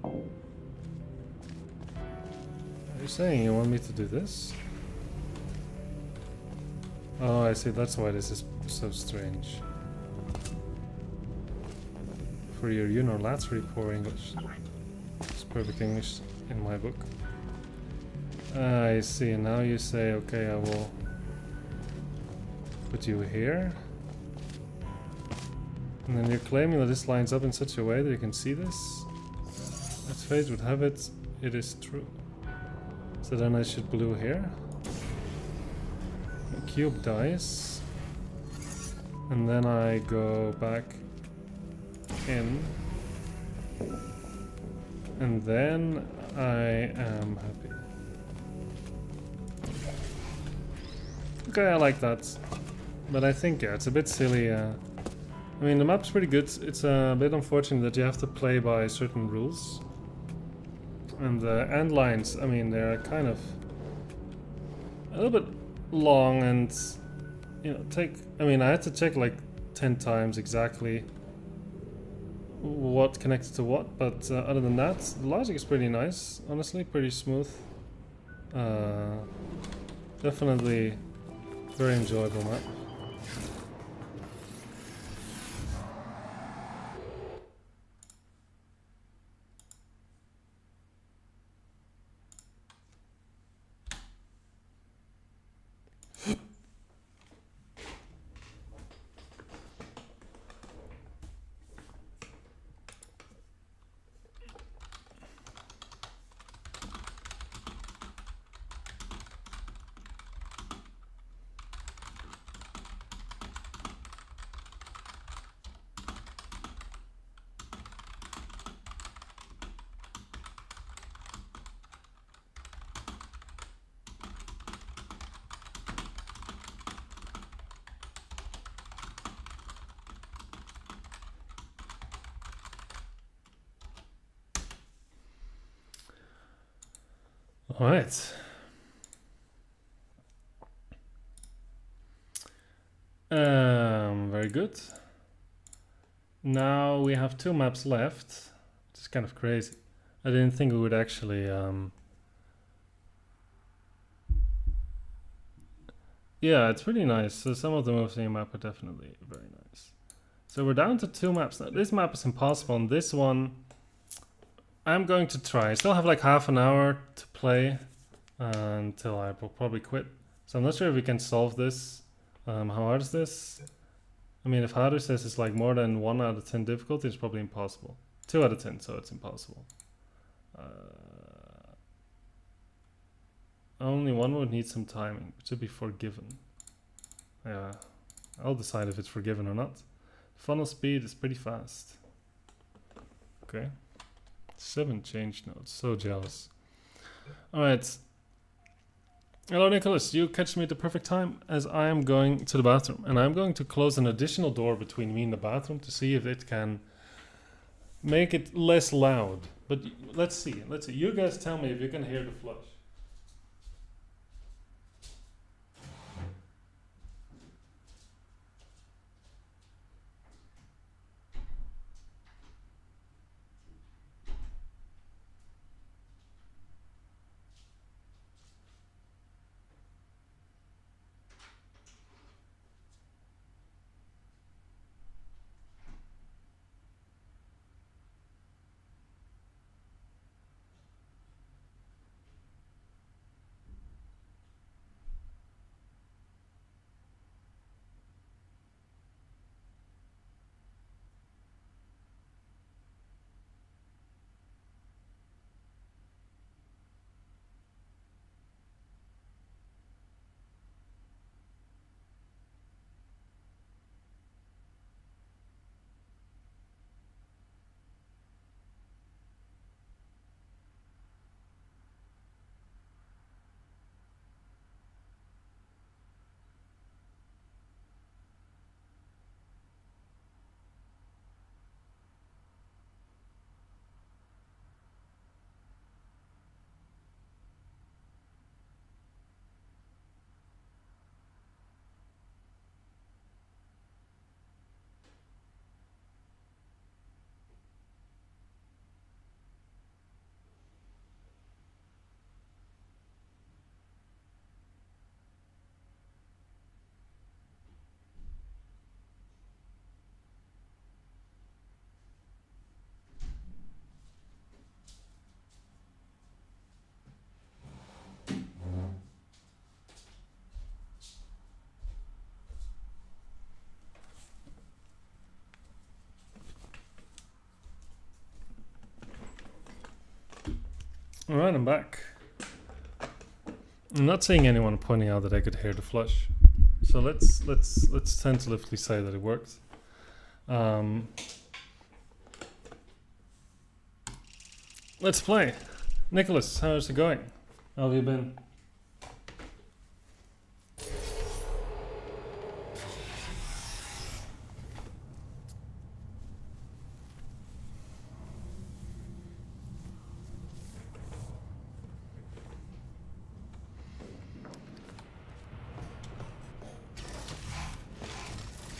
Are you saying you want me to do this? Oh, I see, that's why this is so strange. For your unilaterally poor English. It's perfect English in my book. I see, now you say, okay, I will put you here. And then you're claiming that this lines up in such a way that you can see this? As fate would have it, it is true. So then I should blue here. The cube dies. And then I go back in. And then I am happy. Okay, I like that. But I think, yeah, it's a bit silly. I mean, the map's pretty good. It's a bit unfortunate that you have to play by certain rules. And the end lines, I mean, they're kind of a little bit long and, you know, I mean, I had to check like 10 times exactly what connected to what, but other than that, the logic is pretty nice, honestly, pretty smooth. Definitely very enjoyable map. All right. Very good. Now we have 2 maps left. It's kind of crazy. I didn't think we would actually yeah, it's pretty nice. So some of the moves in the map are definitely very nice. So we're down to 2 maps now. This map is impossible, and this one I'm going to try. I still have like half an hour to play until I will probably quit. So I'm not sure if we can solve this. How hard is this? I mean, if harder says it's like more than 1 out of 10 difficulty, it's probably impossible. 2 out of 10, so it's impossible. Only one would need some timing, which should be forgiven. Yeah, I'll decide if it's forgiven or not. Funnel speed is pretty fast. Okay. 7 change nodes, so jealous. Alright. Hello Nicholas, you catch me at the perfect time as I am going to the bathroom. And I'm going to close an additional door between me and the bathroom to see if it can make it less loud. But let's see. You guys tell me if you can hear the flush. Alright, I'm back. I'm not seeing anyone pointing out that I could hear the flush. So let's tentatively say that it worked. Let's play. Nicholas, how's it going? How have you been?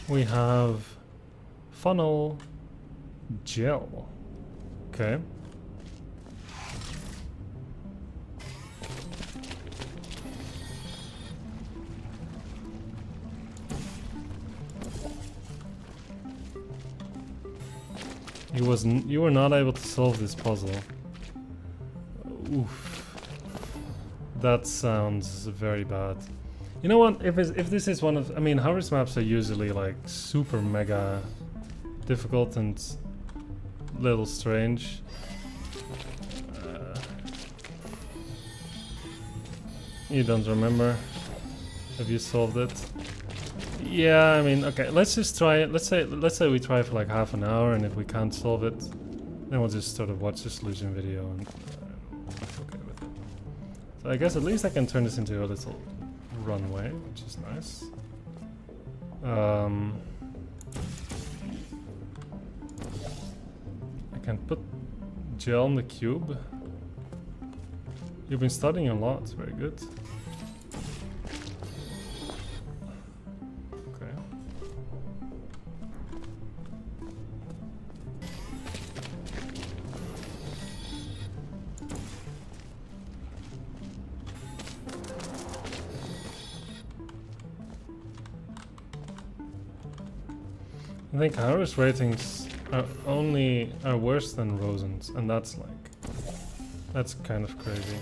We have funnel gel. Okay. You were not able to solve this puzzle. Oof. That sounds very bad. You know what? If this is one of, I mean, Harvest maps are usually like super mega difficult and little strange. You don't remember? Have you solved it? Yeah, I mean, okay. Let's just try it. Let's say we try for like half an hour, and if we can't solve it, then we'll just sort of watch the solution video and okay with it. So I guess at least I can turn this into a little runway, which is nice. I can put gel in the cube. You've been studying a lot, very good. Okay. I think Harris ratings are worse than Rosen's, and that's kind of crazy.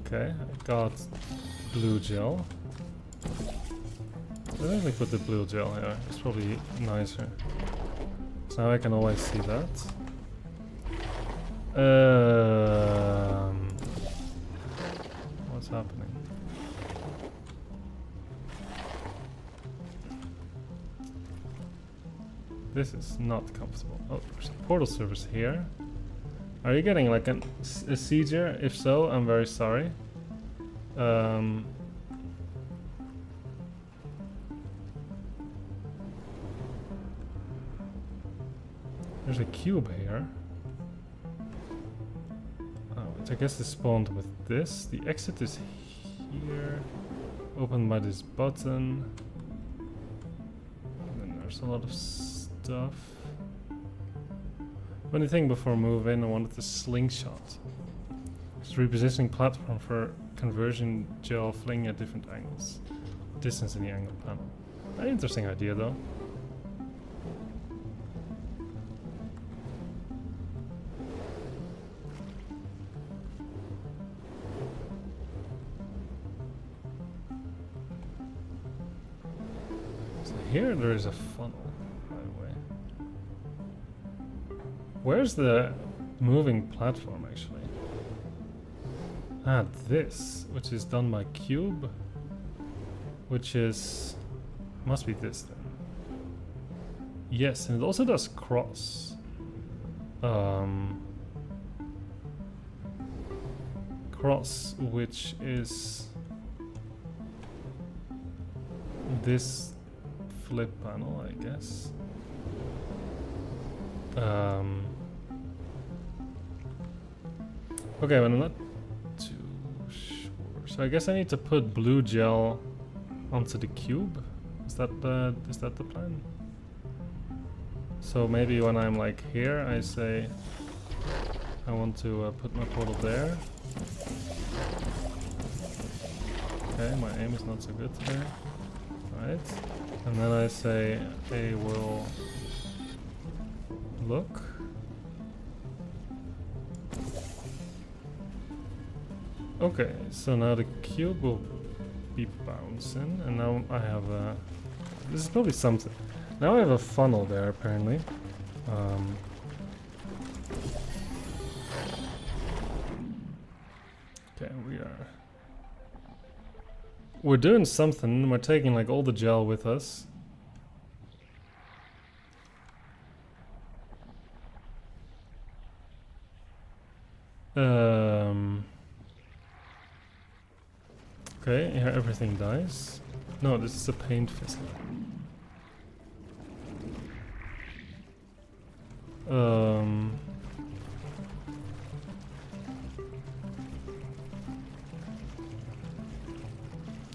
Okay, I got blue gel. I think we put the blue gel here. It's probably nicer. So now I can always see that. What's happening? This is not comfortable. Oh, there's a portal service here. Are you getting like a seizure? If so, I'm very sorry. There's a cube here. Which I guess is spawned with this. The exit is here. Opened by this button. And then there's a lot of stuff. Funny thing, before move in, I wanted the slingshot. It's repositioning platform for conversion gel fling at different angles. Distance in the angle panel. An interesting idea though. So here there is a funnel. Where's the moving platform actually? Ah, this, which is done by cube, which is, must be this then. Yes, and it also does cross. Cross, which is this flip panel, I guess. Okay, but I'm not too sure. So I guess I need to put blue gel onto the cube. Is that the plan? So maybe when I'm like here, I say I want to put my portal there. Okay, my aim is not so good today. Right, and then I say I will look. Okay, so now the cube will be bouncing, and now I have a... This is probably something. Now I have a funnel there, apparently. Okay, we're doing something. We're taking like all the gel with us. Okay, here everything dies. No, this is a paint fizzler.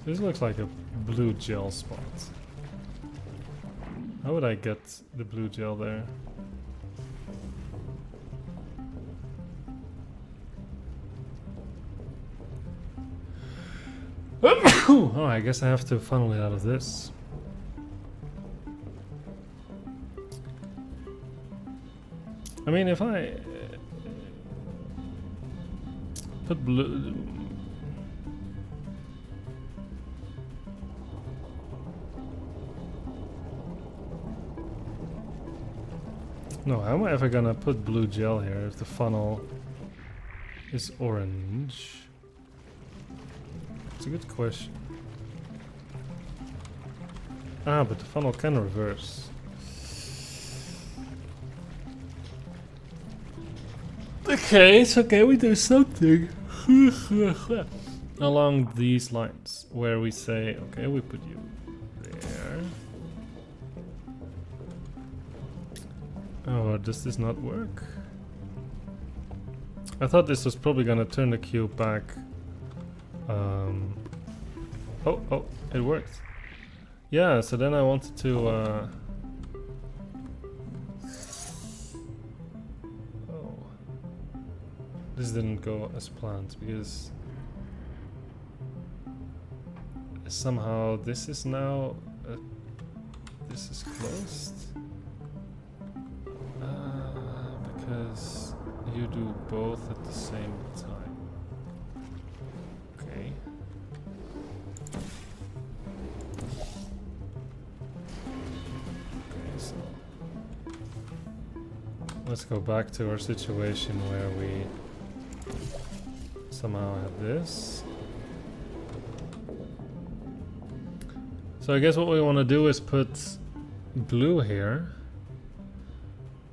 This looks like a blue gel spot. How would I get the blue gel there? Oh, I guess I have to funnel it out of this. I mean, if I put blue... No, how am I ever gonna put blue gel here if the funnel is orange? It's a good question. Ah, but the funnel can reverse. Okay, so can we do something along these lines where we say, okay, we put you there. Oh, does this not work? I thought this was probably gonna turn the cube back. Oh, it worked. Yeah, so then I wanted to oh. This didn't go as planned because somehow this is now this is closed because you do both at the same time. Okay. Okay, so let's go back to our situation where we somehow have this. So I guess what we want to do is put blue here,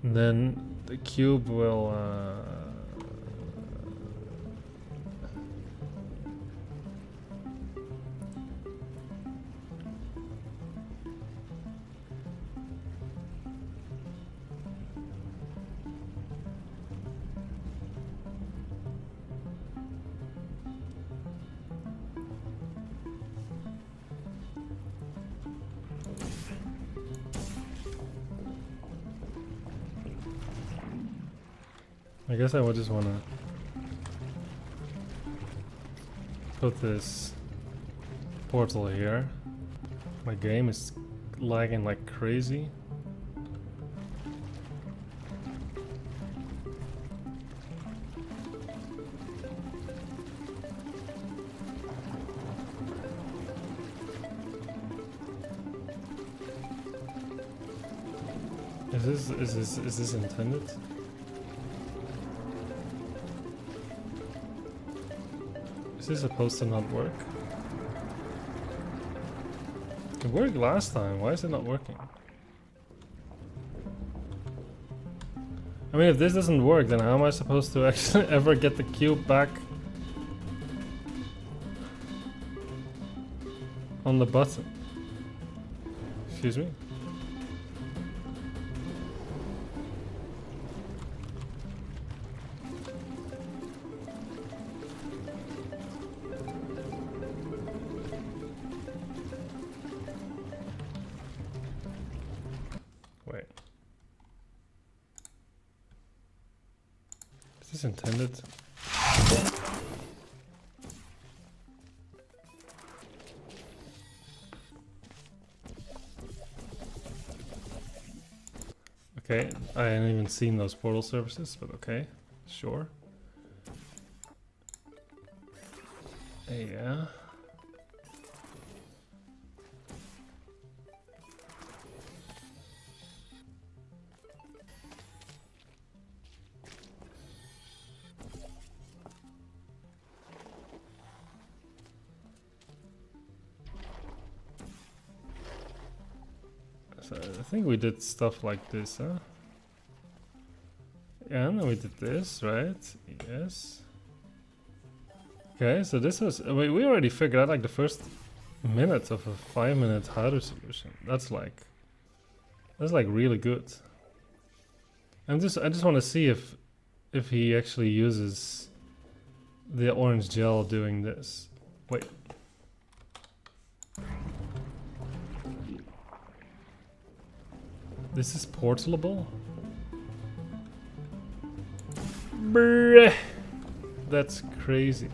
and then the cube will I guess I would just want to put this portal here. My game is lagging like crazy. Is this intended? Is this supposed to not work? It worked last time, why is it not working? I mean, if this doesn't work, then how am I supposed to actually ever get the cube back on the button? Excuse me? Is this intended? Okay, I hadn't even seen those portal services, but okay, sure. Yeah. So I think we did stuff like this, huh? Yeah, and then we did this, right? Yes. Okay, so this was... we already figured out like the first minute of a 5-minute how-to solution. That's like really good. I just want to see if he actually uses the orange gel doing this. Wait. This is portable? Bruh. That's crazy.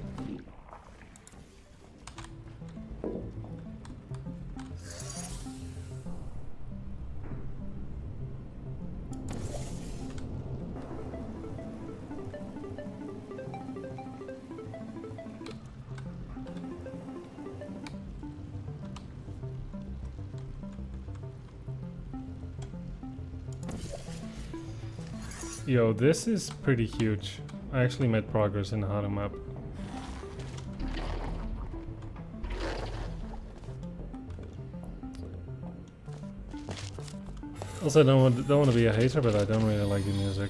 Yo, this is pretty huge. I actually made progress in how to map. Also, I don't want to be a hater, but I don't really like the music.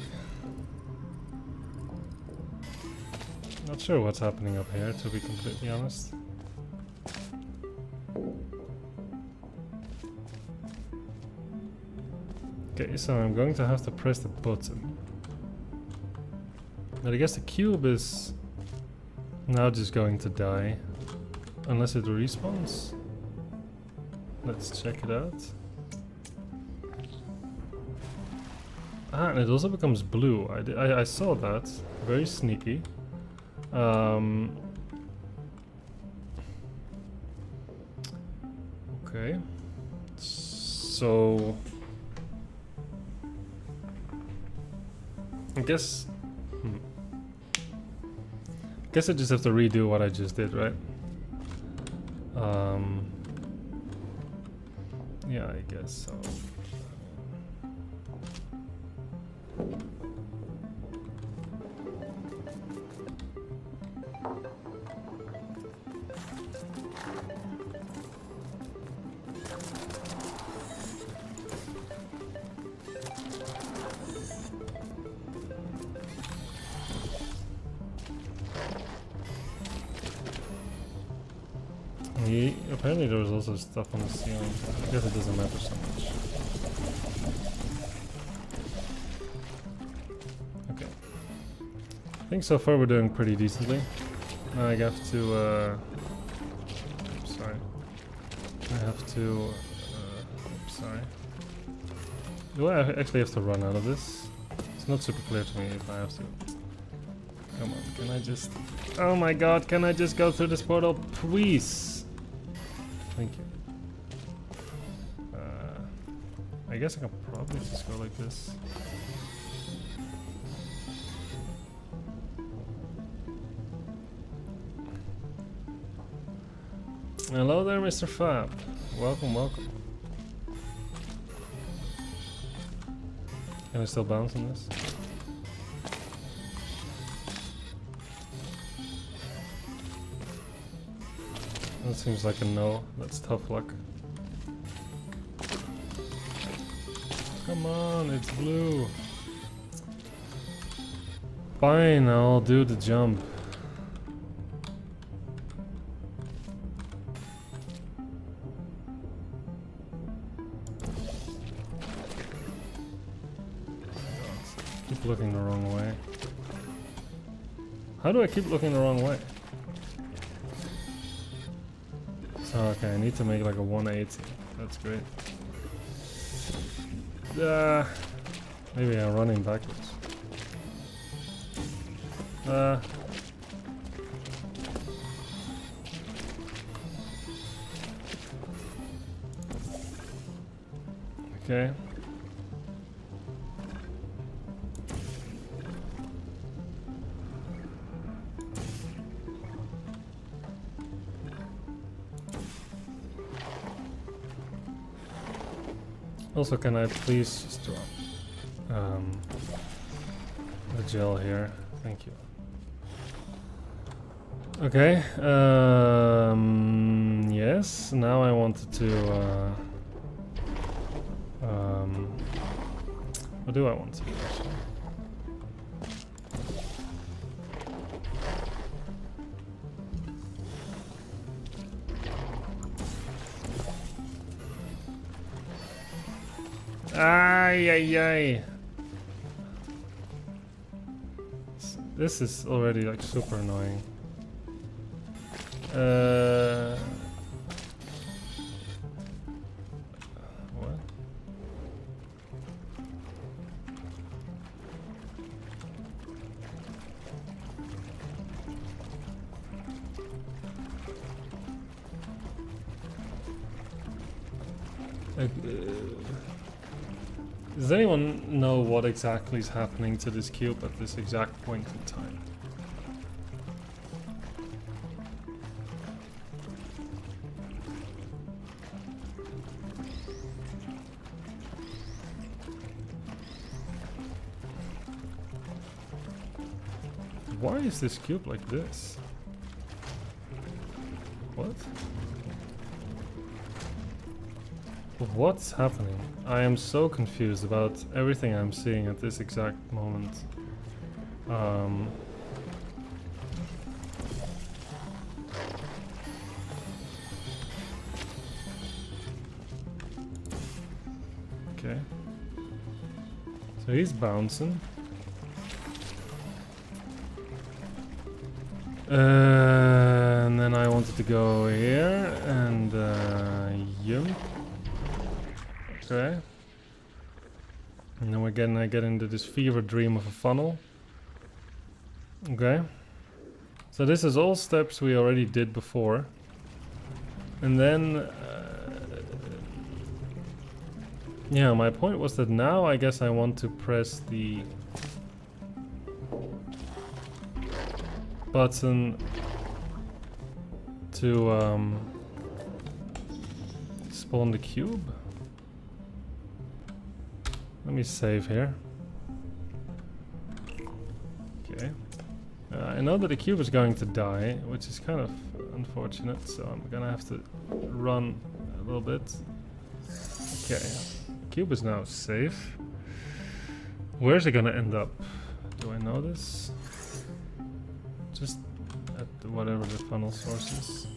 Not sure what's happening up here, to be completely honest. Okay, so I'm going to have to press the button. But I guess the cube is now just going to die. Unless it respawns. Let's check it out. Ah, and it also becomes blue. I saw that. Very sneaky. Okay. So I guess I just have to redo what I just did, right? Yeah, I guess so. Apparently there was also stuff on the ceiling. I guess it doesn't matter so much. Okay. I think so far we're doing pretty decently. Now I have to, sorry. I have to, sorry. Do I actually have to run out of this? It's not super clear to me if I have to. Come on, can I just... Oh my god, can I just go through this portal, please? Thank you. I guess I can probably just go like this. Hello there, Mr. Fab. Welcome, welcome. Can I still bounce on this? That seems like a no. That's tough luck. Come on, it's blue. Fine, I'll do the jump. Keep looking the wrong way. How do I keep looking the wrong way? Okay, I need to make like a 180. That's great. Maybe I'm running backwards. Okay. Also, can I please just drop the gel here? Thank you. Okay. Yes. Now I wanted to. What do I want to do actually? Ay, ay, ay. This is already like super annoying. What? Does anyone know what exactly is happening to this cube at this exact point in time? Why is this cube like this? What? What's happening? I am so confused about everything I'm seeing at this exact moment. Okay. So he's bouncing. And then I wanted to go here and yum. Okay. And then I get into this fever dream of a funnel. Okay. So this is all steps we already did before. And then yeah, my point was that now I guess I want to press the button to spawn the cube. Let me save here. Okay. I know that the cube is going to die, which is kind of unfortunate, so I'm gonna have to run a little bit. Okay. Cube is now safe. Where's it gonna end up? Do I know this? Just at whatever the funnel source is.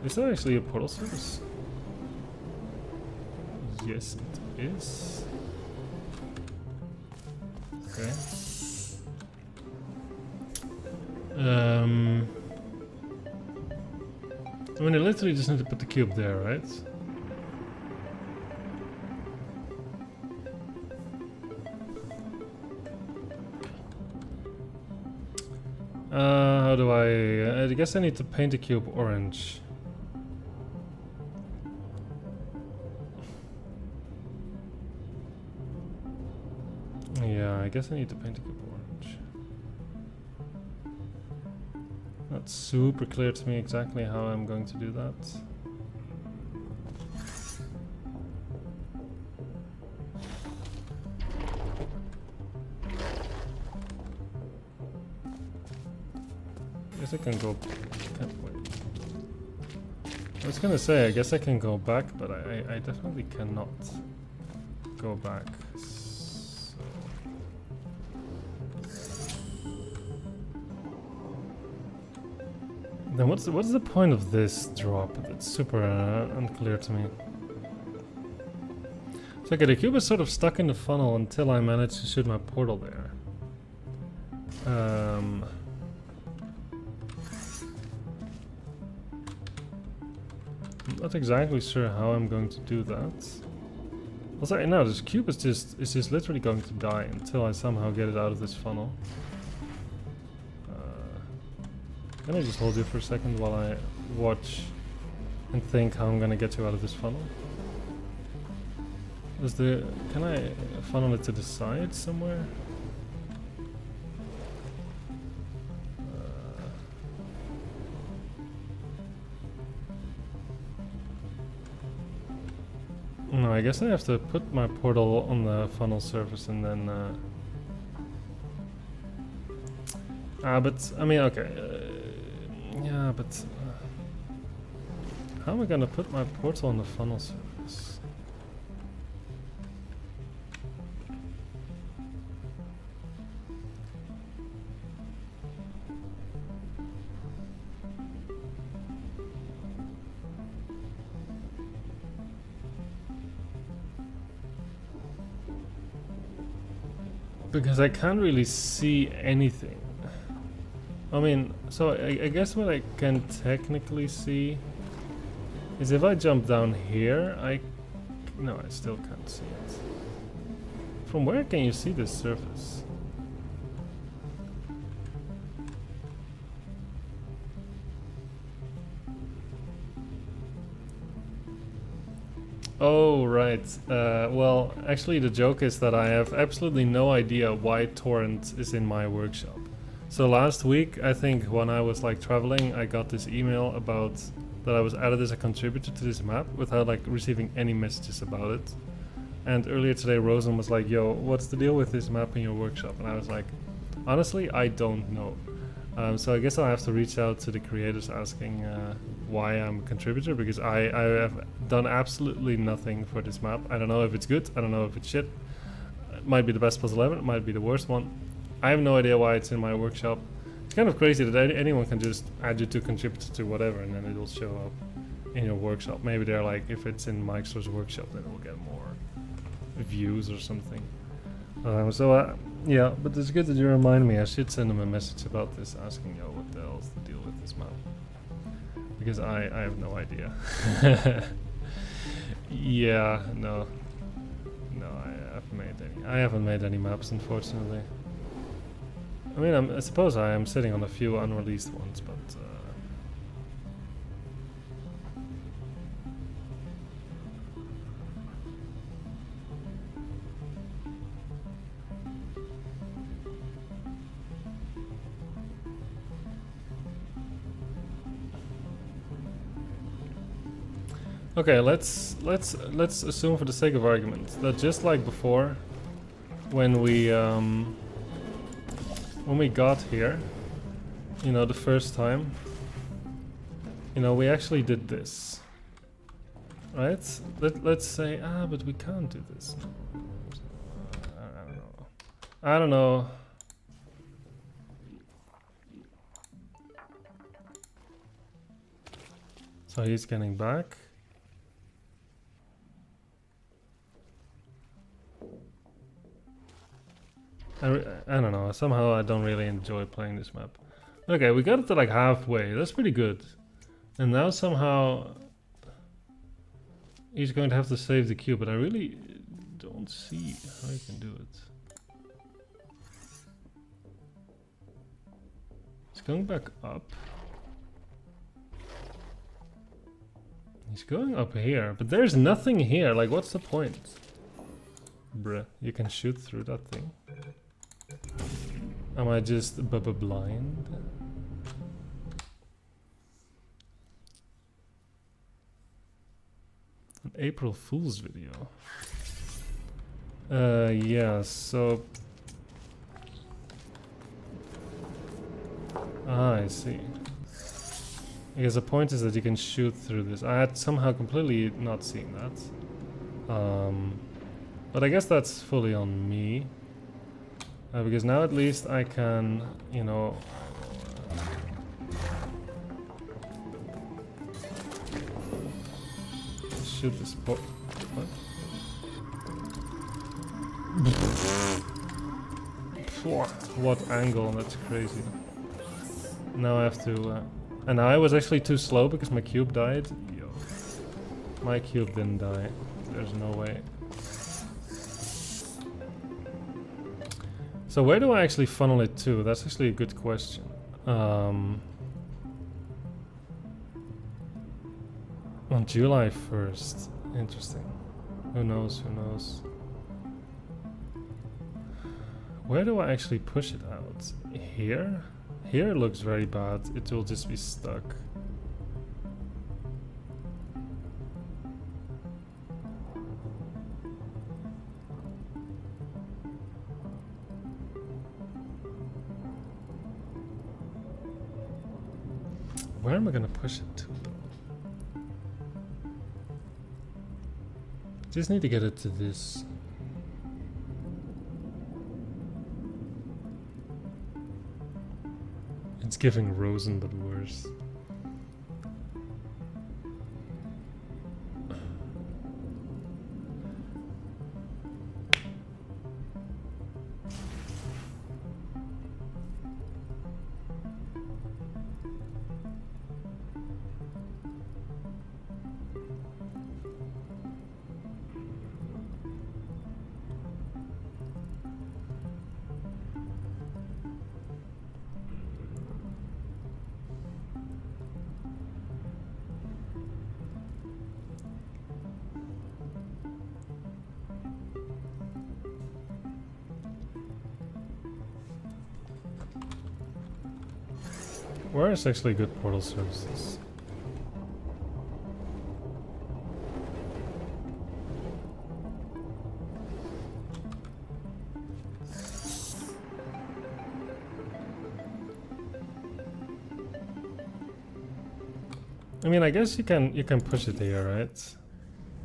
Is that actually a portal source? Yes, it is. Okay. I mean, I literally just need to put the cube there, right? How do I guess I need to paint the cube orange. Yeah, I guess I need to paint the cube orange. Not super clear to me exactly how I'm going to do that. I guess I can go. Wait. I was gonna say, I guess I can go back, but I definitely cannot go back. So. Then what's the point of this drop? It's super unclear to me. So okay, the cube is sort of stuck in the funnel until I manage to shoot my portal there. I'm not exactly sure how I'm going to do that. Also, no, this cube is just literally going to die until I somehow get it out of this funnel. Can I just hold you for a second while I watch and think how I'm gonna get you out of this funnel? Can I funnel it to the side somewhere? No, I guess I have to put my portal on the funnel surface and then but I mean, okay. Yeah, but how am I gonna put my portal on the funnel surface? Because I can't really see anything. I mean, so I guess what I can technically see is if I jump down here, no, I still can't see it. From where can you see this surface? Oh, right. Well, actually the joke is that I have absolutely no idea why Torrent is in my workshop. So last week, I think when I was like traveling, I got this email about that I was added as a contributor to this map without like receiving any messages about it. And earlier today, Rosen was like, yo, what's the deal with this map in your workshop? And I was like, honestly, I don't know. So I guess I'll have to reach out to the creators asking why I'm a contributor, because I have done absolutely nothing for this map. I don't know if it's good, I don't know if it's shit. It might be the best puzzle ever, it might be the worst one. I have no idea why it's in my workshop. It's kind of crazy that anyone can just add you to contributor to whatever and then it will show up in your workshop. Maybe they're like, if it's in Mike's workshop, then it will get more views or something. Yeah, but it's good that you remind me. I should send him a message about this, asking, yo, what the hell's the deal with this map? Because I have no idea. Yeah, no. No, I haven't made any maps, unfortunately. I mean, I suppose I am sitting on a few unreleased ones, but... Okay, let's assume for the sake of argument that just like before, when we got here, you know, the first time, you know, we actually did this, right? Let's say, but we can't do this. I don't know. So he's getting back. I don't know, somehow I don't really enjoy playing this map. Okay, we got it to like halfway, that's pretty good. And now somehow he's going to have to save the cube, but I really don't see how he can do it. He's going back up. He's going up here, but there's nothing here, like what's the point? Bruh, you can shoot through that thing. Am I just blind? An April Fool's video. Yeah, so... I see. Because the point is that you can shoot through this. I had somehow completely not seen that. But I guess that's fully on me. Because now at least I can, you know... shoot this po- What? What angle, that's crazy. Now I have to... and I was actually too slow because my cube died. Yo. My cube didn't die. There's no way. So where do I actually funnel it to? That's actually a good question. On July 1st. Interesting. Who knows, who knows. Where do I actually push it out? Here? Here it looks very bad. It will just be stuck. Where am I gonna push it to though? Just need to get it to this. It's giving Rosen but worse. Where is actually good portal services? I mean, I guess you can push it here, right?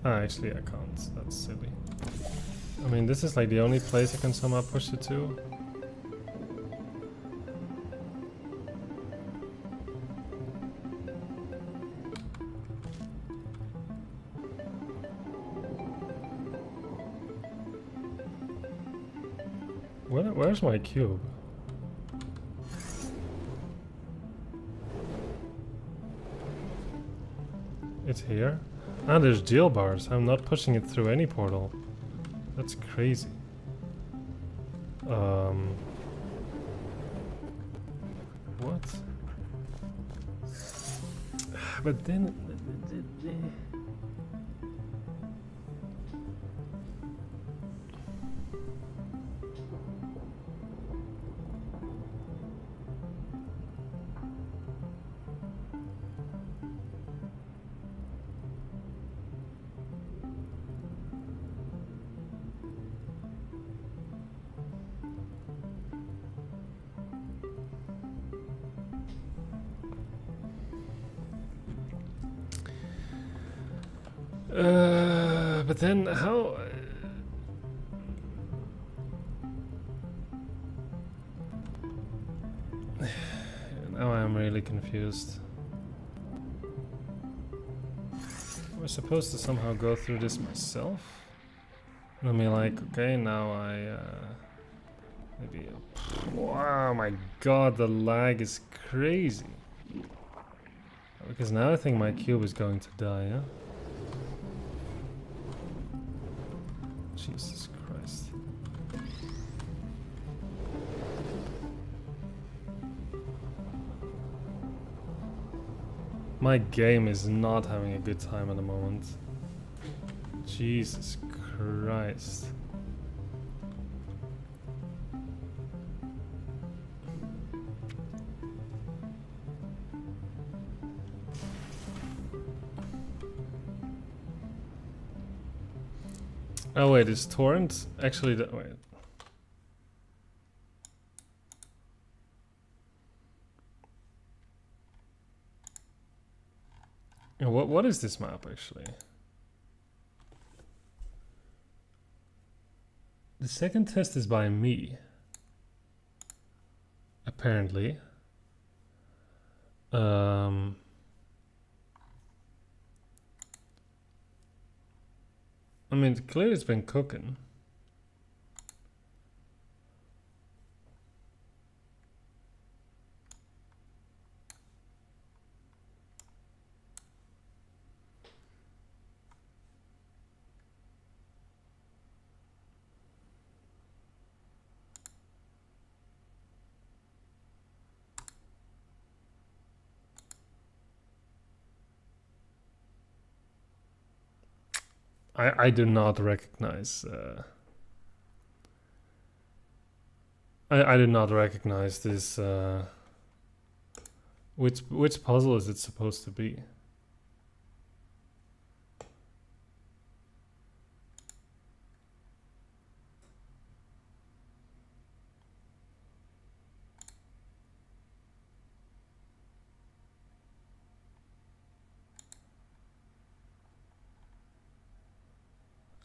Ah, actually I can't. That's silly. I mean, this is like the only place I can somehow push it to. Where's my cube? It's here. And there's jail bars. I'm not pushing it through any portal. That's crazy. What? But then... but then how... Now I'm really confused. Am I supposed to somehow go through this myself? And I'm like, okay, now I... maybe... Wow, my god, the lag is crazy. Because now I think my cube is going to die, yeah? Jesus Christ. My game is not having a good time at the moment. Jesus Christ. Oh wait, is torrent actually the wait? What is this map actually? The second test is by me. Apparently. I mean, clearly it's been cooking. I do not recognize. I do not recognize this. Which puzzle is it supposed to be?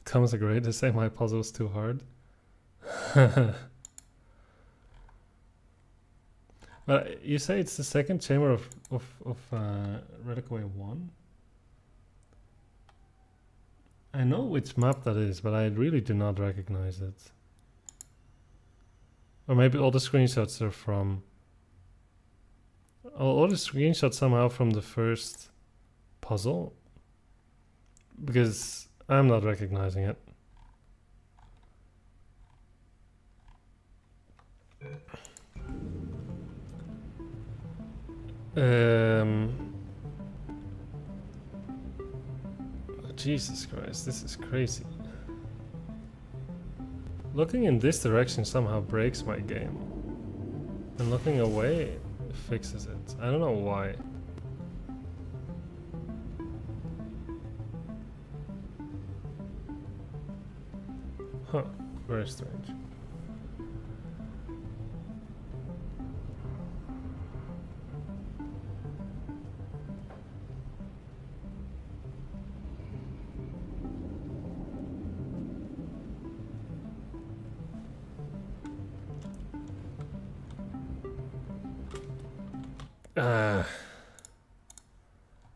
Comes agree to say my puzzle's too hard. But you say it's the second chamber of Reliquary 1? I know which map that is, but I really do not recognize it. Or maybe all the screenshots are from... all the screenshots somehow from the first puzzle? Because I'm not recognizing it. Jesus Christ, this is crazy. Looking in this direction somehow breaks my game. And looking away fixes it. I don't know why. Huh, very strange.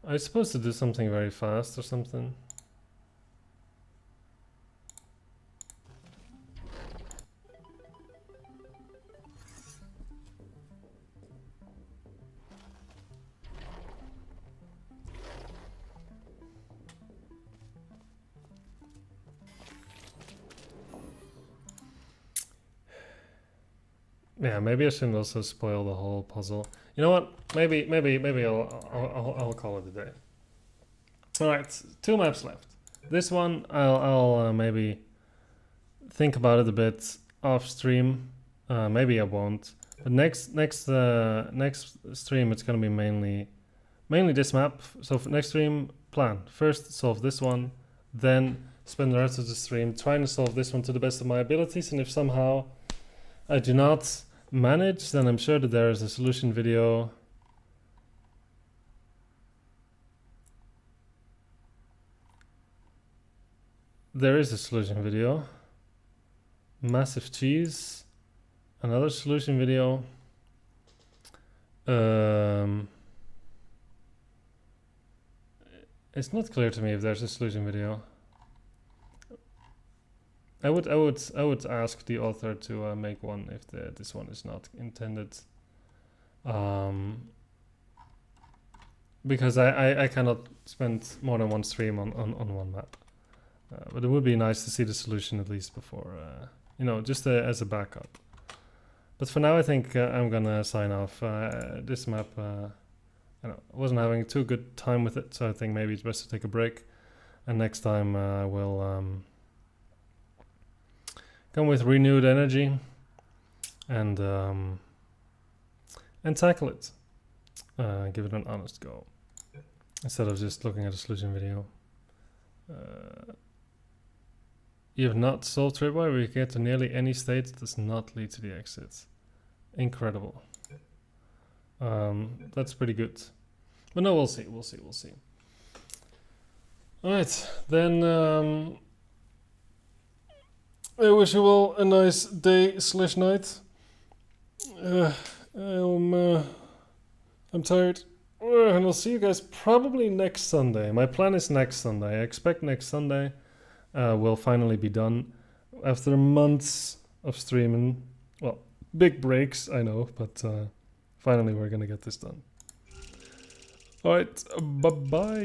I was supposed to do something very fast or something. Yeah, maybe I shouldn't also spoil the whole puzzle. You know what? Maybe I'll call it a day. All right, 2 maps left. This one I'll maybe think about it a bit off stream. Maybe I won't. But next stream it's gonna be mainly this map. So for next stream, plan first solve this one, then spend the rest of the stream trying to solve this one to the best of my abilities. And if somehow I do not manage, then I'm sure that there is a solution video. There is a solution video. Massive cheese. Another solution video. It's not clear to me if there's a solution video. I would ask the author to make one if this one is not intended. Because I cannot spend more than one stream on one map. But it would be nice to see the solution at least before, you know, just as a backup. But for now, I think I'm gonna sign off. This map, I wasn't having too good time with it, so I think maybe it's best to take a break. And next time I will come with renewed energy and tackle it. Give it an honest go instead of just looking at a solution video. You have not solved tripwire where you get to nearly any state that does not lead to the exit. Incredible. That's pretty good. But no, we'll see. Alright, then I wish you all a nice day/night. I'm tired. And I'll see you guys probably next Sunday. My plan is next Sunday. I expect next Sunday will finally be done after months of streaming. Well, big breaks, I know, but finally we're gonna get this done. Alright, bye-bye.